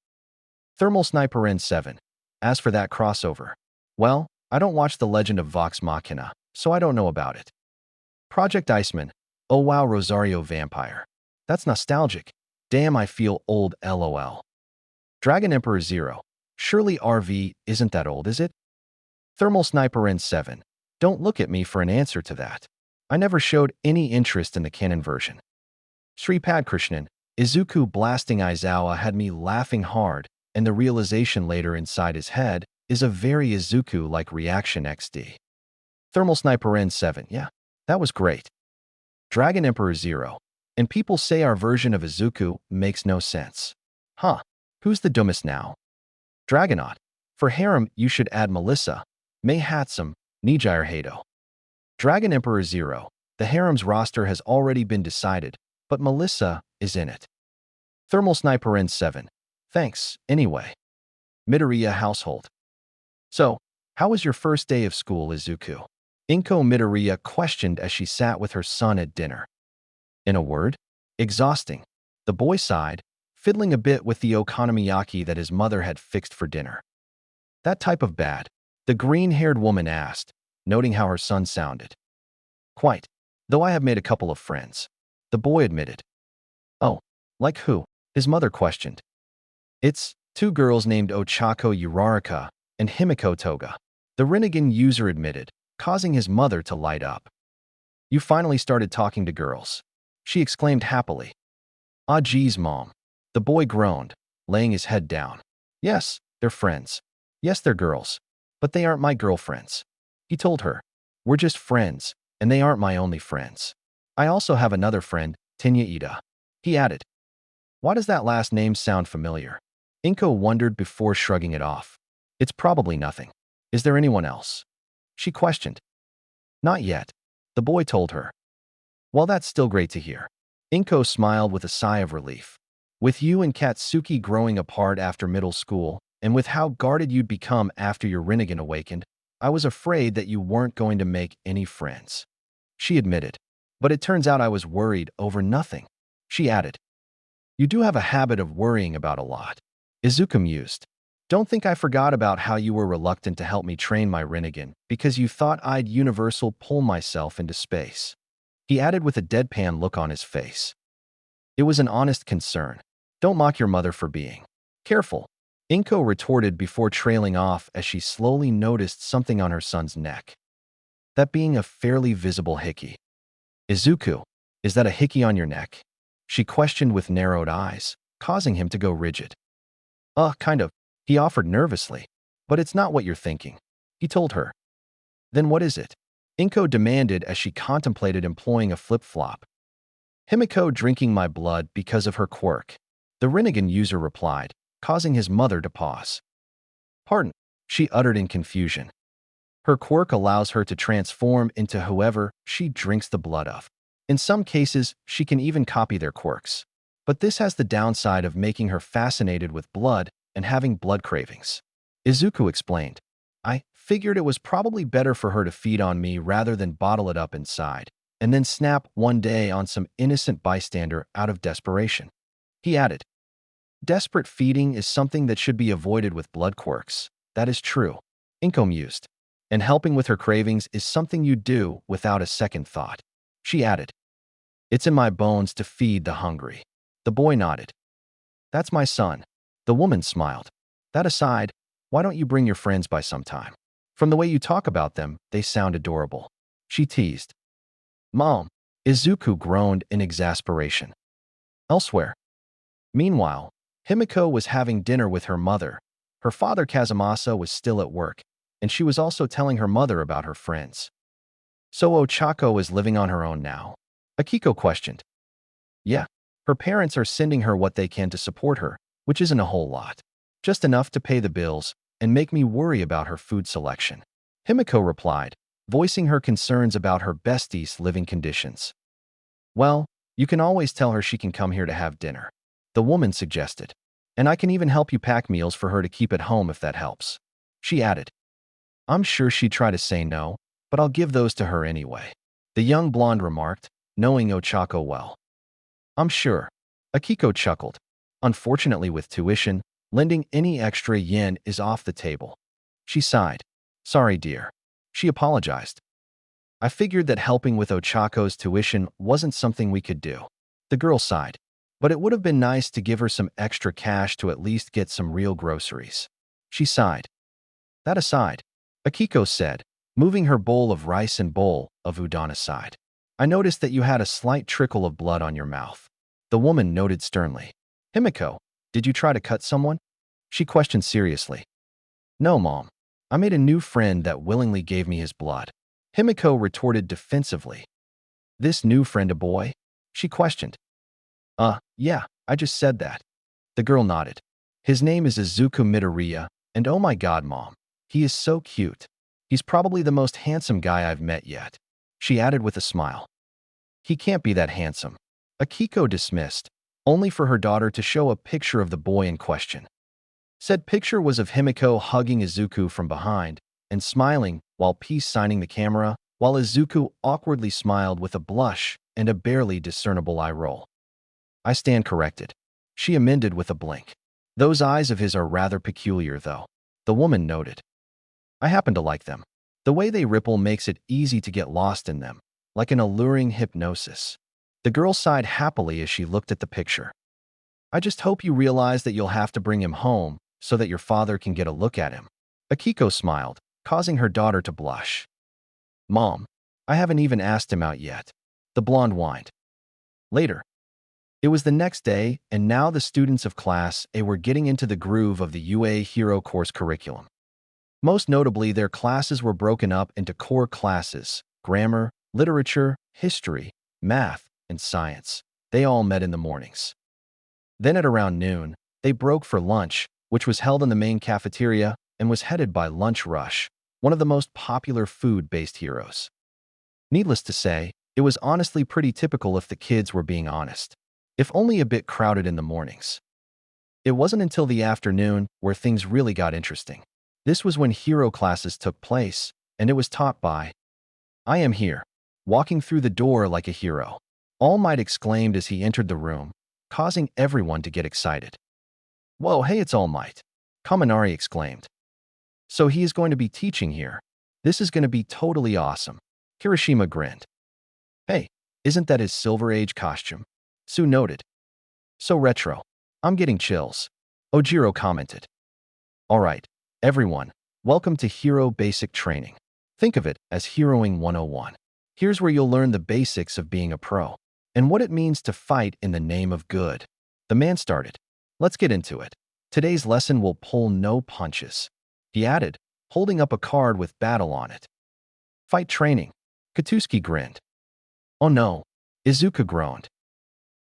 Thermal Sniper N7. As for that crossover, well, I don't watch The Legend of Vox Machina, so I don't know about it. Project Iceman. Oh wow, Rosario Vampire. That's nostalgic. Damn, I feel old, lol. Dragon Emperor 0. Surely RV isn't that old, is it? Thermal Sniper N7. Don't look at me for an answer to that. I never showed any interest in the canon version. Sripad Krishnan. Izuku blasting Aizawa had me laughing hard, and the realization later inside his head is a very Izuku-like reaction XD. Thermal Sniper N7. Yeah, that was great. Dragon Emperor 0. And people say our version of Izuku makes no sense. Huh. Who's the dumbest now? Dragonaut. For harem, you should add Melissa, Mei Hatsum, Nijire Hado. Dragon Emperor 0. The harem's roster has already been decided, but Melissa is in it. Thermal Sniper N7. Thanks, anyway. Midoriya Household. So, how was your first day of school, Izuku? Inko Midoriya questioned as she sat with her son at dinner. In a word, exhausting. The boy sighed, fiddling a bit with the okonomiyaki that his mother had fixed for dinner. That type of bad? The green-haired woman asked, noting how her son sounded. Quite, though I have made a couple of friends. The boy admitted. Oh, like who? His mother questioned. It's 2 girls named Ochako Uraraka and Himiko Toga. The Rinnegan user admitted, causing his mother to light up. You finally started talking to girls, she exclaimed happily. Ah geez, Mom. The boy groaned, laying his head down. Yes, they're friends. Yes, they're girls. But they aren't my girlfriends. He told her. We're just friends, and they aren't my only friends. I also have another friend, Tinya Ida. He added. Why does that last name sound familiar? Inko wondered before shrugging it off. It's probably nothing. Is there anyone else? She questioned. Not yet, the boy told her. Well, that's still great to hear. Inko smiled with a sigh of relief. With you and Katsuki growing apart after middle school, and with how guarded you'd become after your Rinnegan awakened, I was afraid that you weren't going to make any friends. She admitted. But it turns out I was worried over nothing. She added. You do have a habit of worrying about a lot. Izuku mused. Don't think I forgot about how you were reluctant to help me train my Rinnegan because you thought I'd universal pull myself into space. He added with a deadpan look on his face. It was an honest concern. Don't mock your mother for being careful, Inko retorted before trailing off as she slowly noticed something on her son's neck. That being a fairly visible hickey. Izuku, is that a hickey on your neck? She questioned with narrowed eyes, causing him to go rigid. Kind of, he offered nervously. But it's not what you're thinking, he told her. Then what is it? Inko demanded as she contemplated employing a flip-flop. Himiko drinking my blood because of her quirk, the Rinnegan user replied, causing his mother to pause. Pardon, she uttered in confusion. Her quirk allows her to transform into whoever she drinks the blood of. In some cases, she can even copy their quirks. But this has the downside of making her fascinated with blood and having blood cravings. Izuku explained. I figured it was probably better for her to feed on me rather than bottle it up inside, and then snap one day on some innocent bystander out of desperation. He added, desperate feeding is something that should be avoided with blood quirks. That is true, Inko mused. And helping with her cravings is something you do without a second thought. She added, it's in my bones to feed the hungry. The boy nodded. That's my son. The woman smiled. That aside, Why don't you bring your friends by sometime? From the way you talk about them, they sound adorable. She teased. Mom, Izuku groaned in exasperation. Elsewhere. Meanwhile, Himiko was having dinner with her mother. Her father Kazumasa was still at work, and she was also telling her mother about her friends. So Ochako is living on her own now? Akiko questioned. Yeah, her parents are sending her what they can to support her, which isn't a whole lot. Just enough to pay the bills and make me worry about her food selection. Himiko replied, voicing her concerns about her bestie's living conditions. Well, you can always tell her she can come here to have dinner, the woman suggested. And I can even help you pack meals for her to keep at home if that helps. She added. I'm sure she'd try to say no, but I'll give those to her anyway. The young blonde remarked, knowing Ochako well. I'm sure. Akiko chuckled. Unfortunately, with tuition, lending any extra yen is off the table. She sighed. Sorry, dear. She apologized. I figured that helping with Ochako's tuition wasn't something we could do. The girl sighed. But it would have been nice to give her some extra cash to at least get some real groceries. She sighed. That aside, Akiko said, moving her bowl of rice and bowl of udon aside. I noticed that you had a slight trickle of blood on your mouth. The woman noted sternly. Himiko, did you try to cut someone? She questioned seriously. No, Mom. I made a new friend that willingly gave me his blood. Himiko retorted defensively. This new friend a boy? She questioned. Yeah, I just said that. The girl nodded. His name is Izuku Midoriya, and oh my god, Mom. He is so cute. He's probably the most handsome guy I've met yet. She added with a smile. He can't be that handsome. Akiko dismissed, only for her daughter to show a picture of the boy in question. Said picture was of Himiko hugging Izuku from behind and smiling while peace signing the camera, while Izuku awkwardly smiled with a blush and a barely discernible eye roll. I stand corrected. She amended with a blink. Those eyes of his are rather peculiar, though, the woman noted. I happen to like them. The way they ripple makes it easy to get lost in them, like an alluring hypnosis. The girl sighed happily as she looked at the picture. I just hope you realize that you'll have to bring him home so that your father can get a look at him. Akiko smiled, causing her daughter to blush. Mom, I haven't even asked him out yet. The blonde whined. Later. It was the next day, and now the students of Class A were getting into the groove of the UA Hero course curriculum. Most notably, their classes were broken up into core classes: grammar, literature, history, math, and science. They all met in the mornings. Then at around noon, they broke for lunch, which was held in the main cafeteria and was headed by Lunch Rush, one of the most popular food-based heroes. Needless to say, it was honestly pretty typical if the kids were being honest, if only a bit crowded in the mornings. It wasn't until the afternoon where things really got interesting. This was when hero classes took place, and it was taught by I Am Here, walking through the door like a hero. All Might exclaimed as he entered the room, causing everyone to get excited. Whoa, hey, it's All Might, Kaminari exclaimed. So he is going to be teaching here. This is going to be totally awesome. Kirishima grinned. Hey, isn't that his Silver Age costume? Sue noted. So retro. I'm getting chills. Ojiro commented. All right, everyone, welcome to Hero Basic Training. Think of it as Heroing 101. Here's where you'll learn the basics of being a pro and what it means to fight in the name of good. The man started. Let's get into it. Today's lesson will pull no punches. He added, holding up a card with battle on it. Fight training. Katsuki grinned. Oh no, Izuku groaned.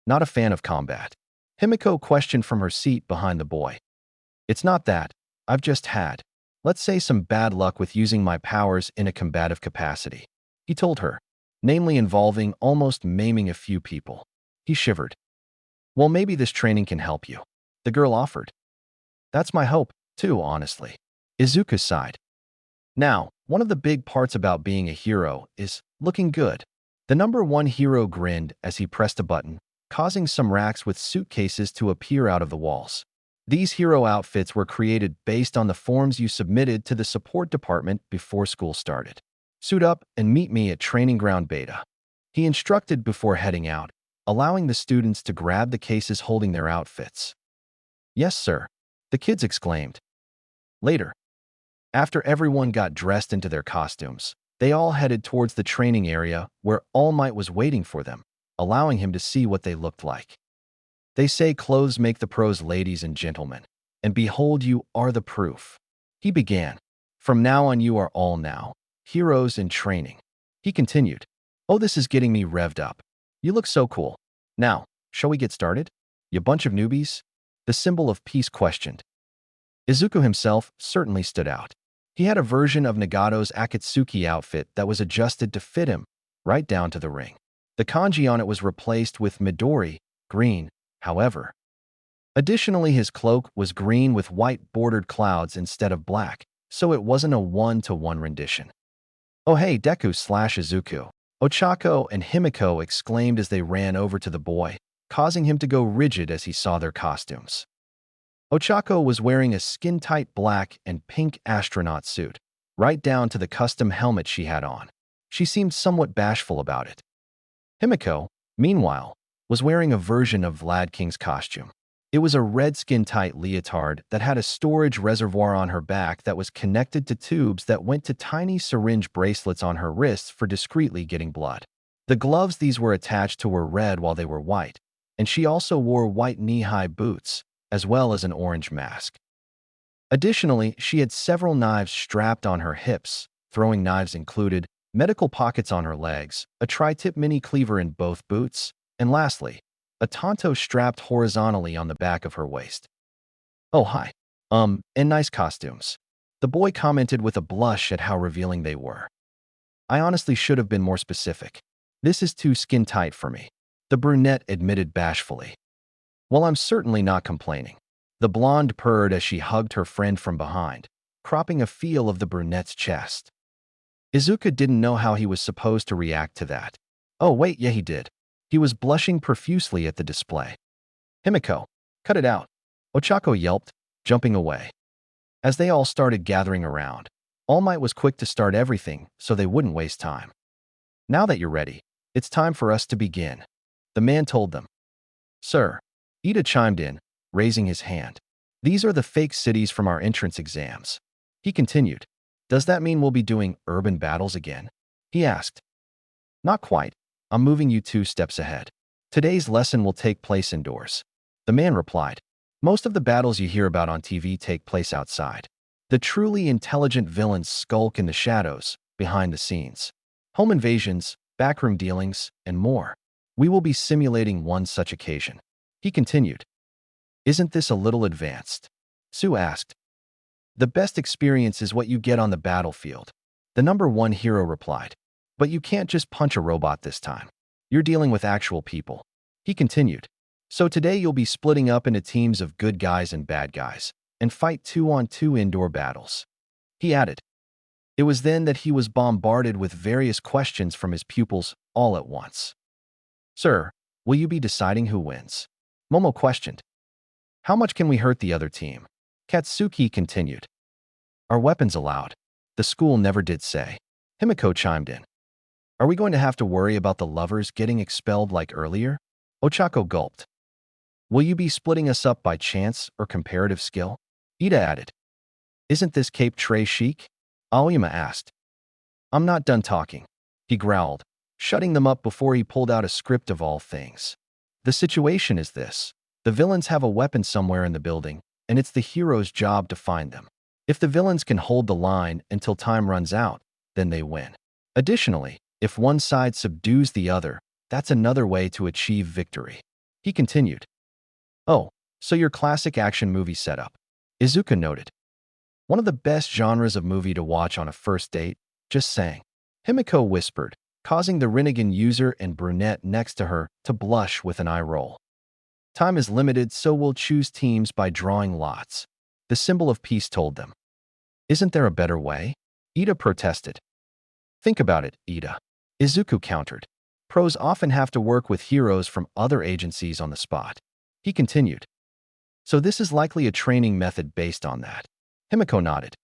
Not a fan of combat. Himiko questioned from her seat behind the boy. It's not that. I've just had, let's say, some bad luck with using my powers in a combative capacity. He told her, namely involving almost maiming a few people. He shivered. Well, maybe this training can help you. The girl offered. That's my hope, too, honestly. Izuku sighed. Now, one of the big parts about being a hero is looking good. The #1 hero grinned as he pressed a button, causing some racks with suitcases to appear out of the walls. These hero outfits were created based on the forms you submitted to the support department before school started. Suit up and meet me at Training Ground Beta. He instructed before heading out, allowing the students to grab the cases holding their outfits. Yes, sir, the kids exclaimed. Later, after everyone got dressed into their costumes, they all headed towards the training area where All Might was waiting for them, allowing him to see what they looked like. They say clothes make the pros, ladies and gentlemen, and behold, you are the proof. He began. From now on, you are all now heroes in training. He continued. Oh, this is getting me revved up. You look so cool. Now, shall we get started? You bunch of newbies? The symbol of peace questioned. Izuku himself certainly stood out. He had a version of Nagato's Akatsuki outfit that was adjusted to fit him, right down to the ring. The kanji on it was replaced with Midori, green, however. Additionally, his cloak was green with white bordered clouds instead of black, so it wasn't a one-to-one rendition. Oh hey, Deku/Izuku. Ochako and Himiko exclaimed as they ran over to the boy, causing him to go rigid as he saw their costumes. Ochako was wearing a skin-tight black and pink astronaut suit, right down to the custom helmet she had on. She seemed somewhat bashful about it. Himiko, meanwhile, was wearing a version of Vlad King's costume. It was a red skin-tight leotard that had a storage reservoir on her back that was connected to tubes that went to tiny syringe bracelets on her wrists for discreetly getting blood. The gloves these were attached to were red while they were white, and she also wore white knee-high boots, as well as an orange mask. Additionally, she had several knives strapped on her hips. Throwing knives included medical pockets on her legs, a tri-tip mini cleaver in both boots, and lastly, a tanto strapped horizontally on the back of her waist. Oh hi. And nice costumes. The boy commented with a blush at how revealing they were. I honestly should have been more specific. This is too skin-tight for me, the brunette admitted bashfully. Well, I'm certainly not complaining. The blonde purred as she hugged her friend from behind, cropping a feel of the brunette's chest. Izuku didn't know how he was supposed to react to that. Oh wait, yeah he did. He was blushing profusely at the display. Himiko, cut it out. Ochako yelped, jumping away. As they all started gathering around, All Might was quick to start everything so they wouldn't waste time. Now that you're ready, it's time for us to begin, the man told them. Sir, Ida chimed in, raising his hand. These are the fake cities from our entrance exams. He continued. Does that mean we'll be doing urban battles again? He asked. Not quite. I'm moving you 2 steps ahead. Today's lesson will take place indoors. The man replied. Most of the battles you hear about on TV take place outside. The truly intelligent villains skulk in the shadows, behind the scenes. Home invasions, backroom dealings, and more. We will be simulating one such occasion. He continued. Isn't this a little advanced? Sue asked. The best experience is what you get on the battlefield. The #1 hero replied. But you can't just punch a robot this time. You're dealing with actual people. He continued. So today you'll be splitting up into teams of good guys and bad guys, and fight 2-on-2 indoor battles. He added. It was then that he was bombarded with various questions from his pupils all at once. Sir, will you be deciding who wins? Momo questioned. How much can we hurt the other team? Katsuki continued. Are weapons allowed? The school never did say. Himiko chimed in. Are we going to have to worry about the lovers getting expelled like earlier? Ochako gulped. Will you be splitting us up by chance or comparative skill? Ida added. Isn't this cape tray chic? Aoyama asked. I'm not done talking, he growled, shutting them up before he pulled out a script of all things. The situation is this. The villains have a weapon somewhere in the building, and it's the hero's job to find them. If the villains can hold the line until time runs out, then they win. Additionally, if one side subdues the other, that's another way to achieve victory. He continued. Oh, so your classic action movie setup. Izuku noted. One of the best genres of movie to watch on a first date, just saying. Himiko whispered, causing the Rinnegan user and brunette next to her to blush with an eye roll. Time is limited, so we'll choose teams by drawing lots. The symbol of peace told them. Isn't there a better way? Ida protested. Think about it, Ida. Izuku countered. Pros often have to work with heroes from other agencies on the spot. He continued. So this is likely a training method based on that. Himiko nodded.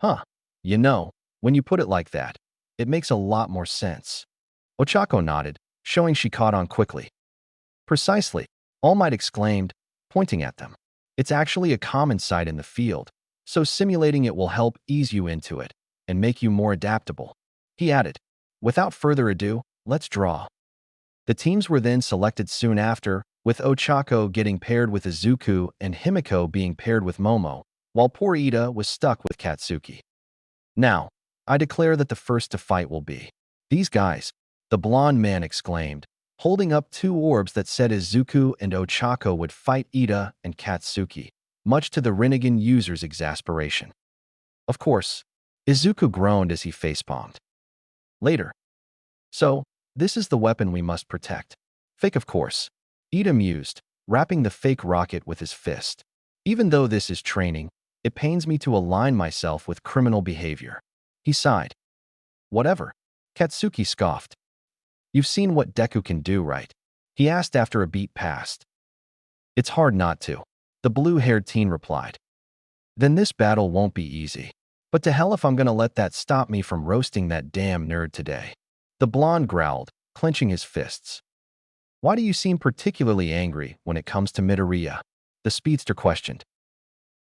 Huh. You know, when you put it like that, it makes a lot more sense. Ochako nodded, showing she caught on quickly. Precisely, All Might exclaimed, pointing at them. It's actually a common sight in the field. so simulating it will help ease you into it and make you more adaptable. He added, without further ado, let's draw. The teams were then selected soon after, with Ochako getting paired with Izuku and Himiko being paired with Momo, while poor Ida was stuck with Katsuki. Now, I declare that the first to fight will be these guys, the blonde man exclaimed, holding up two orbs that said Izuku and Ochako would fight Ida and Katsuki, much to the Rinnegan user's exasperation. Of course, Izuku groaned as he facepalmed. Later. So, this is the weapon we must protect. Fake, of course. Ida mused, wrapping the fake rocket with his fist. Even though this is training, it pains me to align myself with criminal behavior. He sighed. Whatever. Katsuki scoffed. You've seen what Deku can do, right? He asked after a beat passed. It's hard not to, the blue-haired teen replied. Then this battle won't be easy. But to hell if I'm gonna let that stop me from roasting that damn nerd today. The blonde growled, clenching his fists. Why do you seem particularly angry when it comes to Midoriya? The speedster questioned.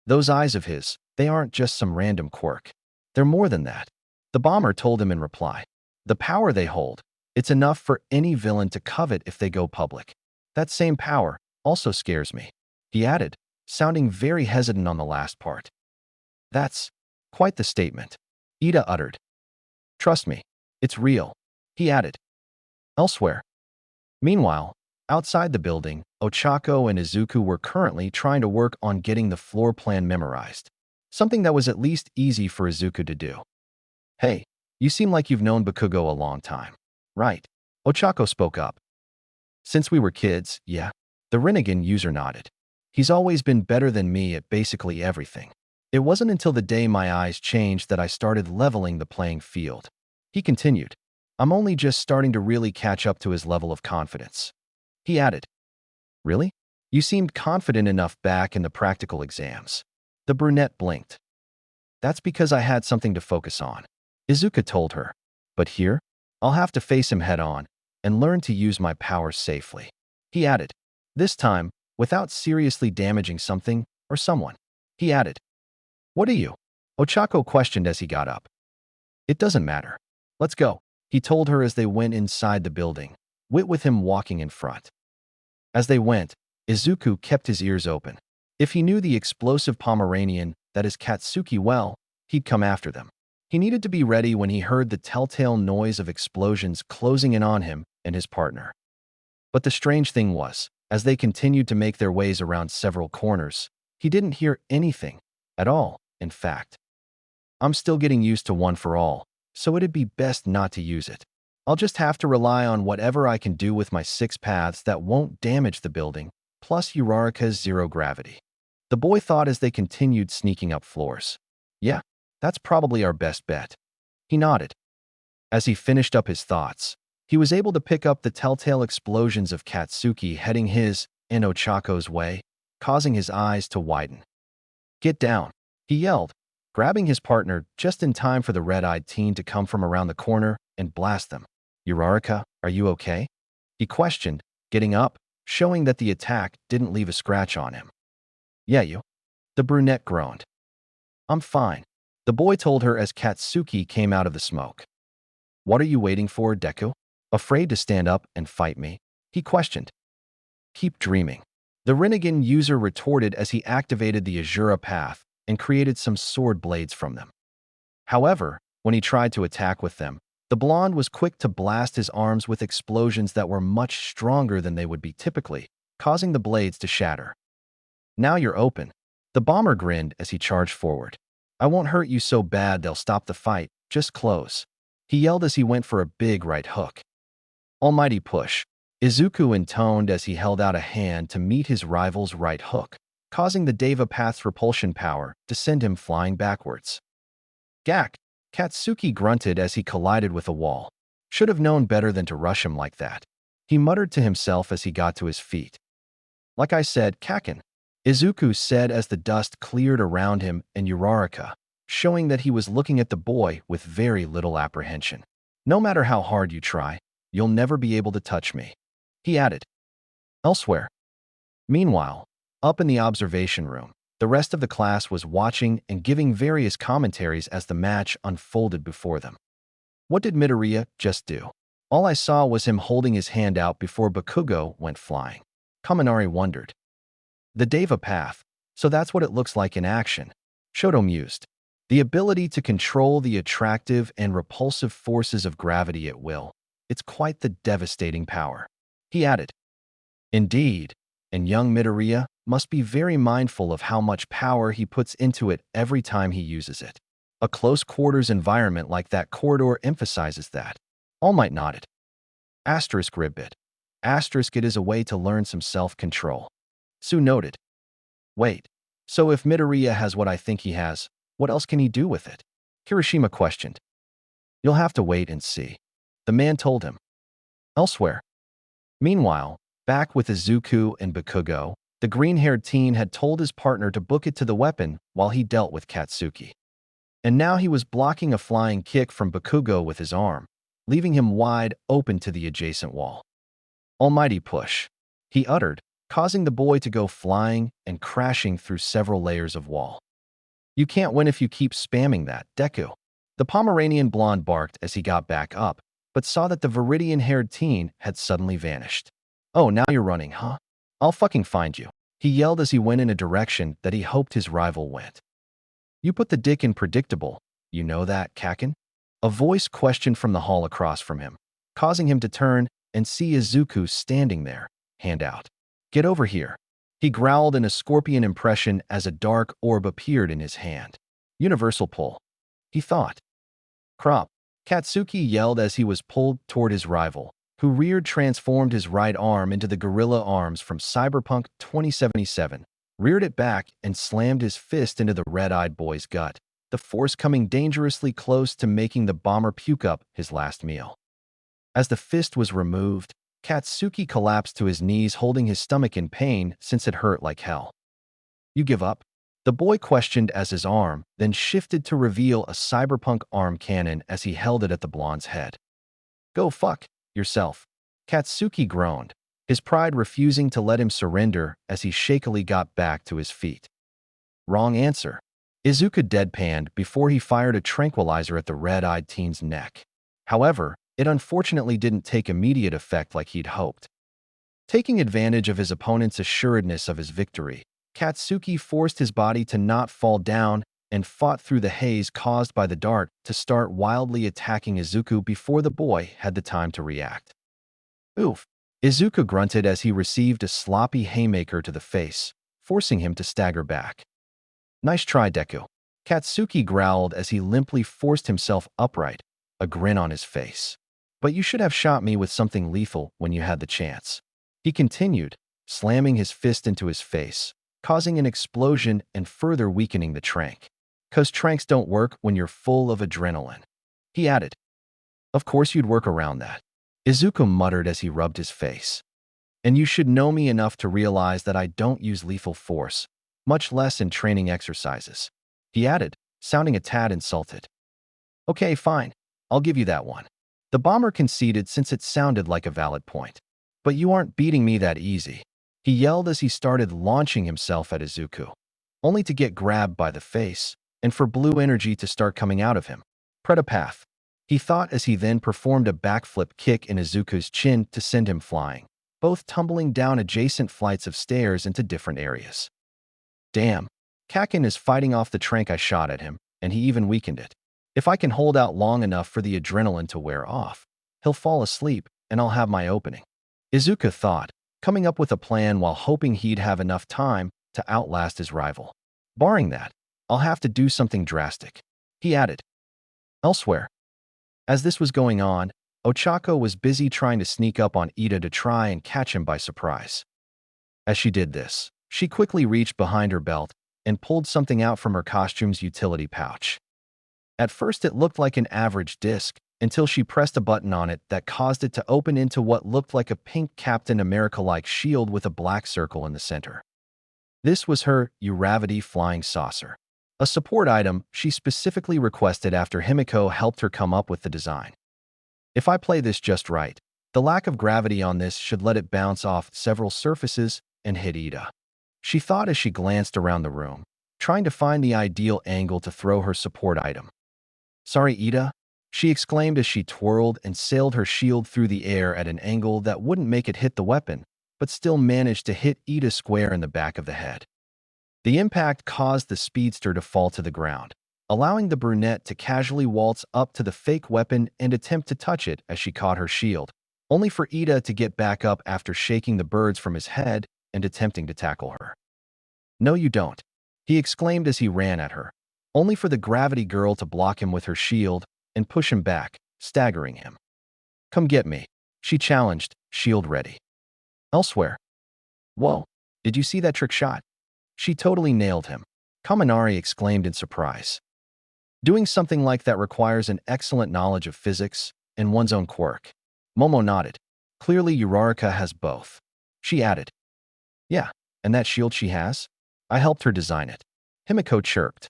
Those eyes of his, they aren't just some random quirk. They're more than that. The bomber told him in reply. The power they hold, it's enough for any villain to covet if they go public. That same power also scares me, he added, sounding very hesitant on the last part. That's quite the statement, Ida uttered. Trust me, it's real, he added. Elsewhere. Meanwhile, outside the building, Ochako and Izuku were currently trying to work on getting the floor plan memorized, something that was at least easy for Izuku to do. Hey, you seem like you've known Bakugo a long time, right? Ochako spoke up. Since we were kids, yeah, the Rinnegan user nodded. He's always been better than me at basically everything. It wasn't until the day my eyes changed that I started leveling the playing field. He continued. I'm only just starting to really catch up to his level of confidence. He added. Really? You seemed confident enough back in the practical exams. The brunette blinked. That's because I had something to focus on, Izuku told her. But here, I'll have to face him head on and learn to use my powers safely. He added. This time, without seriously damaging something or someone. He added. What are you? Ochako questioned as he got up. It doesn't matter. Let's go, he told her as they went inside the building, Wit with him walking in front. As they went, Izuku kept his ears open. If he knew the explosive Pomeranian, that is Katsuki, well, he'd come after them. He needed to be ready when he heard the telltale noise of explosions closing in on him and his partner. But the strange thing was, as they continued to make their ways around several corners, he didn't hear anything at all, in fact. I'm still getting used to One for All, so it'd be best not to use it. I'll just have to rely on whatever I can do with my 6 paths that won't damage the building, plus Uraraka's zero gravity. The boy thought as they continued sneaking up floors. Yeah, that's probably our best bet. He nodded. As he finished up his thoughts, he was able to pick up the telltale explosions of Katsuki heading his and Ochako's way, causing his eyes to widen. Get down, he yelled, grabbing his partner just in time for the red-eyed teen to come from around the corner and blast them. Uraraka, are you okay? He questioned, getting up, showing that the attack didn't leave a scratch on him. Yeah, you. The brunette groaned. I'm fine, the boy told her as Katsuki came out of the smoke. What are you waiting for, Deku? Afraid to stand up and fight me? He questioned. Keep dreaming. The Rinnegan user retorted as he activated the Azura path and created some sword blades from them. However, when he tried to attack with them, the blonde was quick to blast his arms with explosions that were much stronger than they would be typically, causing the blades to shatter. Now you're open. The bomber grinned as he charged forward. I won't hurt you so bad they'll stop the fight, just close. He yelled as he went for a big right hook. Almighty push, Izuku intoned as he held out a hand to meet his rival's right hook, causing the Deva Path's repulsion power to send him flying backwards. Gak, Katsuki grunted as he collided with a wall. Should have known better than to rush him like that. He muttered to himself as he got to his feet. Like I said, Kaken, Izuku said as the dust cleared around him and Uraraka, showing that he was looking at the boy with very little apprehension. No matter how hard you try, you'll never be able to touch me, he added. Elsewhere. Meanwhile, up in the observation room, The rest of the class was watching and giving various commentaries as the match unfolded before them. What did Midoriya just do? All I saw was him holding his hand out before Bakugo went flying. Kaminari wondered. The Deva path, so that's what it looks like in action. Shoto mused. The ability to control the attractive and repulsive forces of gravity at will. It's quite the devastating power. He added. Indeed, and young Midoriya must be very mindful of how much power he puts into it every time he uses it. A close-quarters environment like that corridor emphasizes that. All Might nodded. Asterisk ribbit. Asterisk it is a way to learn some self-control. Sue noted. Wait, so if Midoriya has what I think he has, what else can he do with it? Kirishima questioned. You'll have to wait and see. The man told him. Elsewhere. Meanwhile, back with Izuku and Bakugo, the green-haired teen had told his partner to book it to the weapon while he dealt with Katsuki. And now he was blocking a flying kick from Bakugo with his arm, leaving him wide open to the adjacent wall. Almighty push, he uttered, causing the boy to go flying and crashing through several layers of wall. You can't win if you keep spamming that, Deku. The Pomeranian blonde barked as he got back up, but saw that the Viridian-haired teen had suddenly vanished. Oh, now you're running, huh? I'll fucking find you, he yelled as he went in a direction that he hoped his rival went. You put the dick in predictable, you know that, Kakin? A voice questioned from the hall across from him, causing him to turn and see Izuku standing there, hand out. Get over here. He growled in a scorpion impression as a dark orb appeared in his hand. Universal pull, he thought. Crop. Katsuki yelled as he was pulled toward his rival, who transformed his right arm into the gorilla arms from Cyberpunk 2077, reared it back and slammed his fist into the red-eyed boy's gut, the force coming dangerously close to making the bomber puke up his last meal. As the fist was removed, Katsuki collapsed to his knees, holding his stomach in pain since it hurt like hell. You give up? The boy questioned as his arm then shifted to reveal a cyberpunk arm cannon as he held it at the blonde's head. Go fuck yourself, Katsuki groaned, his pride refusing to let him surrender as he shakily got back to his feet. Wrong answer. Izuku deadpanned before he fired a tranquilizer at the red-eyed teen's neck. However, it unfortunately didn't take immediate effect like he'd hoped. Taking advantage of his opponent's assuredness of his victory, Katsuki forced his body to not fall down and fought through the haze caused by the dart to start wildly attacking Izuku before the boy had the time to react. Oof! Izuku grunted as he received a sloppy haymaker to the face, forcing him to stagger back. Nice try, Deku. Katsuki growled as he limply forced himself upright, a grin on his face. But you should have shot me with something lethal when you had the chance. He continued, slamming his fist into his face, causing an explosion and further weakening the trank. 'Cause tranks don't work when you're full of adrenaline. He added. Of course you'd work around that. Izuku muttered as he rubbed his face. And you should know me enough to realize that I don't use lethal force, much less in training exercises. He added, sounding a tad insulted. Okay, fine. I'll give you that one. The bomber conceded since it sounded like a valid point. But you aren't beating me that easy. He yelled as he started launching himself at Izuku, only to get grabbed by the face and for blue energy to start coming out of him. Predapath, he thought as he then performed a backflip kick in Izuku's chin to send him flying, both tumbling down adjacent flights of stairs into different areas. Damn, Kakin is fighting off the trank I shot at him, and he even weakened it. If I can hold out long enough for the adrenaline to wear off, he'll fall asleep and I'll have my opening. Izuku thought, coming up with a plan while hoping he'd have enough time to outlast his rival. Barring that, I'll have to do something drastic, he added. Elsewhere. As this was going on, Ochako was busy trying to sneak up on Ida to try and catch him by surprise. As she did this, she quickly reached behind her belt and pulled something out from her costume's utility pouch. At first it looked like an average disc, until she pressed a button on it that caused it to open into what looked like a pink Captain America-like shield with a black circle in the center. This was her Uravity flying saucer, a support item she specifically requested after Himiko helped her come up with the design. If I play this just right, the lack of gravity on this should let it bounce off several surfaces and hit Ida. she thought as she glanced around the room, trying to find the ideal angle to throw her support item. "Sorry, Ida," she exclaimed as she twirled and sailed her shield through the air at an angle that wouldn't make it hit the weapon, but still managed to hit Ida square in the back of the head. The impact caused the speedster to fall to the ground, allowing the brunette to casually waltz up to the fake weapon and attempt to touch it as she caught her shield, only for Ida to get back up after shaking the birds from his head and attempting to tackle her. "No, you don't," he exclaimed as he ran at her, only for the gravity girl to block him with her shield and push him back, staggering him. "Come get me," she challenged, shield ready. Elsewhere. "Whoa, did you see that trick shot? She totally nailed him," Kaminari exclaimed in surprise. "Doing something like that requires an excellent knowledge of physics and one's own quirk." Momo nodded. "Clearly Uraraka has both." She added, "Yeah, and that shield she has? I helped her design it." Himiko chirped.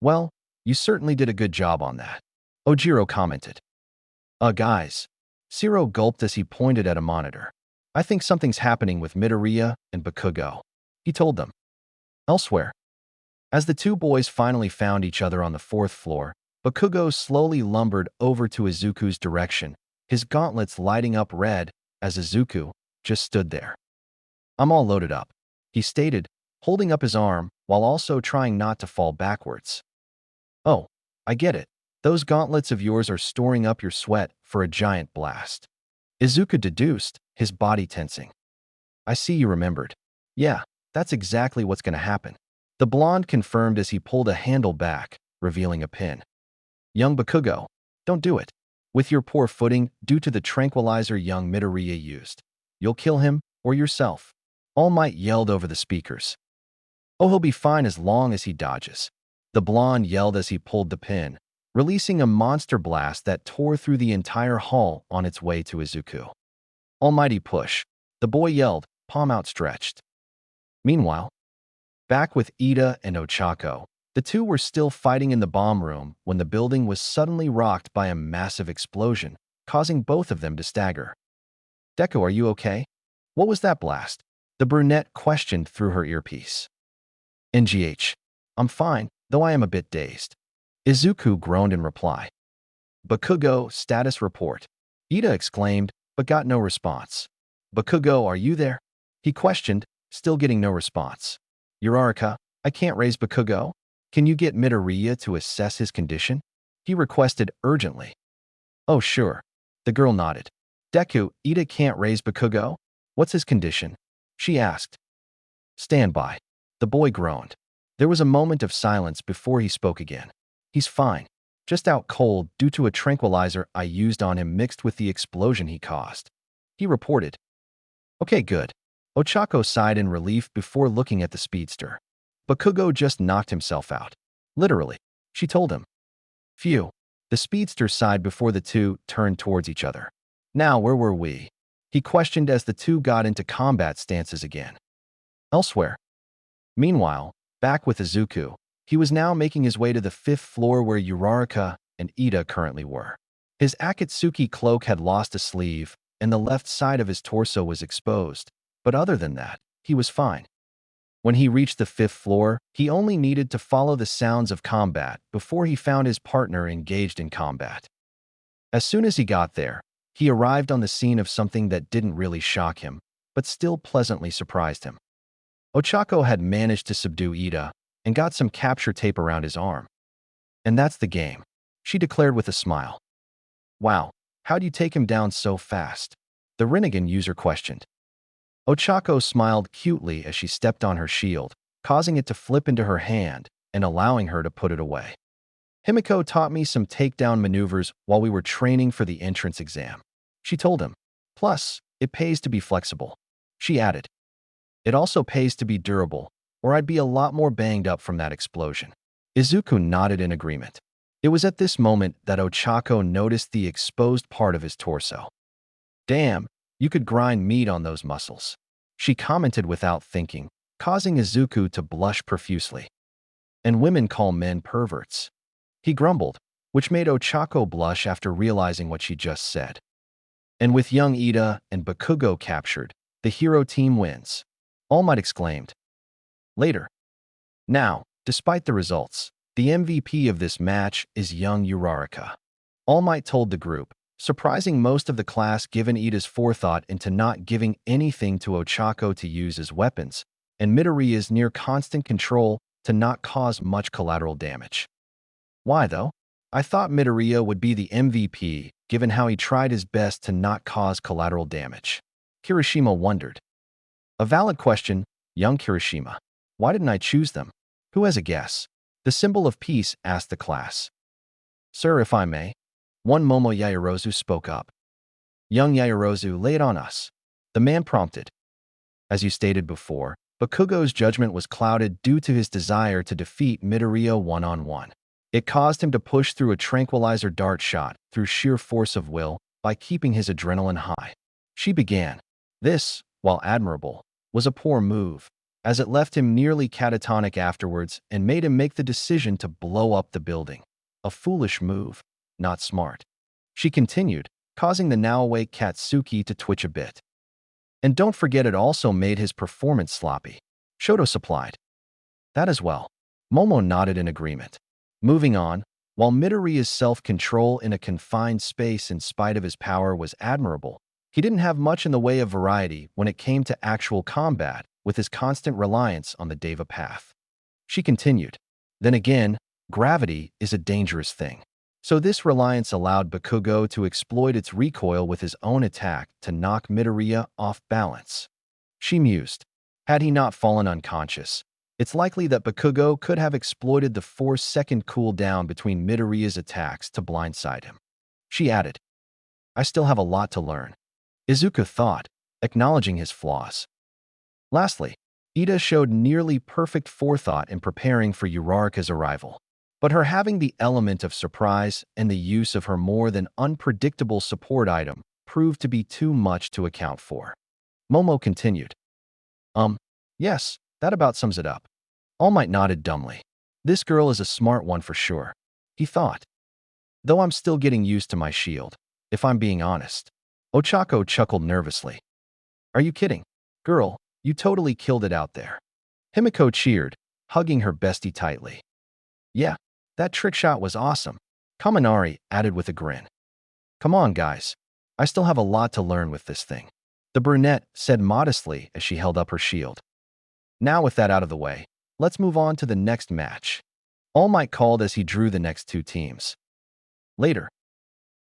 "Well, you certainly did a good job on that," Ojiro commented. Guys." Zero gulped as he pointed at a monitor. "I think something's happening with Midoriya and Bakugo," he told them. Elsewhere. As the two boys finally found each other on the 4th floor, Bakugo slowly lumbered over to Izuku's direction, his gauntlets lighting up red as Izuku just stood there. "I'm all loaded up," he stated, holding up his arm while also trying not to fall backwards. "Oh, I get it. Those gauntlets of yours are storing up your sweat for a giant blast," Izuku deduced, his body tensing. "I see you remembered. Yeah, that's exactly what's going to happen," the blonde confirmed as he pulled a handle back, revealing a pin. "Young Bakugo, don't do it. With your poor footing due to the tranquilizer young Midoriya used, you'll kill him or yourself," All Might yelled over the speakers. "Oh, he'll be fine as long as he dodges," the blonde yelled as he pulled the pin, releasing a monster blast that tore through the entire hall on its way to Izuku. "Almighty push," the boy yelled, palm outstretched. Meanwhile, back with Ida and Ochako, the two were still fighting in the bomb room when the building was suddenly rocked by a massive explosion, causing both of them to stagger. "Deku, are you okay? What was that blast?" the brunette questioned through her earpiece. "NGH. I'm fine, though I am a bit dazed," Izuku groaned in reply. "Bakugo, status report," Ida exclaimed, but got no response. "Bakugo, are you there?" he questioned, still getting no response. "Uraraka, I can't raise Bakugo. Can you get Midoriya to assess his condition?" he requested urgently. "Oh, sure," the girl nodded. "Deku, Ida can't raise Bakugo? What's his condition?" she asked. "Stand by," the boy groaned. There was a moment of silence before he spoke again. "He's fine. Just out cold due to a tranquilizer I used on him mixed with the explosion he caused," he reported. "Okay, good." Ochako sighed in relief before looking at the speedster. "Bakugo just knocked himself out. Literally," she told him. "Phew." The speedster sighed before the two turned towards each other. "Now, where were we?" he questioned as the two got into combat stances again. Elsewhere. Meanwhile, back with Izuku, he was now making his way to the 5th floor where Uraraka and Ida currently were. His Akatsuki cloak had lost a sleeve, and the left side of his torso was exposed, but other than that, he was fine. When he reached the 5th floor, he only needed to follow the sounds of combat before he found his partner engaged in combat. As soon as he got there, he arrived on the scene of something that didn't really shock him, but still pleasantly surprised him. Ochako had managed to subdue Ida and got some capture tape around his arm. "And that's the game," she declared with a smile. "Wow, how'd you take him down so fast?" the Rinnegan user questioned. Ochako smiled cutely as she stepped on her shield, causing it to flip into her hand and allowing her to put it away. "Himiko taught me some takedown maneuvers while we were training for the entrance exam," she told him. "Plus, it pays to be flexible," she added. "It also pays to be durable, or I'd be a lot more banged up from that explosion." Izuku nodded in agreement. It was at this moment that Ochako noticed the exposed part of his torso. "Damn, you could grind meat on those muscles," she commented without thinking, causing Izuku to blush profusely. "And women call men perverts," he grumbled, which made Ochako blush after realizing what she just said. And with young Ida and Bakugo captured, the hero team wins, All Might exclaimed. Later. Now, despite the results, the MVP of this match is young Uraraka. All Might told the group, surprising most of the class given Ida's forethought into not giving anything to Ochako to use as weapons, and Midoriya's near constant control to not cause much collateral damage. Why, though? I thought Midoriya would be the MVP, given how he tried his best to not cause collateral damage. Kirishima wondered. A valid question, young Kirishima. Why didn't I choose them? Who has a guess? The symbol of peace asked the class. Sir, if I may. One Momo Yaoyorozu spoke up. Young Yaoyorozu, lay it on us. The man prompted. As you stated before, Bakugo's judgment was clouded due to his desire to defeat Midoriya one-on-one. It caused him to push through a tranquilizer dart shot through sheer force of will by keeping his adrenaline high. She began. This, while admirable, was a poor move, as it left him nearly catatonic afterwards and made him make the decision to blow up the building. A foolish move, not smart. She continued, causing the now-awake Katsuki to twitch a bit. And don't forget it also made his performance sloppy. Shoto supplied. That as well. Momo nodded in agreement. Moving on, while Midoriya's self-control in a confined space in spite of his power was admirable, he didn't have much in the way of variety when it came to actual combat, with his constant reliance on the Deva path. She continued. Then again, gravity is a dangerous thing. So this reliance allowed Bakugo to exploit its recoil with his own attack to knock Midoriya off balance. She mused. Had he not fallen unconscious, it's likely that Bakugo could have exploited the 4-second cooldown between Midoriya's attacks to blindside him. She added, I still have a lot to learn. Izuku thought, acknowledging his flaws. Lastly, Ida showed nearly perfect forethought in preparing for Uraraka's arrival. But her having the element of surprise and the use of her more than unpredictable support item proved to be too much to account for. Momo continued. Yes, that about sums it up. All Might nodded dumbly. This girl is a smart one for sure, he thought. Though I'm still getting used to my shield, if I'm being honest. Ochako chuckled nervously. Are you kidding? Girl, you totally killed it out there. Himiko cheered, hugging her bestie tightly. Yeah, that trick shot was awesome, Kaminari added with a grin. Come on, guys. I still have a lot to learn with this thing, the brunette said modestly as she held up her shield. Now with that out of the way, let's move on to the next match. All Might called as he drew the next two teams. Later,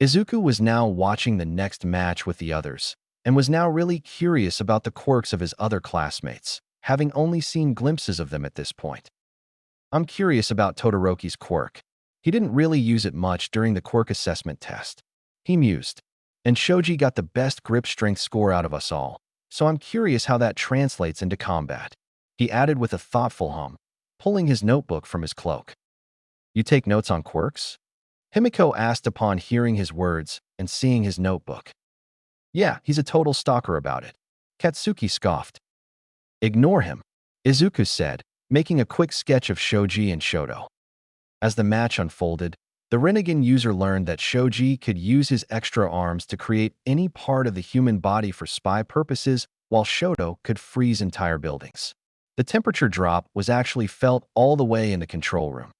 Izuku was now watching the next match with the others, and was now really curious about the quirks of his other classmates, having only seen glimpses of them at this point. I'm curious about Todoroki's quirk. He didn't really use it much during the quirk assessment test. He mused. And Shoji got the best grip strength score out of us all, so I'm curious how that translates into combat. He added with a thoughtful hum, pulling his notebook from his cloak. You take notes on quirks? Himiko asked upon hearing his words and seeing his notebook. Yeah, he's a total stalker about it. Katsuki scoffed. Ignore him, Izuku said, making a quick sketch of Shoji and Shoto. As the match unfolded, the Rinnegan user learned that Shoji could use his extra arms to create any part of the human body for spy purposes, while Shoto could freeze entire buildings. The temperature drop was actually felt all the way in the control room.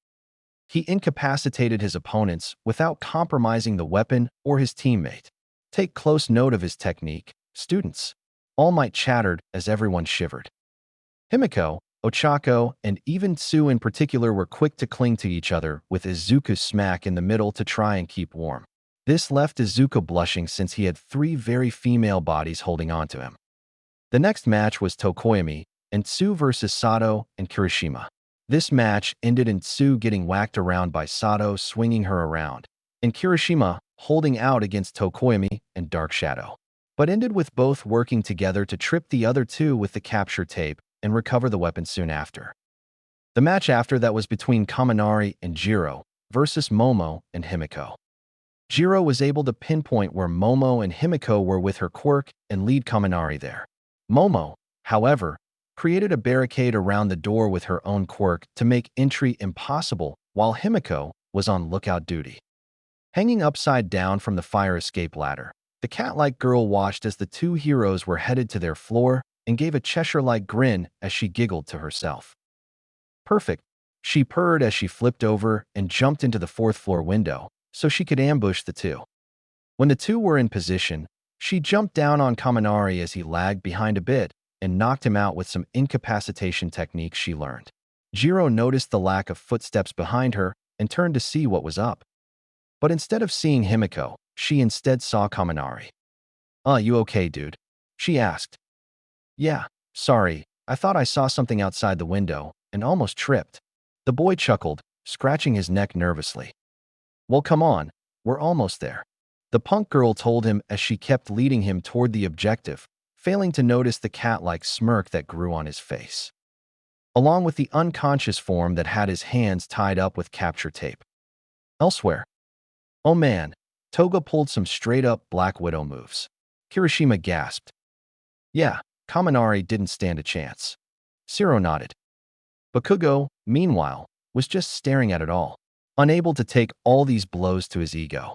He incapacitated his opponents without compromising the weapon or his teammate. Take close note of his technique, students. All Might chattered as everyone shivered. Himiko, Ochako, and even Tsu in particular were quick to cling to each other with Izuku smack in the middle to try and keep warm. This left Izuku blushing since he had 3 very female bodies holding on to him. The next match was Tokoyami and Tsu versus Sato and Kirishima. This match ended in Tsu getting whacked around by Sato swinging her around, and Kirishima holding out against Tokoyami and Dark Shadow, but ended with both working together to trip the other two with the capture tape and recover the weapon soon after. The match after that was between Kaminari and Jiro versus Momo and Himiko. Jiro was able to pinpoint where Momo and Himiko were with her quirk and lead Kaminari there. Momo, however, created a barricade around the door with her own quirk to make entry impossible while Himiko was on lookout duty. Hanging upside down from the fire escape ladder, the cat-like girl watched as the two heroes were headed to their floor, and gave a Cheshire-like grin as she giggled to herself. Perfect, she purred as she flipped over and jumped into the fourth-floor window so she could ambush the two. When the two were in position, she jumped down on Kaminari as he lagged behind a bit and knocked him out with some incapacitation techniques she learned. Jiro noticed the lack of footsteps behind her and turned to see what was up. But instead of seeing Himiko, she instead saw Kaminari. You okay, dude?" she asked. "Yeah, sorry, I thought I saw something outside the window and almost tripped." The boy chuckled, scratching his neck nervously. "Well, come on, we're almost there," the punk girl told him as she kept leading him toward the objective, failing to notice the cat-like smirk that grew on his face, along with the unconscious form that had his hands tied up with capture tape. Elsewhere. "Oh man," Toga pulled some straight-up Black Widow moves. Kirishima gasped. "Yeah, Kaminari didn't stand a chance." Shiro nodded. Bakugo, meanwhile, was just staring at it all, unable to take all these blows to his ego.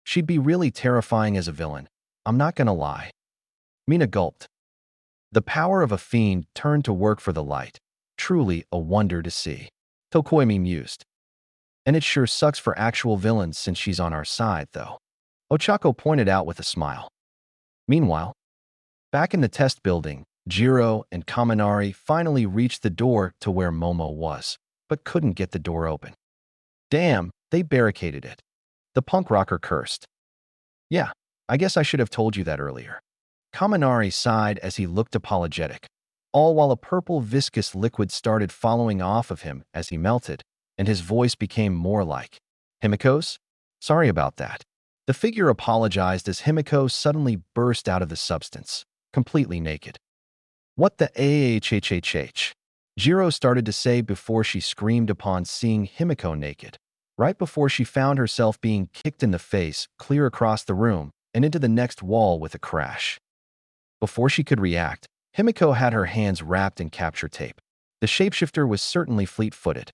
"She'd be really terrifying as a villain, I'm not gonna lie." Mina gulped. The power of a fiend turned to work for the light. Truly a wonder to see. Tokoimi mused. "And it sure sucks for actual villains since she's on our side, though," Ochako pointed out with a smile. Meanwhile, back in the test building, Jiro and Kaminari finally reached the door to where Momo was, but couldn't get the door open. "Damn, they barricaded it," the punk rocker cursed. "Yeah, I guess I should have told you that earlier." Kaminari sighed as he looked apologetic, all while a purple viscous liquid started following off of him as he melted, and his voice became more like, "Himiko's? Sorry about that." The figure apologized as Himiko suddenly burst out of the substance, completely naked. "What the ahhhhh?" Jiro started to say before she screamed upon seeing Himiko naked, right before she found herself being kicked in the face clear across the room and into the next wall with a crash. Before she could react, Himiko had her hands wrapped in capture tape. The shapeshifter was certainly fleet-footed.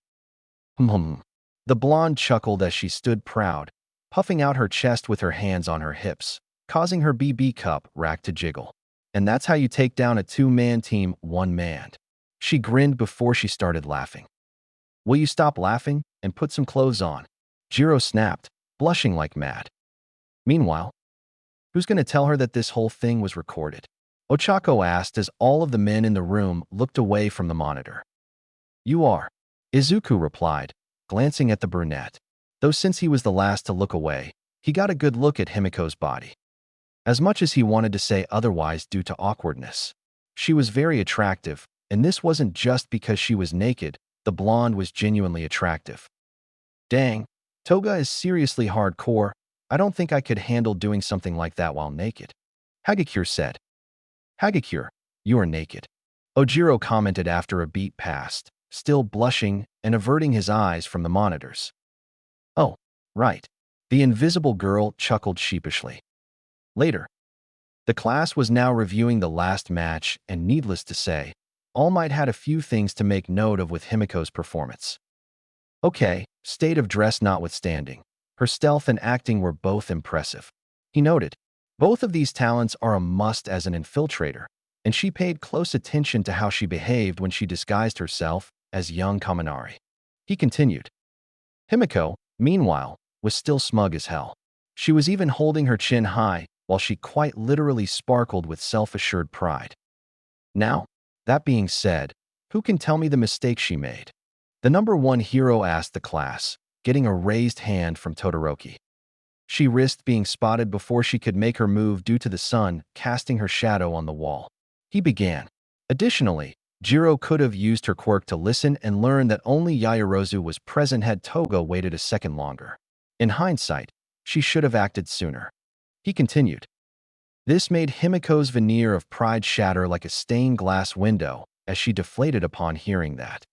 The blonde chuckled as she stood proud, puffing out her chest with her hands on her hips, causing her BB cup rack to jiggle. "And that's how you take down a two-man team, one-man." She grinned before she started laughing. "Will you stop laughing and put some clothes on?" Jiro snapped, blushing like mad. Meanwhile, "Who's going to tell her that this whole thing was recorded?" Ochako asked as all of the men in the room looked away from the monitor. "You are," Izuku replied, glancing at the brunette. Though since he was the last to look away, he got a good look at Himiko's body. As much as he wanted to say otherwise due to awkwardness, she was very attractive, and this wasn't just because she was naked, the blonde was genuinely attractive. "Dang, Toga is seriously hardcore. I don't think I could handle doing something like that while naked," Hagakure said. "Hagakure, you are naked," Ojiro commented after a beat passed, still blushing and averting his eyes from the monitors. "Oh, right." The invisible girl chuckled sheepishly. Later, the class was now reviewing the last match, and needless to say, All Might had a few things to make note of with Himiko's performance. Okay, state of dress notwithstanding, her stealth and acting were both impressive. He noted, both of these talents are a must as an infiltrator, and she paid close attention to how she behaved when she disguised herself as young Kaminari. He continued. Himiko, meanwhile, was still smug as hell. She was even holding her chin high, while she quite literally sparkled with self-assured pride. Now, that being said, who can tell me the mistake she made? The number one hero asked the class, getting a raised hand from Todoroki. She risked being spotted before she could make her move due to the sun casting her shadow on the wall. He began. Additionally, Jiro could have used her quirk to listen and learn that only Yaoyorozu was present had Toga waited a second longer. In hindsight, she should have acted sooner. He continued. This made Himiko's veneer of pride shatter like a stained glass window as she deflated upon hearing that.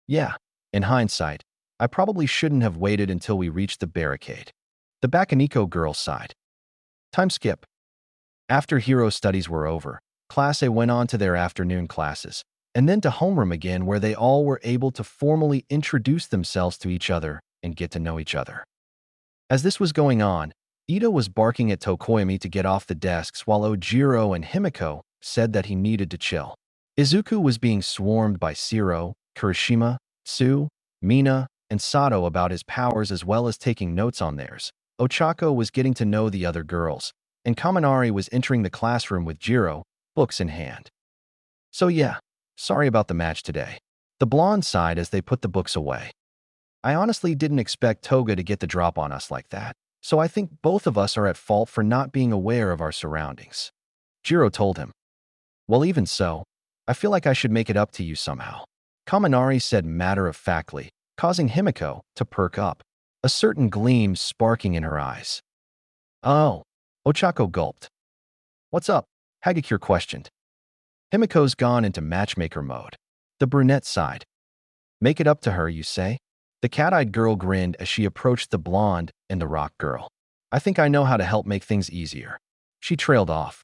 Yeah, in hindsight, I probably shouldn't have waited until we reached the barricade. The Bakaniko girl sighed. Time skip. After hero studies were over, Class A went on to their afternoon classes, and then to homeroom again where they all were able to formally introduce themselves to each other and get to know each other. As this was going on, Ito was barking at Tokoimi to get off the desks while Ojiro and Himiko said that he needed to chill. Izuku was being swarmed by Shiro, Kirishima, Tsu, Mina, and Sato about his powers as well as taking notes on theirs. Ochako was getting to know the other girls, and Kaminari was entering the classroom with Jiro, books in hand. So yeah, sorry about the match today. The blonde sighed as they put the books away. I honestly didn't expect Toga to get the drop on us like that, so I think both of us are at fault for not being aware of our surroundings. Jiro told him. Well, even so, I feel like I should make it up to you somehow. Kaminari said matter-of-factly, causing Himiko to perk up, a certain gleam sparking in her eyes. Oh, Ochako gulped. What's up? Hagakure questioned. Himiko's gone into matchmaker mode. The brunette sighed. Make it up to her, you say? The cat-eyed girl grinned as she approached the blonde and the rock girl. I think I know how to help make things easier. She trailed off.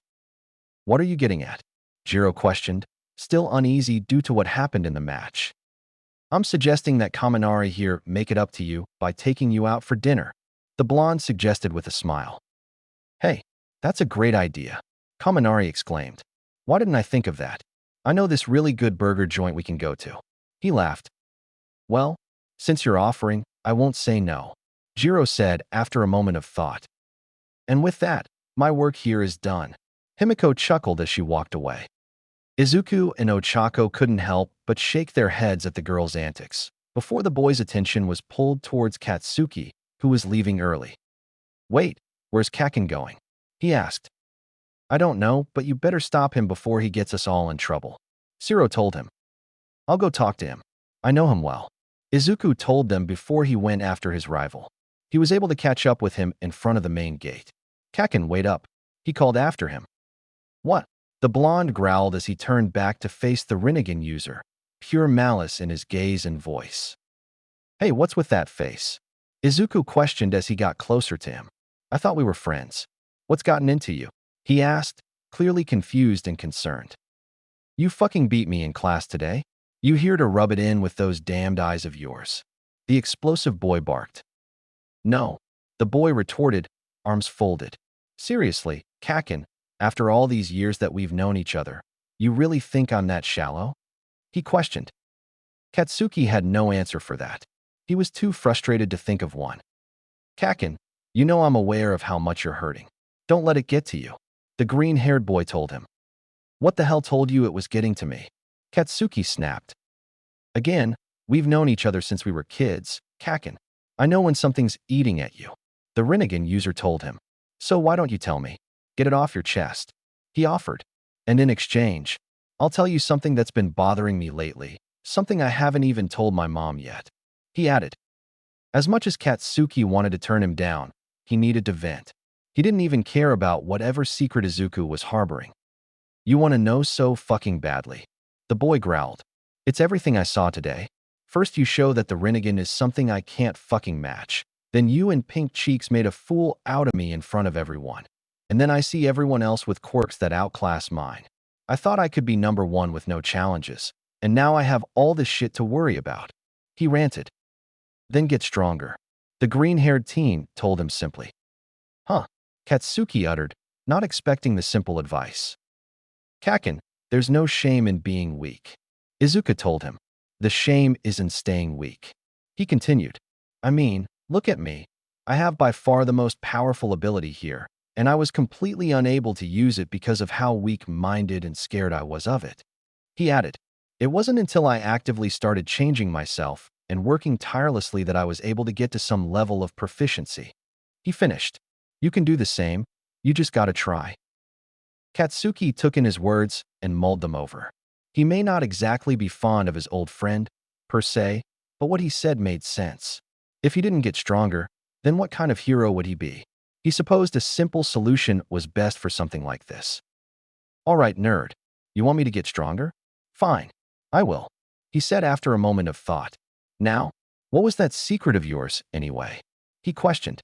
What are you getting at? Jiro questioned, still uneasy due to what happened in the match. I'm suggesting that Kaminari here make it up to you by taking you out for dinner, the blonde suggested with a smile. Hey, that's a great idea, Kaminari exclaimed. Why didn't I think of that? I know this really good burger joint we can go to. He laughed. Well, since you're offering, I won't say no, Jiro said after a moment of thought. And with that, my work here is done. Himiko chuckled as she walked away. Izuku and Ochako couldn't help but shake their heads at the girl's antics, before the boys' attention was pulled towards Katsuki, who was leaving early. Wait, where's Kaken going? He asked. I don't know, but you better stop him before he gets us all in trouble, Shiro told him. I'll go talk to him. I know him well. Izuku told them before he went after his rival. He was able to catch up with him in front of the main gate. Kaken, wait up, he called after him. What? The blonde growled as he turned back to face the Rinnegan user, pure malice in his gaze and voice. Hey, what's with that face? Izuku questioned as he got closer to him. I thought we were friends. What's gotten into you? He asked, clearly confused and concerned. You fucking beat me in class today? You here to rub it in with those damned eyes of yours? The explosive boy barked. No, the boy retorted, arms folded. Seriously, Kaken, after all these years that we've known each other, you really think I'm that shallow? He questioned. Katsuki had no answer for that. He was too frustrated to think of one. Kaken, you know I'm aware of how much you're hurting. Don't let it get to you, the green-haired boy told him. What the hell told you it was getting to me? Katsuki snapped. Again, we've known each other since we were kids, Kaken. I know when something's eating at you, the Rinnegan user told him. So why don't you tell me? Get it off your chest. He offered. And in exchange, I'll tell you something that's been bothering me lately, something I haven't even told my mom yet. He added. As much as Katsuki wanted to turn him down, he needed to vent. He didn't even care about whatever secret Izuku was harboring. You want to know so fucking badly? The boy growled. It's everything I saw today. First you show that the Rinnegan is something I can't fucking match. Then you and Pink Cheeks made a fool out of me in front of everyone. And then I see everyone else with quirks that outclass mine. I thought I could be number one with no challenges, and now I have all this shit to worry about. He ranted. Then get stronger. The green-haired teen told him simply. Huh, Katsuki uttered, not expecting the simple advice. Kaken, there's no shame in being weak. Izuku told him. The shame is in staying weak. He continued. I mean, look at me. I have by far the most powerful ability here, and I was completely unable to use it because of how weak-minded and scared I was of it. He added, it wasn't until I actively started changing myself and working tirelessly that I was able to get to some level of proficiency. He finished. You can do the same, you just gotta try. Katsuki took in his words and mulled them over. He may not exactly be fond of his old friend, per se, but what he said made sense. If he didn't get stronger, then what kind of hero would he be? He supposed a simple solution was best for something like this. All right, nerd. You want me to get stronger? Fine, I will, he said after a moment of thought. Now, what was that secret of yours, anyway? He questioned.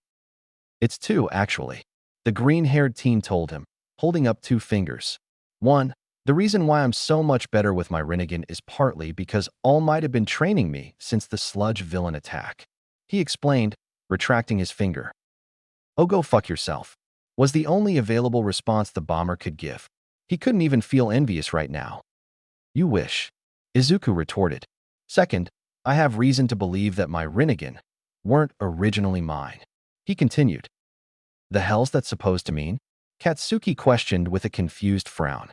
It's two, actually, the green-haired teen told him, holding up 2 fingers. 1. The reason why I'm so much better with my Rinnegan is partly because All Might have been training me since the sludge villain attack. He explained, retracting his finger. Oh, go fuck yourself, was the only available response the bomber could give. He couldn't even feel envious right now. You wish, Izuku retorted. Second, I have reason to believe that my Rinnegan weren't originally mine. He continued. The hell's that supposed to mean? Katsuki questioned with a confused frown.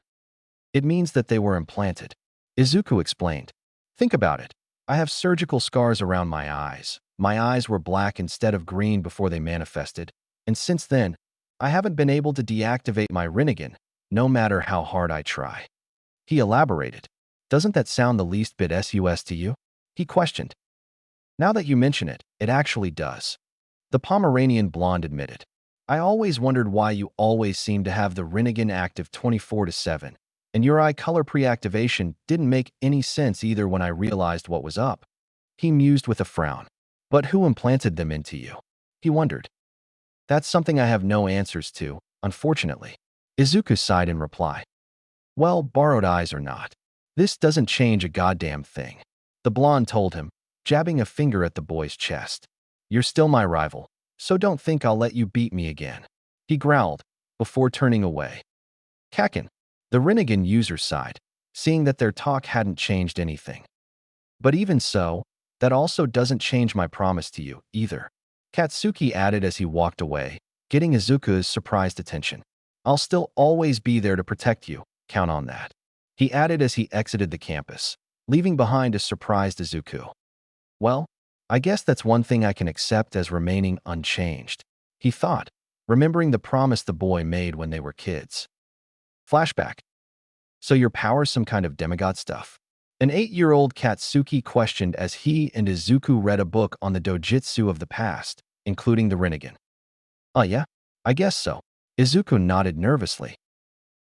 It means that they were implanted. Izuku explained. Think about it. I have surgical scars around my eyes. My eyes were black instead of green before they manifested, and since then, I haven't been able to deactivate my Rinnegan, no matter how hard I try. He elaborated. Doesn't that sound the least bit sus to you? He questioned. Now that you mention it, it actually does. The Pomeranian blonde admitted. I always wondered why you always seem to have the Rinnegan active 24/7, and your eye color pre-activation didn't make any sense either when I realized what was up. He mused with a frown. But who implanted them into you? He wondered. That's something I have no answers to, unfortunately. Izuku sighed in reply. Well, borrowed eyes or not, this doesn't change a goddamn thing. The blonde told him, jabbing a finger at the boy's chest. You're still my rival, so don't think I'll let you beat me again. He growled, before turning away. Kakin, the Rinnegan user sighed, seeing that their talk hadn't changed anything. But even so, that also doesn't change my promise to you, either. Katsuki added as he walked away, getting Izuku's surprised attention. I'll still always be there to protect you, count on that. He added as he exited the campus, leaving behind a surprised Izuku. Well, I guess that's one thing I can accept as remaining unchanged, he thought, remembering the promise the boy made when they were kids. Flashback. So your power's some kind of demigod stuff? An 8-year-old Katsuki questioned as he and Izuku read a book on the dojutsu of the past, including the Rinnegan. Oh yeah? I guess so. Izuku nodded nervously.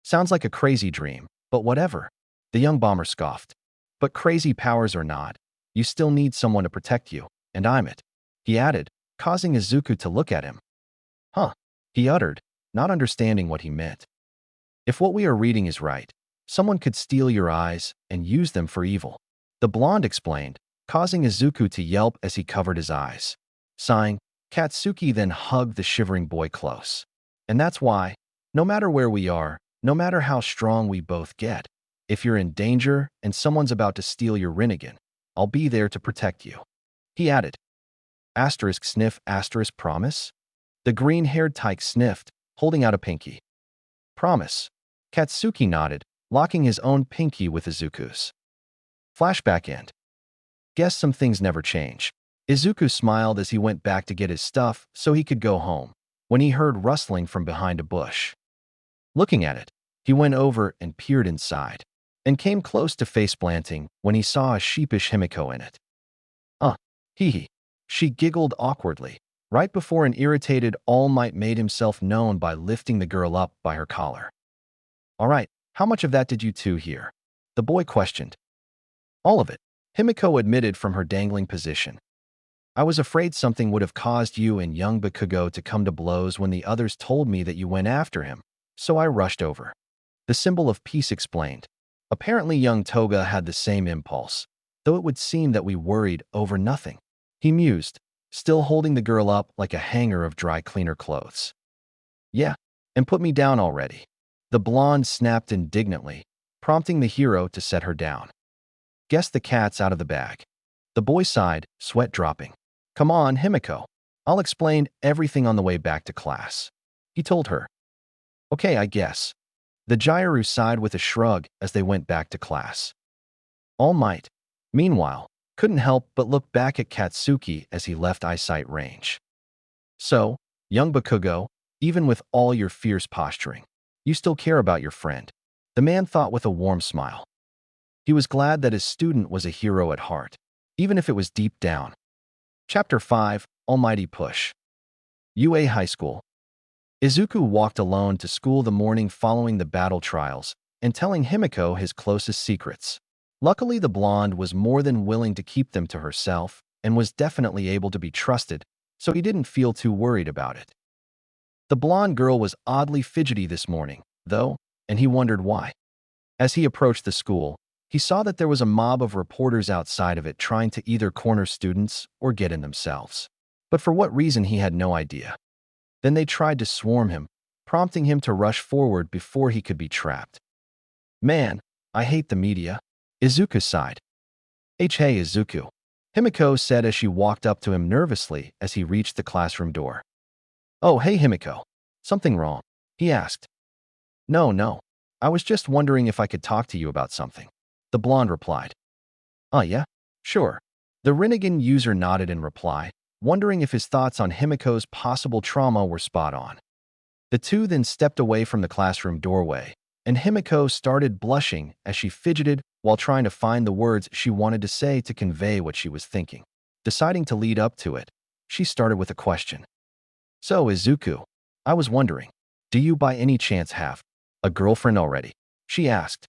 Sounds like a crazy dream, but whatever. The young bomber scoffed. But crazy powers or not, you still need someone to protect you, and I'm it. He added, causing Izuku to look at him. Huh, he uttered, not understanding what he meant. If what we are reading is right, someone could steal your eyes and use them for evil. The blonde explained, causing Izuku to yelp as he covered his eyes. Sighing, Katsuki then hugged the shivering boy close. And that's why, no matter where we are, no matter how strong we both get, if you're in danger and someone's about to steal your Rinnegan, I'll be there to protect you. He added. Asterisk sniff asterisk promise? The green-haired tyke sniffed, holding out a pinky. Promise. Katsuki nodded, locking his own pinky with Izuku's. Flashback end. Guess some things never change. Izuku smiled as he went back to get his stuff so he could go home, when he heard rustling from behind a bush. Looking at it, he went over and peered inside, and came close to face-planting when he saw a sheepish Himiko in it. Hee. She giggled awkwardly, right before an irritated All Might made himself known by lifting the girl up by her collar. All right, how much of that did you two hear? The boy questioned. All of it, Himiko admitted from her dangling position. I was afraid something would have caused you and young Bakugo to come to blows when the others told me that you went after him, so I rushed over. The symbol of peace explained. Apparently young Toga had the same impulse, though it would seem that we worried over nothing. He mused, still holding the girl up like a hanger of dry cleaner clothes. Yeah, and put me down already. The blonde snapped indignantly, prompting the hero to set her down. Guess the cat's out of the bag. The boy sighed, sweat dropping. Come on, Himiko. I'll explain everything on the way back to class. He told her. Okay, I guess. The Jairu sighed with a shrug as they went back to class. All Might, meanwhile, couldn't help but look back at Katsuki as he left eyesight range. So, young Bakugo, even with all your fierce posturing, you still care about your friend, the man thought with a warm smile. He was glad that his student was a hero at heart, even if it was deep down. Chapter 5, Almighty Push. UA High School. Izuku walked alone to school the morning following the battle trials and telling Himiko his closest secrets. Luckily, the blonde was more than willing to keep them to herself and was definitely able to be trusted, so he didn't feel too worried about it. The blonde girl was oddly fidgety this morning, though, and he wondered why. As he approached the school, he saw that there was a mob of reporters outside of it trying to either corner students or get in themselves. But for what reason he had no idea. Then they tried to swarm him, prompting him to rush forward before he could be trapped. Man, I hate the media. Izuku sighed. Hey Izuku. Himiko said as she walked up to him nervously as he reached the classroom door. Oh, hey Himiko. Something wrong? He asked. No. I was just wondering if I could talk to you about something. The blonde replied. Oh yeah? Sure. The Rinnegan user nodded in reply, wondering if his thoughts on Himiko's possible trauma were spot on. The two then stepped away from the classroom doorway, and Himiko started blushing as she fidgeted while trying to find the words she wanted to say to convey what she was thinking. Deciding to lead up to it, she started with a question. So, Izuku, I was wondering, do you by any chance have a girlfriend already? She asked.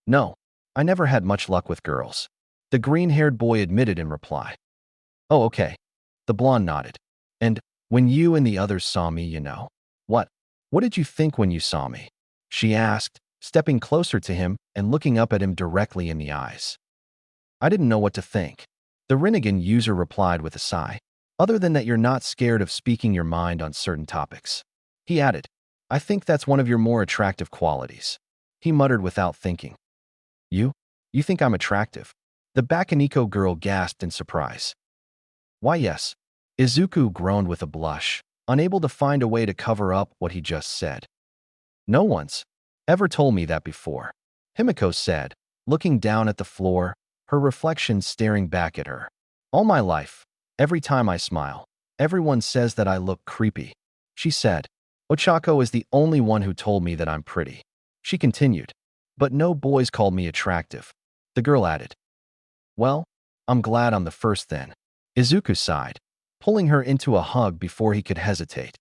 No. I never had much luck with girls. The green-haired boy admitted in reply. Oh, okay. The blonde nodded. And when you and the others saw me, What? What did you think when you saw me? She asked, stepping closer to him and looking up at him directly in the eyes. I didn't know what to think. The Rinnegan user replied with a sigh. Other than that, you're not scared of speaking your mind on certain topics. He added, I think that's one of your more attractive qualities. He muttered without thinking. You? You think I'm attractive? The Bakaniko girl gasped in surprise. Why yes. Izuku groaned with a blush, unable to find a way to cover up what he just said. No one's ever told me that before, Himiko said, looking down at the floor, her reflection staring back at her. All my life, every time I smile, everyone says that I look creepy. She said, Ochako is the only one who told me that I'm pretty. She continued, but no boys called me attractive. The girl added, well, I'm glad I'm the first then. Izuku sighed, pulling her into a hug before he could hesitate.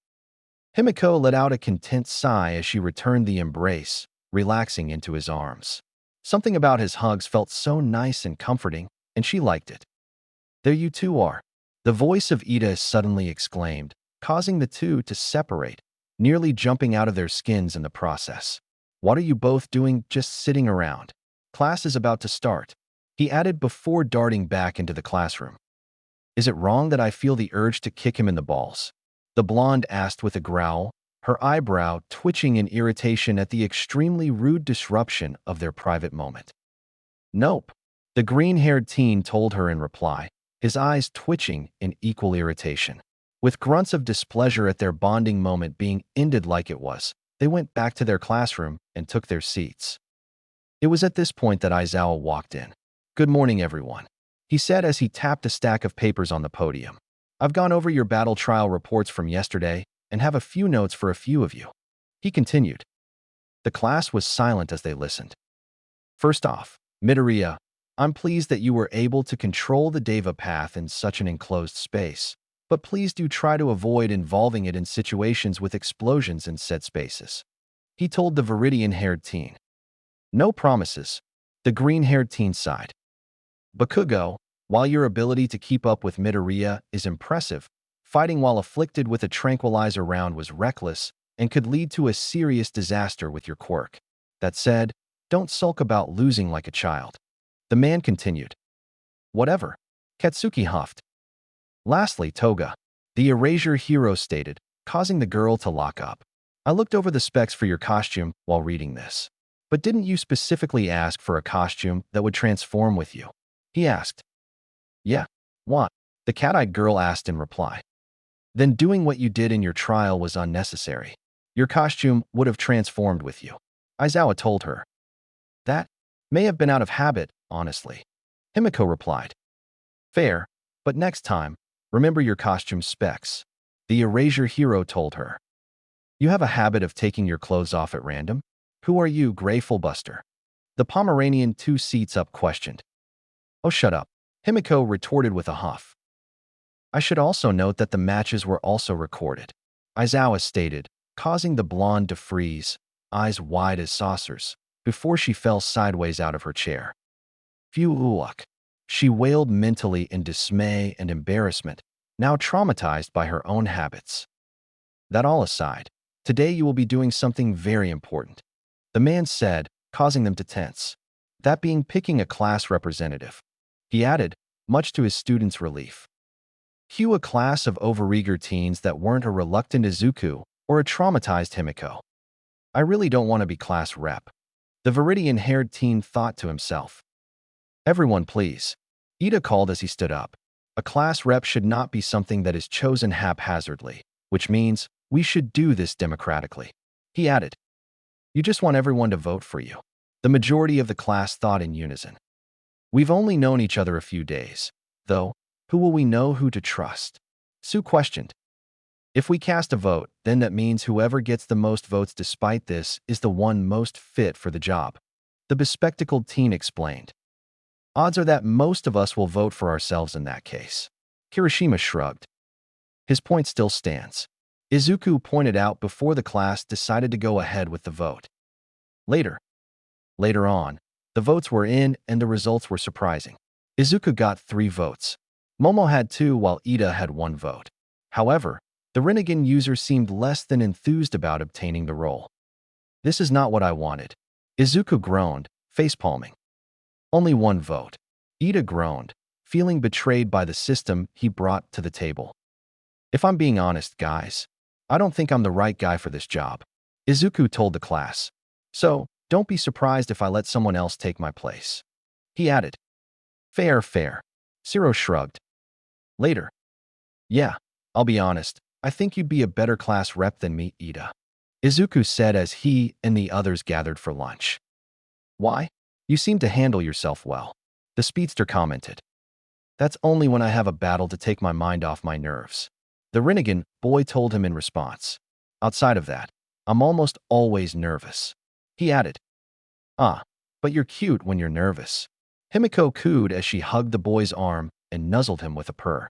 Himiko let out a content sigh as she returned the embrace, relaxing into his arms. Something about his hugs felt so nice and comforting, and she liked it. There you two are. The voice of Ida suddenly exclaimed, causing the two to separate, nearly jumping out of their skins in the process. What are you both doing just sitting around? Class is about to start, he added before darting back into the classroom. Is it wrong that I feel the urge to kick him in the balls? The blonde asked with a growl, her eyebrow twitching in irritation at the extremely rude disruption of their private moment. Nope, the green-haired teen told her in reply, his eyes twitching in equal irritation. With grunts of displeasure at their bonding moment being ended like it was, they went back to their classroom and took their seats. It was at this point that Aizawa walked in. Good morning, everyone, he said as he tapped a stack of papers on the podium. I've gone over your battle trial reports from yesterday and have a few notes for a few of you. He continued. The class was silent as they listened. First off, Midoriya, I'm pleased that you were able to control the Deva path in such an enclosed space, but please do try to avoid involving it in situations with explosions in said spaces. He told the Viridian-haired teen. No promises, the green-haired teen sighed. Bakugo, while your ability to keep up with Midoriya is impressive, fighting while afflicted with a tranquilizer round was reckless and could lead to a serious disaster with your quirk. That said, don't sulk about losing like a child. The man continued. Whatever. Katsuki huffed. Lastly, Toga, the erasure hero stated, causing the girl to lock up. I looked over the specs for your costume while reading this. But didn't you specifically ask for a costume that would transform with you? He asked. Yeah. What? The cat-eyed girl asked in reply. Then doing what you did in your trial was unnecessary. Your costume would have transformed with you. Aizawa told her. That may have been out of habit, honestly. Himiko replied. Fair, but next time, remember your costume specs. The erasure hero told her. You have a habit of taking your clothes off at random? Who are you, Greyful Buster? The Pomeranian 2 seats up questioned. Oh, shut up, Himiko retorted with a huff. I should also note that the matches were also recorded, Aizawa stated, causing the blonde to freeze, eyes wide as saucers, before she fell sideways out of her chair. Phew luck. She wailed mentally in dismay and embarrassment, now traumatized by her own habits. That all aside, today you will be doing something very important, the man said, causing them to tense. That being picking a class representative. He added, much to his students' relief. Cue a class of overeager teens that weren't a reluctant Izuku or a traumatized Himiko. I really don't want to be class rep. The Viridian-haired teen thought to himself. Everyone, please. Ida called as he stood up. A class rep should not be something that is chosen haphazardly, which means we should do this democratically. He added, you just want everyone to vote for you. The majority of the class thought in unison. We've only known each other a few days, though. Who will we know who to trust? Sue questioned. If we cast a vote, then that means whoever gets the most votes despite this is the one most fit for the job. The bespectacled teen explained. Odds are that most of us will vote for ourselves in that case. Kirishima shrugged. His point still stands. Izuku pointed out before the class decided to go ahead with the vote. Later on, the votes were in and the results were surprising. Izuku got 3 votes. Momo had 2 while Ida had 1 vote. However, the Rinnegan user seemed less than enthused about obtaining the role. This is not what I wanted. Izuku groaned, facepalming. Only 1 vote. Ida groaned, feeling betrayed by the system he brought to the table. If I'm being honest, guys, I don't think I'm the right guy for this job, Izuku told the class. So, don't be surprised if I let someone else take my place. He added. Fair. Zero shrugged. Later. Yeah, I'll be honest, I think you'd be a better class rep than me, Ida, Izuku said as he and the others gathered for lunch. Why? You seem to handle yourself well, the speedster commented. That's only when I have a battle to take my mind off my nerves, the Rinnegan boy told him in response. Outside of that, I'm almost always nervous. He added. But you're cute when you're nervous. Himiko cooed as she hugged the boy's arm and nuzzled him with a purr.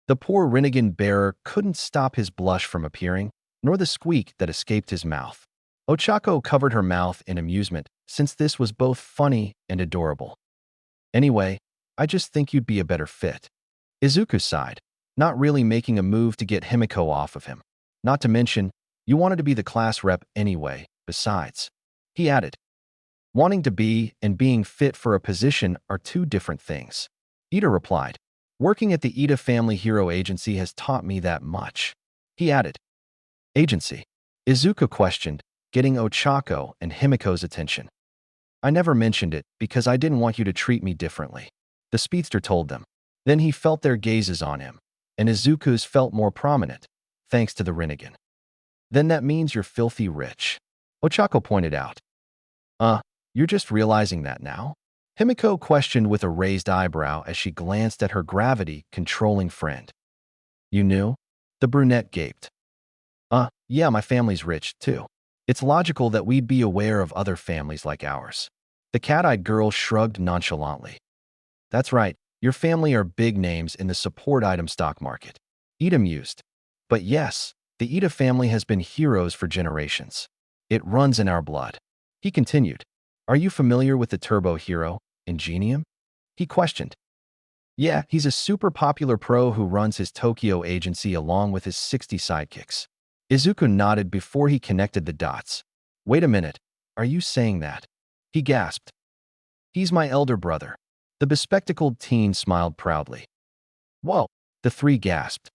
The poor Rinnegan bearer couldn't stop his blush from appearing, nor the squeak that escaped his mouth. Ochako covered her mouth in amusement, since this was both funny and adorable. Anyway, I just think you'd be a better fit. Izuku sighed, not really making a move to get Himiko off of him. Not to mention, you wanted to be the class rep anyway, besides. He added. Wanting to be and being fit for a position are 2 different things. Ida replied. Working at the Ida Family Hero Agency has taught me that much. He added. Agency? Izuku questioned, getting Ochako and Himiko's attention. I never mentioned it because I didn't want you to treat me differently, the speedster told them. Then he felt their gazes on him, and Izuku's felt more prominent, thanks to the Rinnegan. Then that means you're filthy rich, Ochako pointed out. You're just realizing that now? Himiko questioned with a raised eyebrow as she glanced at her gravity-controlling friend. You knew? The brunette gaped. Yeah, my family's rich, too. It's logical that we'd be aware of other families like ours. The cat-eyed girl shrugged nonchalantly. That's right, your family are big names in the support item stock market. Ida mused. But yes, the Ida family has been heroes for generations. It runs in our blood. He continued. Are you familiar with the turbo hero, Ingenium? He questioned. Yeah, he's a super popular pro who runs his Tokyo agency along with his 60 sidekicks. Izuku nodded before he connected the dots. Wait a minute, are you saying that? He gasped. He's my elder brother. The bespectacled teen smiled proudly. Whoa, the 3 gasped.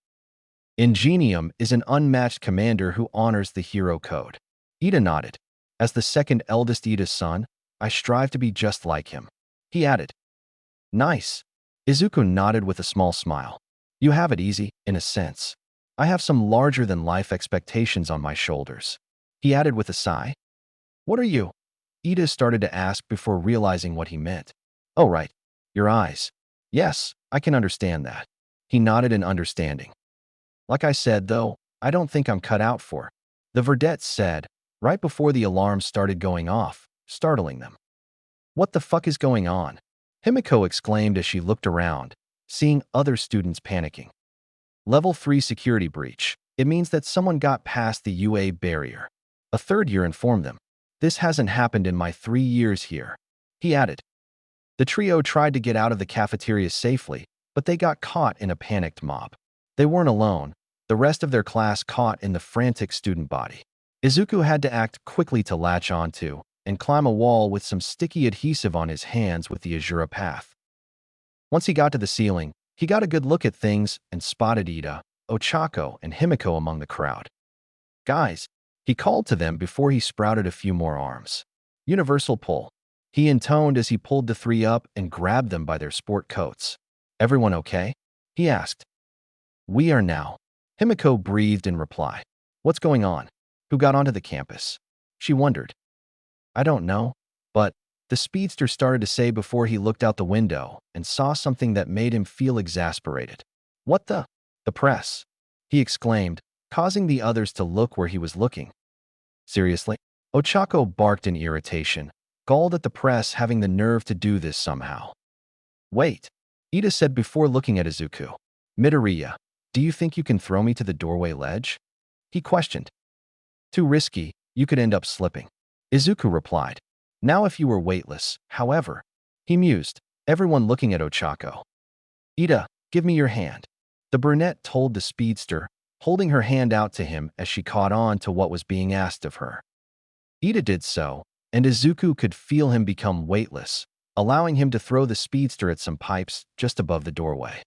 Ingenium is an unmatched commander who honors the hero code. Ida nodded. As the second eldest Ida's son, I strive to be just like him. He added. Nice. Izuku nodded with a small smile. You have it easy, in a sense. I have some larger-than-life expectations on my shoulders. He added with a sigh. What are you? Ida started to ask before realizing what he meant. Oh, right. Your eyes. Yes, I can understand that. He nodded in understanding. Like I said, though, I don't think I'm cut out for. The verdette said, right before the alarm started going off, startling them. What the fuck is going on? Himiko exclaimed as she looked around, seeing other students panicking. Level 3 security breach. It means that someone got past the UA barrier. A third year informed them. This hasn't happened in my 3 years here. He added. The trio tried to get out of the cafeteria safely, but they got caught in a panicked mob. They weren't alone. The rest of their class caught in the frantic student body. Izuku had to act quickly to latch onto and climb a wall with some sticky adhesive on his hands with the Azura path. Once he got to the ceiling, he got a good look at things and spotted Ida, Ochako, and Himiko among the crowd. Guys, he called to them before he sprouted a few more arms. Universal pull. He intoned as he pulled the three up and grabbed them by their sport coats. Everyone okay? He asked. We are now. Himiko breathed in reply. What's going on? Who got onto the campus? She wondered. I don't know, but the speedster started to say before he looked out the window and saw something that made him feel exasperated. What the? The press, he exclaimed, causing the others to look where he was looking. Seriously? Ochako barked in irritation, galled at the press having the nerve to do this somehow. Wait, Ida said before looking at Izuku. Midoriya, do you think you can throw me to the doorway ledge? He questioned. Too risky, you could end up slipping. Izuku replied. Now if you were weightless, however. He mused, everyone looking at Ochako. Ida, give me your hand. The brunette told the speedster, holding her hand out to him as she caught on to what was being asked of her. Ida did so, and Izuku could feel him become weightless, allowing him to throw the speedster at some pipes just above the doorway.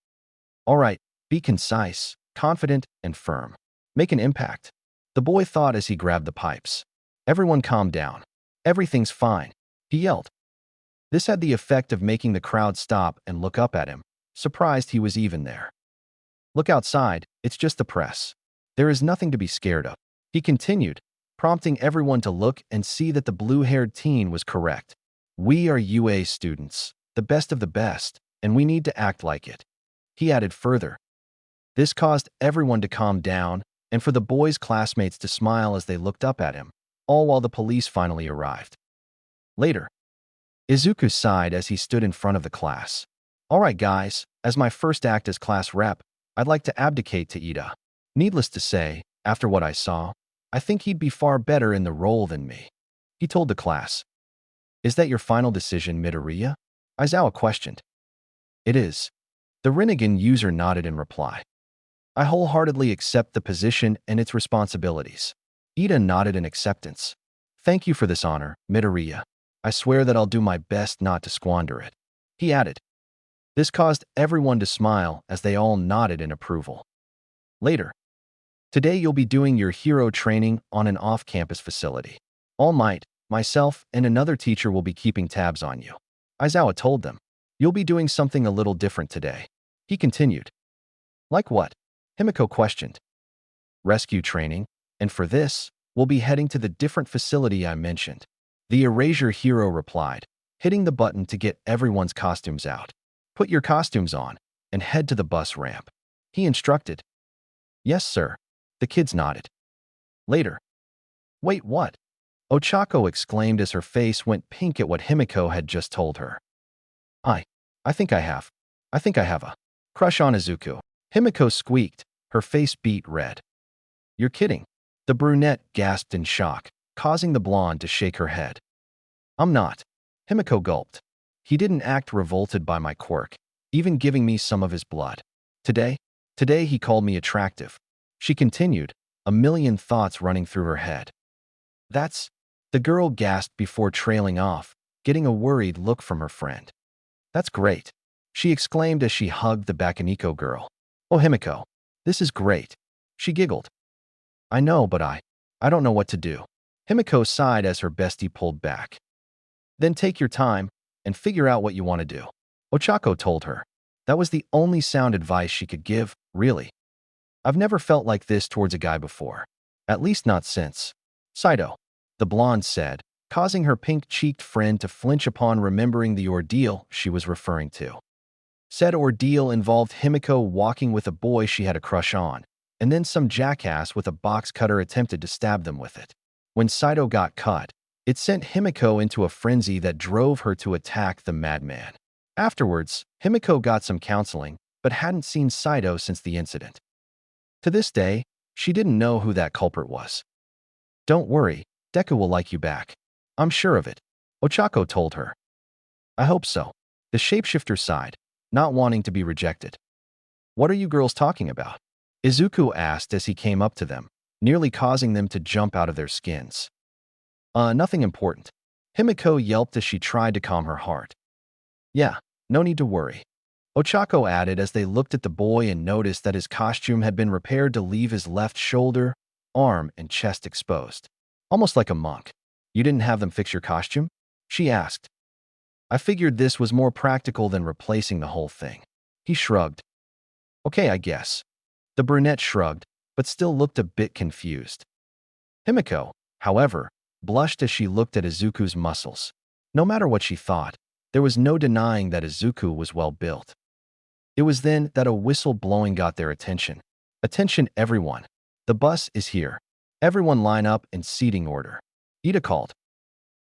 All right, be concise, confident, and firm. Make an impact. The boy thought as he grabbed the pipes. Everyone calm down. Everything's fine, he yelled. This had the effect of making the crowd stop and look up at him, surprised he was even there. Look outside, it's just the press. There is nothing to be scared of, he continued, prompting everyone to look and see that the blue-haired teen was correct. We are UA students, the best of the best, and we need to act like it. He added further. This caused everyone to calm down and for the boys' classmates to smile as they looked up at him, all while the police finally arrived. Later, Izuku sighed as he stood in front of the class. All right, guys, as my first act as class rep, I'd like to abdicate to Ida. Needless to say, after what I saw, I think he'd be far better in the role than me. He told the class. Is that your final decision, Midoriya? Aizawa questioned. It is. The Rinnegan user nodded in reply. I wholeheartedly accept the position and its responsibilities. Ida nodded in acceptance. Thank you for this honor, Midoriya. I swear that I'll do my best not to squander it. He added. This caused everyone to smile as they all nodded in approval. Later. Today you'll be doing your hero training on an off-campus facility. All Might, myself, and another teacher will be keeping tabs on you. Aizawa told them. You'll be doing something a little different today. He continued. Like what? Himiko questioned. Rescue training, and for this, we'll be heading to the different facility I mentioned. The Erasure hero replied, hitting the button to get everyone's costumes out. Put your costumes on, and head to the bus ramp. He instructed. Yes, sir. The kids nodded. Later. Wait, what? Ochako exclaimed as her face went pink at what Himiko had just told her. I think I have a crush on Izuku. Himiko squeaked, her face beet red. You're kidding. The brunette gasped in shock, causing the blonde to shake her head. I'm not. Himiko gulped. He didn't act revolted by my quirk, even giving me some of his blood. Today he called me attractive. She continued, a million thoughts running through her head. That's... The girl gasped before trailing off, getting a worried look from her friend. That's great, she exclaimed as she hugged the Bakaniko girl. Oh, Himiko, this is great. She giggled. I know, but I don't know what to do. Himiko sighed as her bestie pulled back. Then take your time and figure out what you want to do. Ochako told her. That was the only sound advice she could give, really. I've never felt like this towards a guy before. At least not since. Saito, the blonde said, causing her pink-cheeked friend to flinch upon remembering the ordeal she was referring to. Said ordeal involved Himiko walking with a boy she had a crush on, and then some jackass with a box cutter attempted to stab them with it. When Saito got cut, it sent Himiko into a frenzy that drove her to attack the madman. Afterwards, Himiko got some counseling, but hadn't seen Saito since the incident. To this day, she didn't know who that culprit was. Don't worry, Deku will like you back. I'm sure of it, Ochako told her. I hope so. The shapeshifter sighed, not wanting to be rejected. What are you girls talking about? Izuku asked as he came up to them, nearly causing them to jump out of their skins. Nothing important. Himiko yelped as she tried to calm her heart. Yeah, no need to worry. Ochako added as they looked at the boy and noticed that his costume had been repaired to leave his left shoulder, arm, and chest exposed. Almost like a monk. You didn't have them fix your costume? She asked. I figured this was more practical than replacing the whole thing. He shrugged. Okay, I guess. The brunette shrugged, but still looked a bit confused. Himiko, however, blushed as she looked at Izuku's muscles. No matter what she thought, there was no denying that Izuku was well built. It was then that a whistle blowing got their attention. Attention everyone. The bus is here. Everyone line up in seating order. Ida called.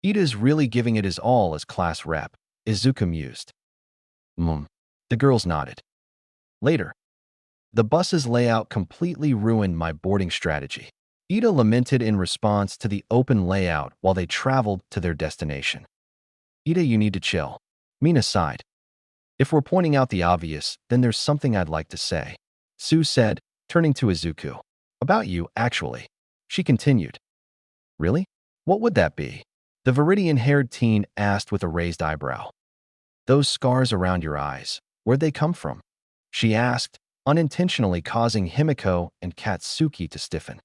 Ida is really giving it his all as class rep, Izuku mused. The girls nodded. Later. The bus's layout completely ruined my boarding strategy. Ida lamented in response to the open layout while they traveled to their destination. Ida, you need to chill. Mina sighed. If we're pointing out the obvious, then there's something I'd like to say. Sue said, turning to Izuku. About you, actually. She continued. Really? What would that be? The Viridian-haired teen asked with a raised eyebrow. Those scars around your eyes, where'd they come from? She asked, unintentionally causing Himiko and Katsuki to stiffen.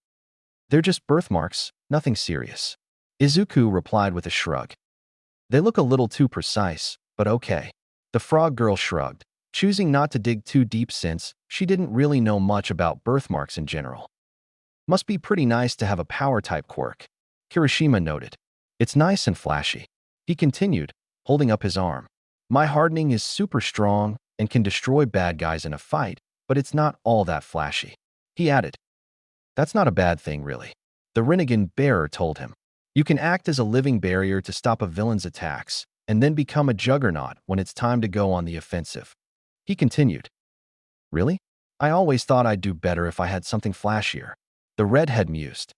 They're just birthmarks, nothing serious. Izuku replied with a shrug. They look a little too precise, but okay. The frog girl shrugged, choosing not to dig too deep since she didn't really know much about birthmarks in general. Must be pretty nice to have a power-type quirk, Kirishima noted. It's nice and flashy. He continued, holding up his arm. My hardening is super strong and can destroy bad guys in a fight, but it's not all that flashy. He added. That's not a bad thing, really. The Rinnegan bearer told him. You can act as a living barrier to stop a villain's attacks, and then become a juggernaut when it's time to go on the offensive. He continued. Really? I always thought I'd do better if I had something flashier. The redhead mused.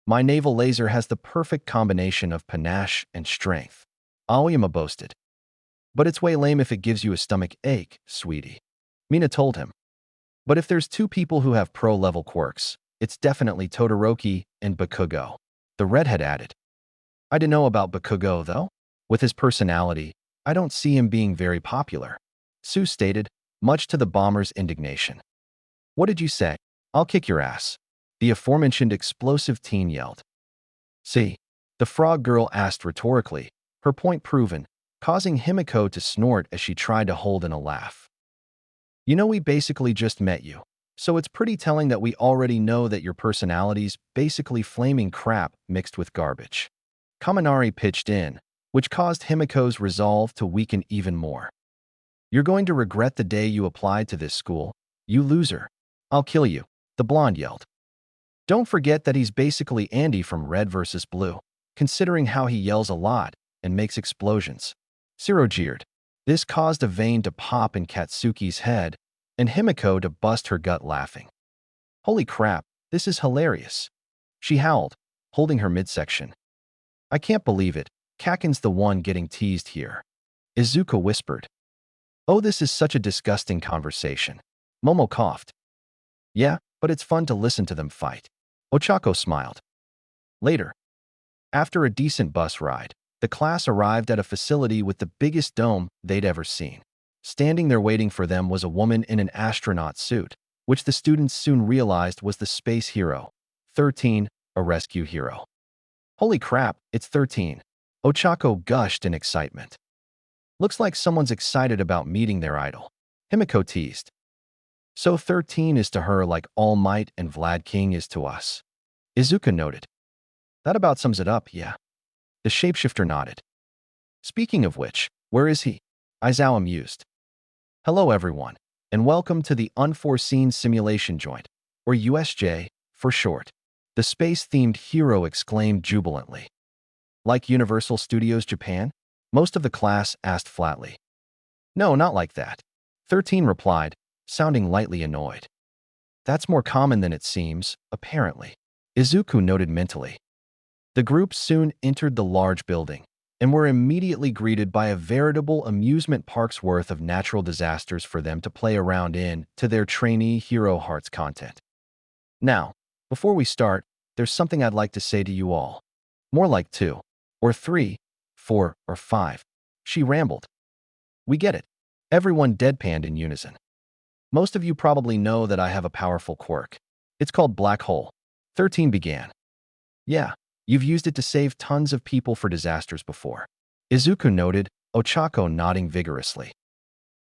My naval laser has the perfect combination of panache and strength. Aoyama boasted. But it's way lame if it gives you a stomach ache, sweetie. Mina told him. But if there's two people who have pro-level quirks, it's definitely Todoroki and Bakugo. The redhead added. I didn't know about Bakugo, though. With his personality, I don't see him being very popular. Sue stated, much to the bomber's indignation. What did you say? I'll kick your ass. The aforementioned explosive teen yelled. See? The frog girl asked rhetorically, her point proven, causing Himiko to snort as she tried to hold in a laugh. You know, we basically just met you, so it's pretty telling that we already know that your personality's basically flaming crap mixed with garbage. Kaminari pitched in, which caused Himiko's resolve to weaken even more. You're going to regret the day you applied to this school, you loser. I'll kill you, the blonde yelled. Don't forget that he's basically Andy from Red vs. Blue, considering how he yells a lot and makes explosions. Zero jeered. This caused a vein to pop in Katsuki's head and Himiko to bust her gut laughing. Holy crap, this is hilarious. She howled, holding her midsection. I can't believe it, Kaken's the one getting teased here. Izuku whispered. Oh, this is such a disgusting conversation. Momo coughed. Yeah, but it's fun to listen to them fight. Ochako smiled. Later. After a decent bus ride, the class arrived at a facility with the biggest dome they'd ever seen. Standing there waiting for them was a woman in an astronaut suit, which the students soon realized was the space hero, 13, a rescue hero. Holy crap, it's 13. Ochako gushed in excitement. Looks like someone's excited about meeting their idol. Himiko teased. So 13 is to her like All Might and Vlad King is to us. Izuku noted. That about sums it up, yeah. The shapeshifter nodded. Speaking of which, where is he? Aizawa mused. Hello everyone, and welcome to the Unforeseen Simulation Joint, or USJ, for short. The space-themed hero exclaimed jubilantly. Like Universal Studios Japan? Most of the class asked flatly. No, not like that. 13 replied, sounding lightly annoyed. That's more common than it seems, apparently. Izuku noted mentally. The group soon entered the large building, and were immediately greeted by a veritable amusement park's worth of natural disasters for them to play around in to their trainee Hero Hearts content. Now, before we start, there's something I'd like to say to you all. More like 2, or 3, 4, or 5. She rambled. We get it. Everyone deadpanned in unison. Most of you probably know that I have a powerful quirk. It's called Black Hole. 13 began. Yeah, You've used it to save tons of people for disasters before. Izuku noted, Ochako nodding vigorously.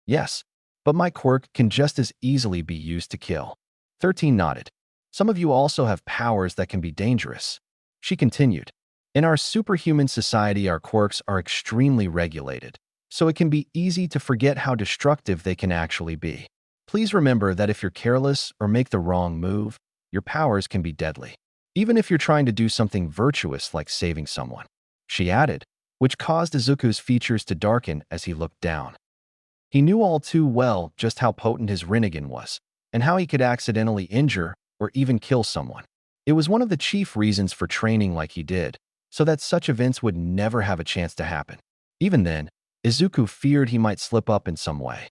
Yes, but my quirk can just as easily be used to kill. 13 nodded. Some of you also have powers that can be dangerous. She continued. In our superhuman society, our quirks are extremely regulated, so it can be easy to forget how destructive they can actually be. Please remember that if you're careless or make the wrong move, your powers can be deadly, even if you're trying to do something virtuous like saving someone. She added, which caused Izuku's features to darken as he looked down. He knew all too well just how potent his Rinnegan was, and how he could accidentally injure or even kill someone. It was one of the chief reasons for training like he did, so that such events would never have a chance to happen. Even then, Izuku feared he might slip up in some way.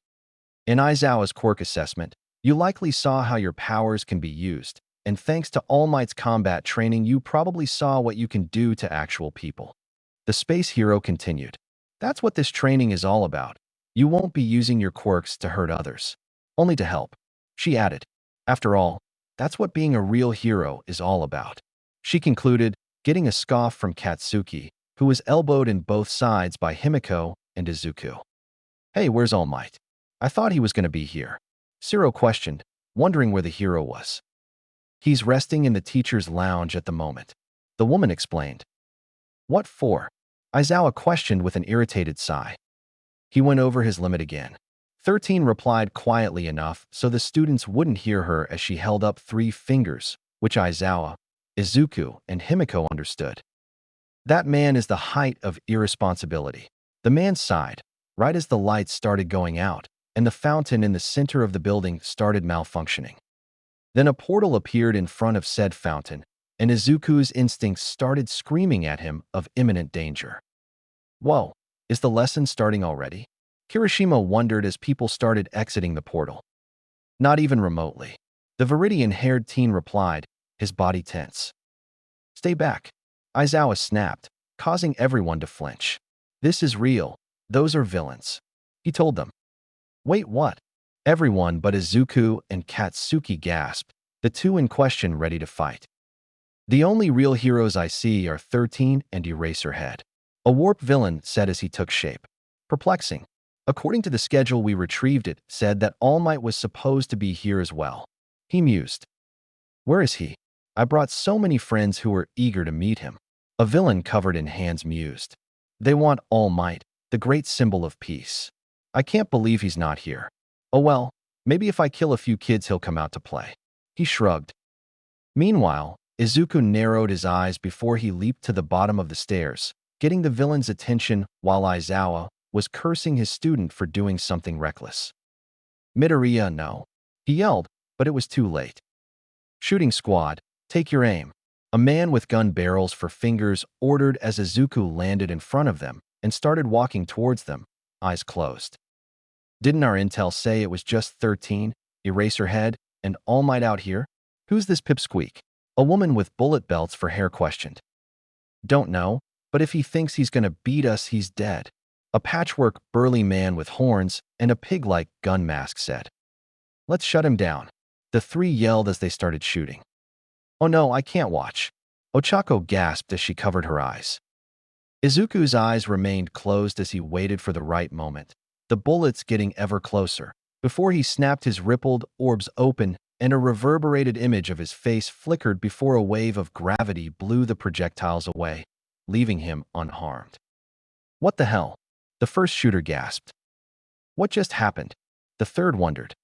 In Aizawa's quirk assessment, you likely saw how your powers can be used, and thanks to All Might's combat training, you probably saw what you can do to actual people. The space hero continued. That's what this training is all about. You won't be using your quirks to hurt others, only to help. She added, after all, that's what being a real hero is all about. She concluded, getting a scoff from Katsuki, who was elbowed in both sides by Himiko and Izuku. Hey, where's All Might? I thought he was going to be here. Siro questioned, wondering where the hero was. He's resting in the teacher's lounge at the moment. The woman explained. What for? Aizawa questioned with an irritated sigh. He went over his limit again. 13 replied quietly enough so the students wouldn't hear her as she held up 3 fingers, which Aizawa, Izuku, and Himiko understood. That man is the height of irresponsibility. The man sighed, right as the lights started going out, and the fountain in the center of the building started malfunctioning. Then a portal appeared in front of said fountain, and Izuku's instincts started screaming at him of imminent danger. Whoa, is the lesson starting already? Kirishima wondered as people started exiting the portal. Not even remotely. The Viridian-haired teen replied, his body tense. Stay back. Aizawa snapped, causing everyone to flinch. This is real. Those are villains. He told them. Wait, what? Everyone but Izuku and Katsuki gasped, the two in question ready to fight. The only real heroes I see are 13 and Eraserhead. A warp villain said as he took shape. Perplexing. According to the schedule we retrieved, it said that All Might was supposed to be here as well. He mused. Where is he? I brought so many friends who were eager to meet him. A villain covered in hands mused. They want All Might, the great symbol of peace. I can't believe he's not here. Oh well, maybe if I kill a few kids he'll come out to play. He shrugged. Meanwhile, Izuku narrowed his eyes before he leaped to the bottom of the stairs, getting the villain's attention while Aizawa was cursing his student for doing something reckless. Midoriya, no. He yelled, but it was too late. Shooting squad, take your aim. A man with gun barrels for fingers ordered as Izuku landed in front of them and started walking towards them, eyes closed. Didn't our intel say it was just 13, Eraserhead, and All Might out here? Who's this pipsqueak? A woman with bullet belts for hair questioned. Don't know, but if he thinks he's gonna beat us, he's dead. A patchwork burly man with horns and a pig-like gun mask said. Let's shut him down. The 3 yelled as they started shooting. Oh no, I can't watch. Ochako gasped as she covered her eyes. Izuku's eyes remained closed as he waited for the right moment, the bullets getting ever closer, before he snapped his rippled orbs open and a reverberated image of his face flickered before a wave of gravity blew the projectiles away, leaving him unharmed. What the hell? The first shooter gasped. What just happened? The third wondered.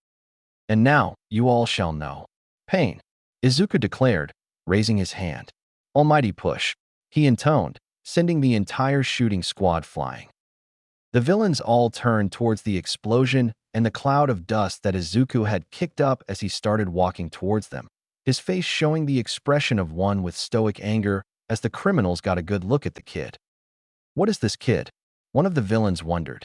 And now, you all shall know. Pain, Izuku declared, raising his hand. Almighty push, he intoned, sending the entire shooting squad flying. The villains all turned towards the explosion and the cloud of dust that Izuku had kicked up as he started walking towards them, his face showing the expression of one with stoic anger as the criminals got a good look at the kid. What is this kid? One of the villains wondered.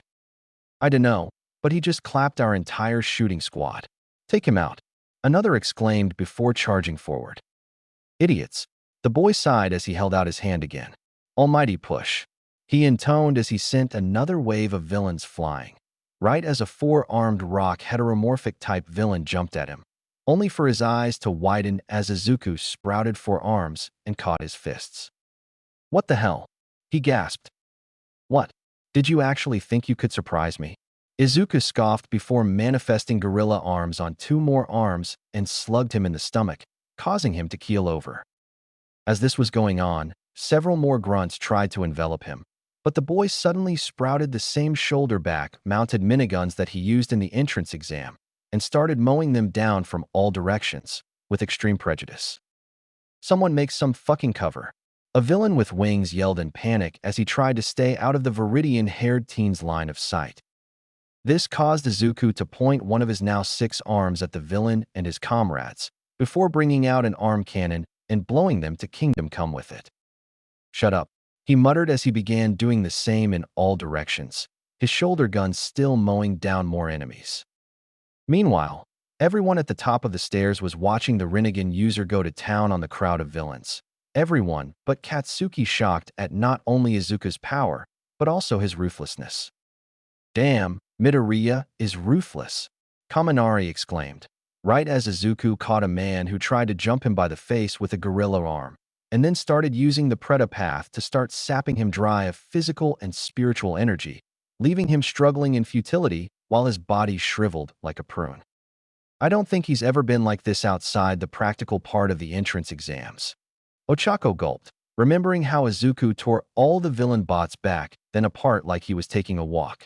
I dunno, but he just clapped our entire shooting squad. Take him out, another exclaimed before charging forward. Idiots, the boy sighed as he held out his hand again. Almighty push, he intoned as he sent another wave of villains flying, right as a 4-armed rock heteromorphic-type villain jumped at him, only for his eyes to widen as Izuku sprouted 4 arms and caught his fists. What the hell? He gasped. What? Did you actually think you could surprise me? Izuku scoffed before manifesting gorilla arms on two more arms and slugged him in the stomach, causing him to keel over. As this was going on, several more grunts tried to envelop him, but the boy suddenly sprouted the same shoulder-back-mounted miniguns that he used in the entrance exam and started mowing them down from all directions, with extreme prejudice. Someone make some fucking cover. A villain with wings yelled in panic as he tried to stay out of the Viridian-haired teen's line of sight. This caused Izuku to point one of his now 6 arms at the villain and his comrades, before bringing out an arm cannon and blowing them to Kingdom Come with it. Shut up, he muttered as he began doing the same in all directions, his shoulder gun still mowing down more enemies. Meanwhile, everyone at the top of the stairs was watching the Rinnegan user go to town on the crowd of villains. Everyone but Katsuki shocked at not only Izuku's power, but also his ruthlessness. Damn, Midoriya is ruthless, Kaminari exclaimed, right as Izuku caught a man who tried to jump him by the face with a gorilla arm, and then started using the Predapath to start sapping him dry of physical and spiritual energy, leaving him struggling in futility while his body shriveled like a prune. I don't think he's ever been like this outside the practical part of the entrance exams. Ochako gulped, remembering how Izuku tore all the villain bots back, then apart like he was taking a walk.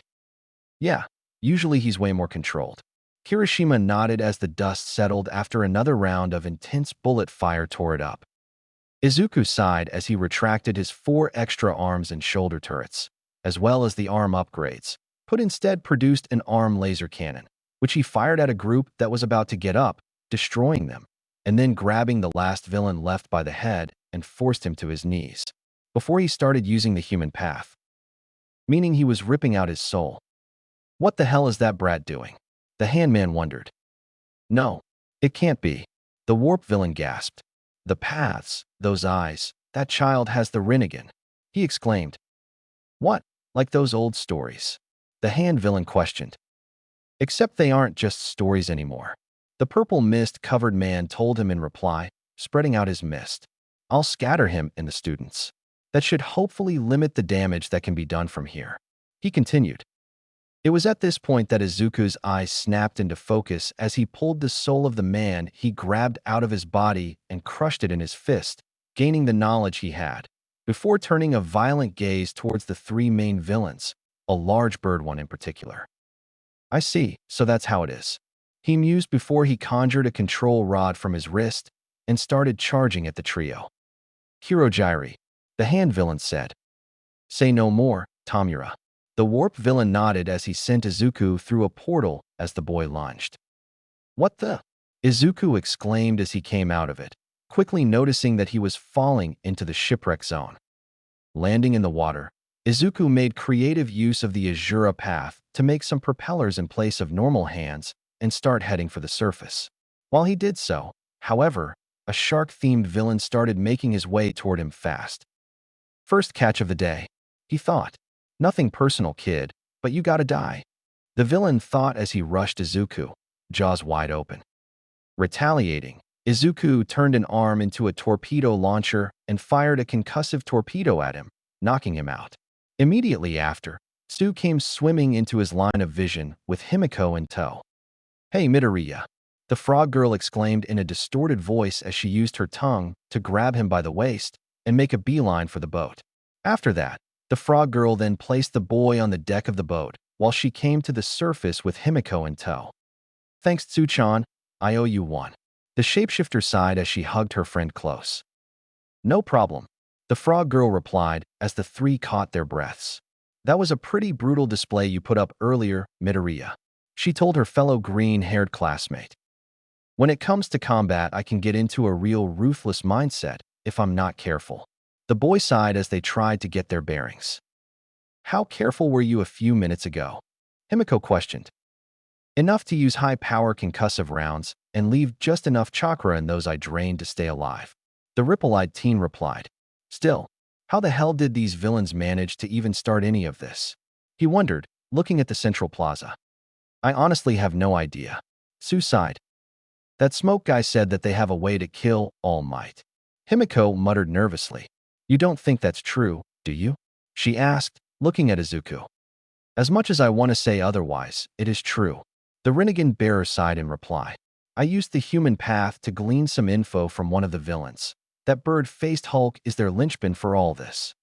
Yeah, usually he's way more controlled. Kirishima nodded as the dust settled after another round of intense bullet fire tore it up. Izuku sighed as he retracted his 4 extra arms and shoulder turrets, as well as the arm upgrades, but instead produced an arm laser cannon, which he fired at a group that was about to get up, destroying them, and then grabbing the last villain left by the head and forced him to his knees, before he started using the human path, meaning he was ripping out his soul. What the hell is that brat doing? The handman wondered. No, it can't be. The warp villain gasped. The paths, those eyes, that child has the Rinnegan, he exclaimed. What, like those old stories? The hand villain questioned. Except they aren't just stories anymore. The purple mist-covered man told him in reply, spreading out his mist. I'll scatter him and the students. That should hopefully limit the damage that can be done from here. He continued. It was at this point that Izuku's eyes snapped into focus as he pulled the soul of the man he grabbed out of his body and crushed it in his fist, gaining the knowledge he had, before turning a violent gaze towards the 3 main villains, a large bird one in particular. I see, so that's how it is. He mused before he conjured a control rod from his wrist and started charging at the trio. Hirojiri, the hand villain said. Say no more, Tamura. The warp villain nodded as he sent Izuku through a portal as the boy lunged. What the? Izuku exclaimed as he came out of it, quickly noticing that he was falling into the shipwreck zone. Landing in the water, Izuku made creative use of the Azura path to make some propellers in place of normal hands and start heading for the surface. While he did so, however, a shark-themed villain started making his way toward him fast. First catch of the day, he thought. Nothing personal, kid, but you gotta die. The villain thought as he rushed Izuku, jaws wide open. Retaliating, Izuku turned an arm into a torpedo launcher and fired a concussive torpedo at him, knocking him out. Immediately after, Tsu came swimming into his line of vision with Himiko in tow. Hey, Midoriya, the frog girl exclaimed in a distorted voice as she used her tongue to grab him by the waist and make a beeline for the boat. After that, the frog girl then placed the boy on the deck of the boat while she came to the surface with Himiko in tow. Thanks, Tsu-chan, I owe you one. The shapeshifter sighed as she hugged her friend close. No problem, the frog girl replied as the 3 caught their breaths. That was a pretty brutal display you put up earlier, Midoriya, she told her fellow green-haired classmate. When it comes to combat, I can get into a real ruthless mindset if I'm not careful. The boy sighed as they tried to get their bearings. How careful were you a few minutes ago? Himiko questioned. Enough to use high-power concussive rounds and leave just enough chakra in those I drained to stay alive. The ripple-eyed teen replied. Still, how the hell did these villains manage to even start any of this? He wondered, looking at the central plaza. I honestly have no idea. Tsu sighed. That smoke guy said that they have a way to kill All Might. Himiko muttered nervously. You don't think that's true, do you? She asked, looking at Izuku. As much as I want to say otherwise, it is true. The Rinnegan bearer sighed in reply. I used the human path to glean some info from one of the villains. That bird-faced Hulk is their linchpin for all this.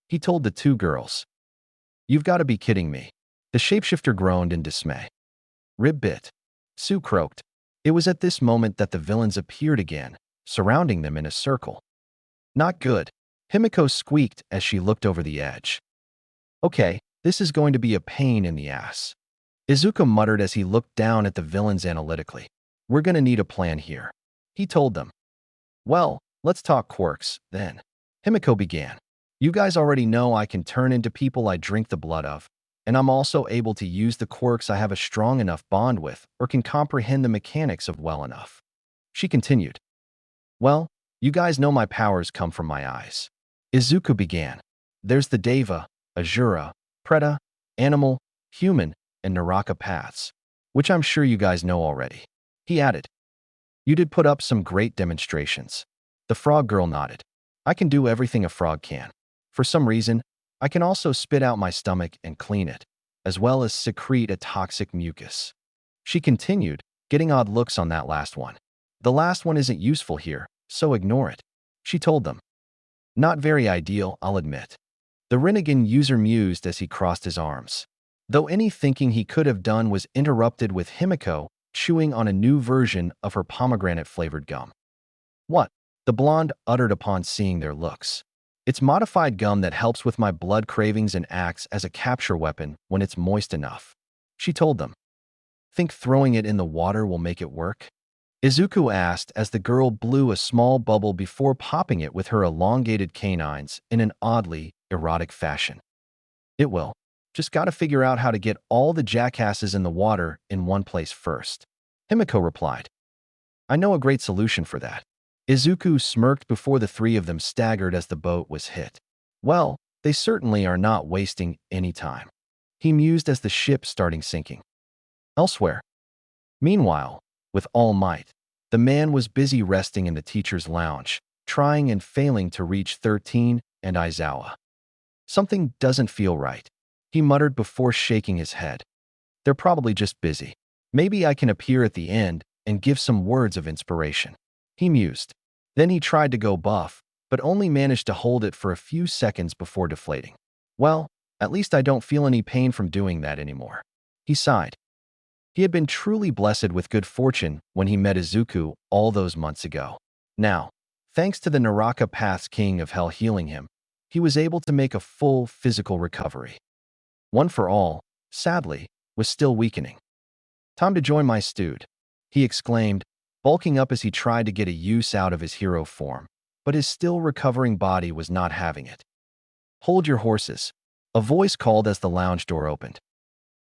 He told the two girls. You've got to be kidding me. The shapeshifter groaned in dismay. Ribbit. Sue croaked. It was at this moment that the villains appeared again, surrounding them in a circle. Not good. Himiko squeaked as she looked over the edge. Okay, this is going to be a pain in the ass. Izuku muttered as he looked down at the villains analytically. We're gonna need a plan here. He told them. Well, let's talk quirks, then. Himiko began. You guys already know I can turn into people I drink the blood of, and I'm also able to use the quirks I have a strong enough bond with or can comprehend the mechanics of well enough. She continued. Well, you guys know my powers come from my eyes. Izuku began. There's the Deva, Azura, Preta, Animal, Human, and Naraka paths, which I'm sure you guys know already. He added. You did put up some great demonstrations. The frog girl nodded. I can do everything a frog can. For some reason, I can also spit out my stomach and clean it, as well as secrete a toxic mucus. She continued, getting odd looks on that last one. The last one isn't useful here, so ignore it. She told them. Not very ideal, I'll admit. The Rinnegan user mused as he crossed his arms. Though any thinking he could have done was interrupted with Himiko chewing on a new version of her pomegranate-flavored gum. What? The blonde uttered upon seeing their looks. It's modified gum that helps with my blood cravings and acts as a capture weapon when it's moist enough. She told them. Think throwing it in the water will make it work? Izuku asked as the girl blew a small bubble before popping it with her elongated canines in an oddly erotic fashion. It will. Just gotta figure out how to get all the jackasses in the water in one place first. Himiko replied. I know a great solution for that. Izuku smirked before the three of them staggered as the boat was hit. Well, they certainly are not wasting any time. He mused as the ship started sinking. Elsewhere. Meanwhile, with All Might, the man was busy resting in the teacher's lounge, trying and failing to reach 13 and Aizawa. Something doesn't feel right, he muttered before shaking his head. They're probably just busy. Maybe I can appear at the end and give some words of inspiration. He mused. Then he tried to go buff, but only managed to hold it for a few seconds before deflating. Well, at least I don't feel any pain from doing that anymore. He sighed. He had been truly blessed with good fortune when he met Izuku all those months ago. Now, thanks to the Naraka Path's King of Hell healing him, he was able to make a full physical recovery. One for all, sadly, was still weakening. Time to join my stewed, he exclaimed, bulking up as he tried to get a use out of his hero form, but his still recovering body was not having it. Hold your horses, a voice called as the lounge door opened.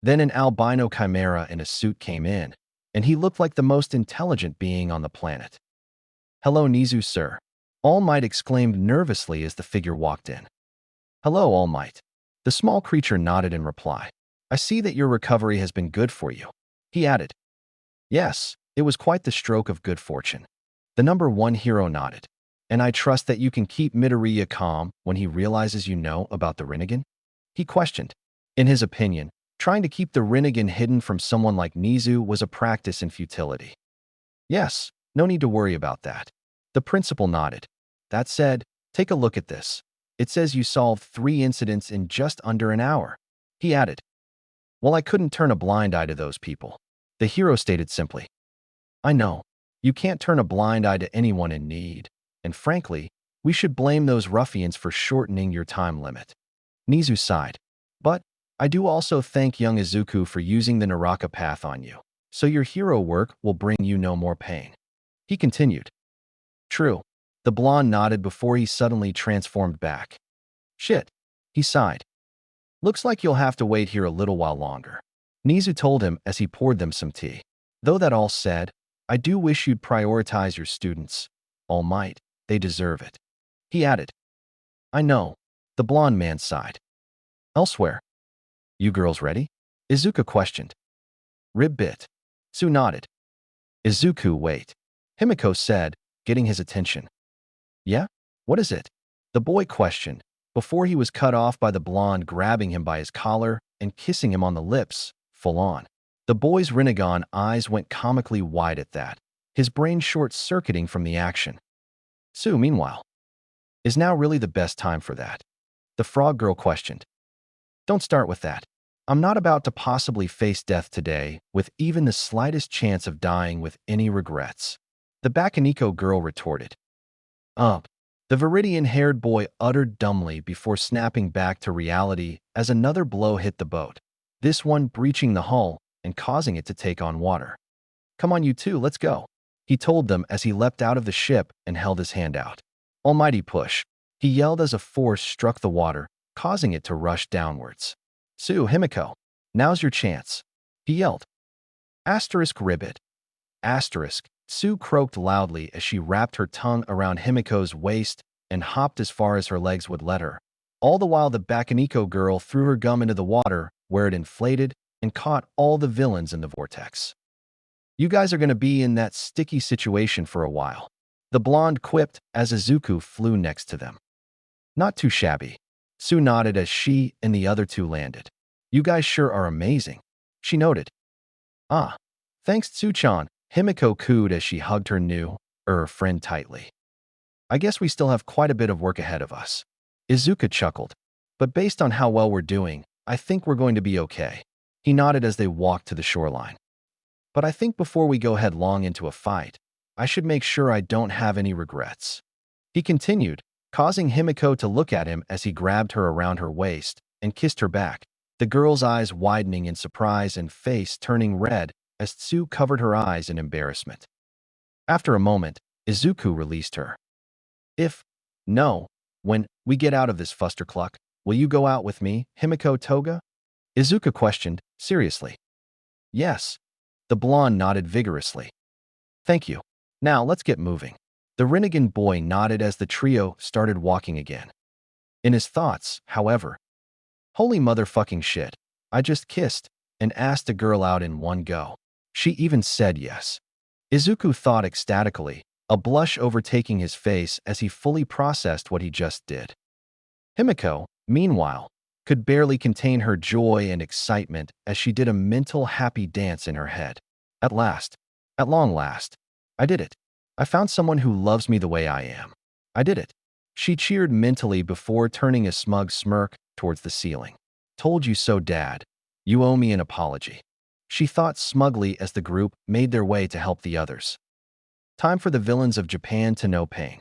Then an albino chimera in a suit came in, and he looked like the most intelligent being on the planet. Hello, Nizu, sir. All Might exclaimed nervously as the figure walked in. Hello, All Might. The small creature nodded in reply. I see that your recovery has been good for you. He added. Yes, it was quite the stroke of good fortune. The number one hero nodded. And I trust that you can keep Midoriya calm when he realizes you know about the Rinnegan? He questioned. In his opinion, trying to keep the Rinnegan hidden from someone like Nizu was a practice in futility. Yes, no need to worry about that. The principal nodded. That said, take a look at this. It says you solved 3 incidents in just under an hour. He added. Well, I couldn't turn a blind eye to those people. The hero stated simply. I know. You can't turn a blind eye to anyone in need. And frankly, we should blame those ruffians for shortening your time limit. Nizu sighed. But I do also thank young Izuku for using the Naraka path on you, so your hero work will bring you no more pain. He continued. True. The blonde nodded before he suddenly transformed back. Shit. He sighed. Looks like you'll have to wait here a little while longer. Nizu told him as he poured them some tea. Though that all said, I do wish you'd prioritize your students. All Might, they deserve it. He added. I know. The blonde man sighed. Elsewhere. You girls ready? Izuku questioned. Rib bit. Sue nodded. Izuku, wait. Himiko said, getting his attention. Yeah? What is it? The boy questioned, before he was cut off by the blonde grabbing him by his collar and kissing him on the lips, full on. The boy's Rinnegan eyes went comically wide at that, his brain short-circuiting from the action. Sue, meanwhile, is now really the best time for that? The frog girl questioned. Don't start with that. I'm not about to possibly face death today with even the slightest chance of dying with any regrets. The Bakaniko girl retorted. The Viridian-haired boy uttered dumbly before snapping back to reality as another blow hit the boat, this one breaching the hull and causing it to take on water. Come on, you two, let's go, he told them as he leapt out of the ship and held his hand out. Almighty push, he yelled as a force struck the water, causing it to rush downwards. Sue, Himiko, now's your chance, he yelled. Asterisk ribbit. Asterisk. Sue croaked loudly as she wrapped her tongue around Himiko's waist and hopped as far as her legs would let her. All the while the Bakaniko girl threw her gum into the water, where it inflated and caught all the villains in the vortex. You guys are going to be in that sticky situation for a while, the blonde quipped as Izuku flew next to them. Not too shabby. Sue nodded as she and the other two landed. You guys sure are amazing, she noted. Ah, thanks Tsu-chan, Himiko cooed as she hugged her new, friend tightly. I guess we still have quite a bit of work ahead of us. Izuku chuckled. But based on how well we're doing, I think we're going to be okay. He nodded as they walked to the shoreline. But I think before we go headlong into a fight, I should make sure I don't have any regrets. He continued, causing Himiko to look at him as he grabbed her around her waist and kissed her back, the girl's eyes widening in surprise and face turning red as Tsu covered her eyes in embarrassment. After a moment, Izuku released her. When we get out of this fustercluck, will you go out with me, Himiko Toga? Izuku questioned, seriously. Yes. The blonde nodded vigorously. Thank you. Now let's get moving. The Rinnegan boy nodded as the trio started walking again. In his thoughts, however, holy motherfucking shit, I just kissed and asked a girl out in one go. She even said yes. Izuku thought ecstatically, a blush overtaking his face as he fully processed what he just did. Himiko, meanwhile, could barely contain her joy and excitement as she did a mental happy dance in her head. At long last, I did it. I found someone who loves me the way I am. I did it. She cheered mentally before turning a smug smirk towards the ceiling. Told you so, Dad. You owe me an apology. She thought smugly as the group made their way to help the others. Time for the villains of Japan to know pain.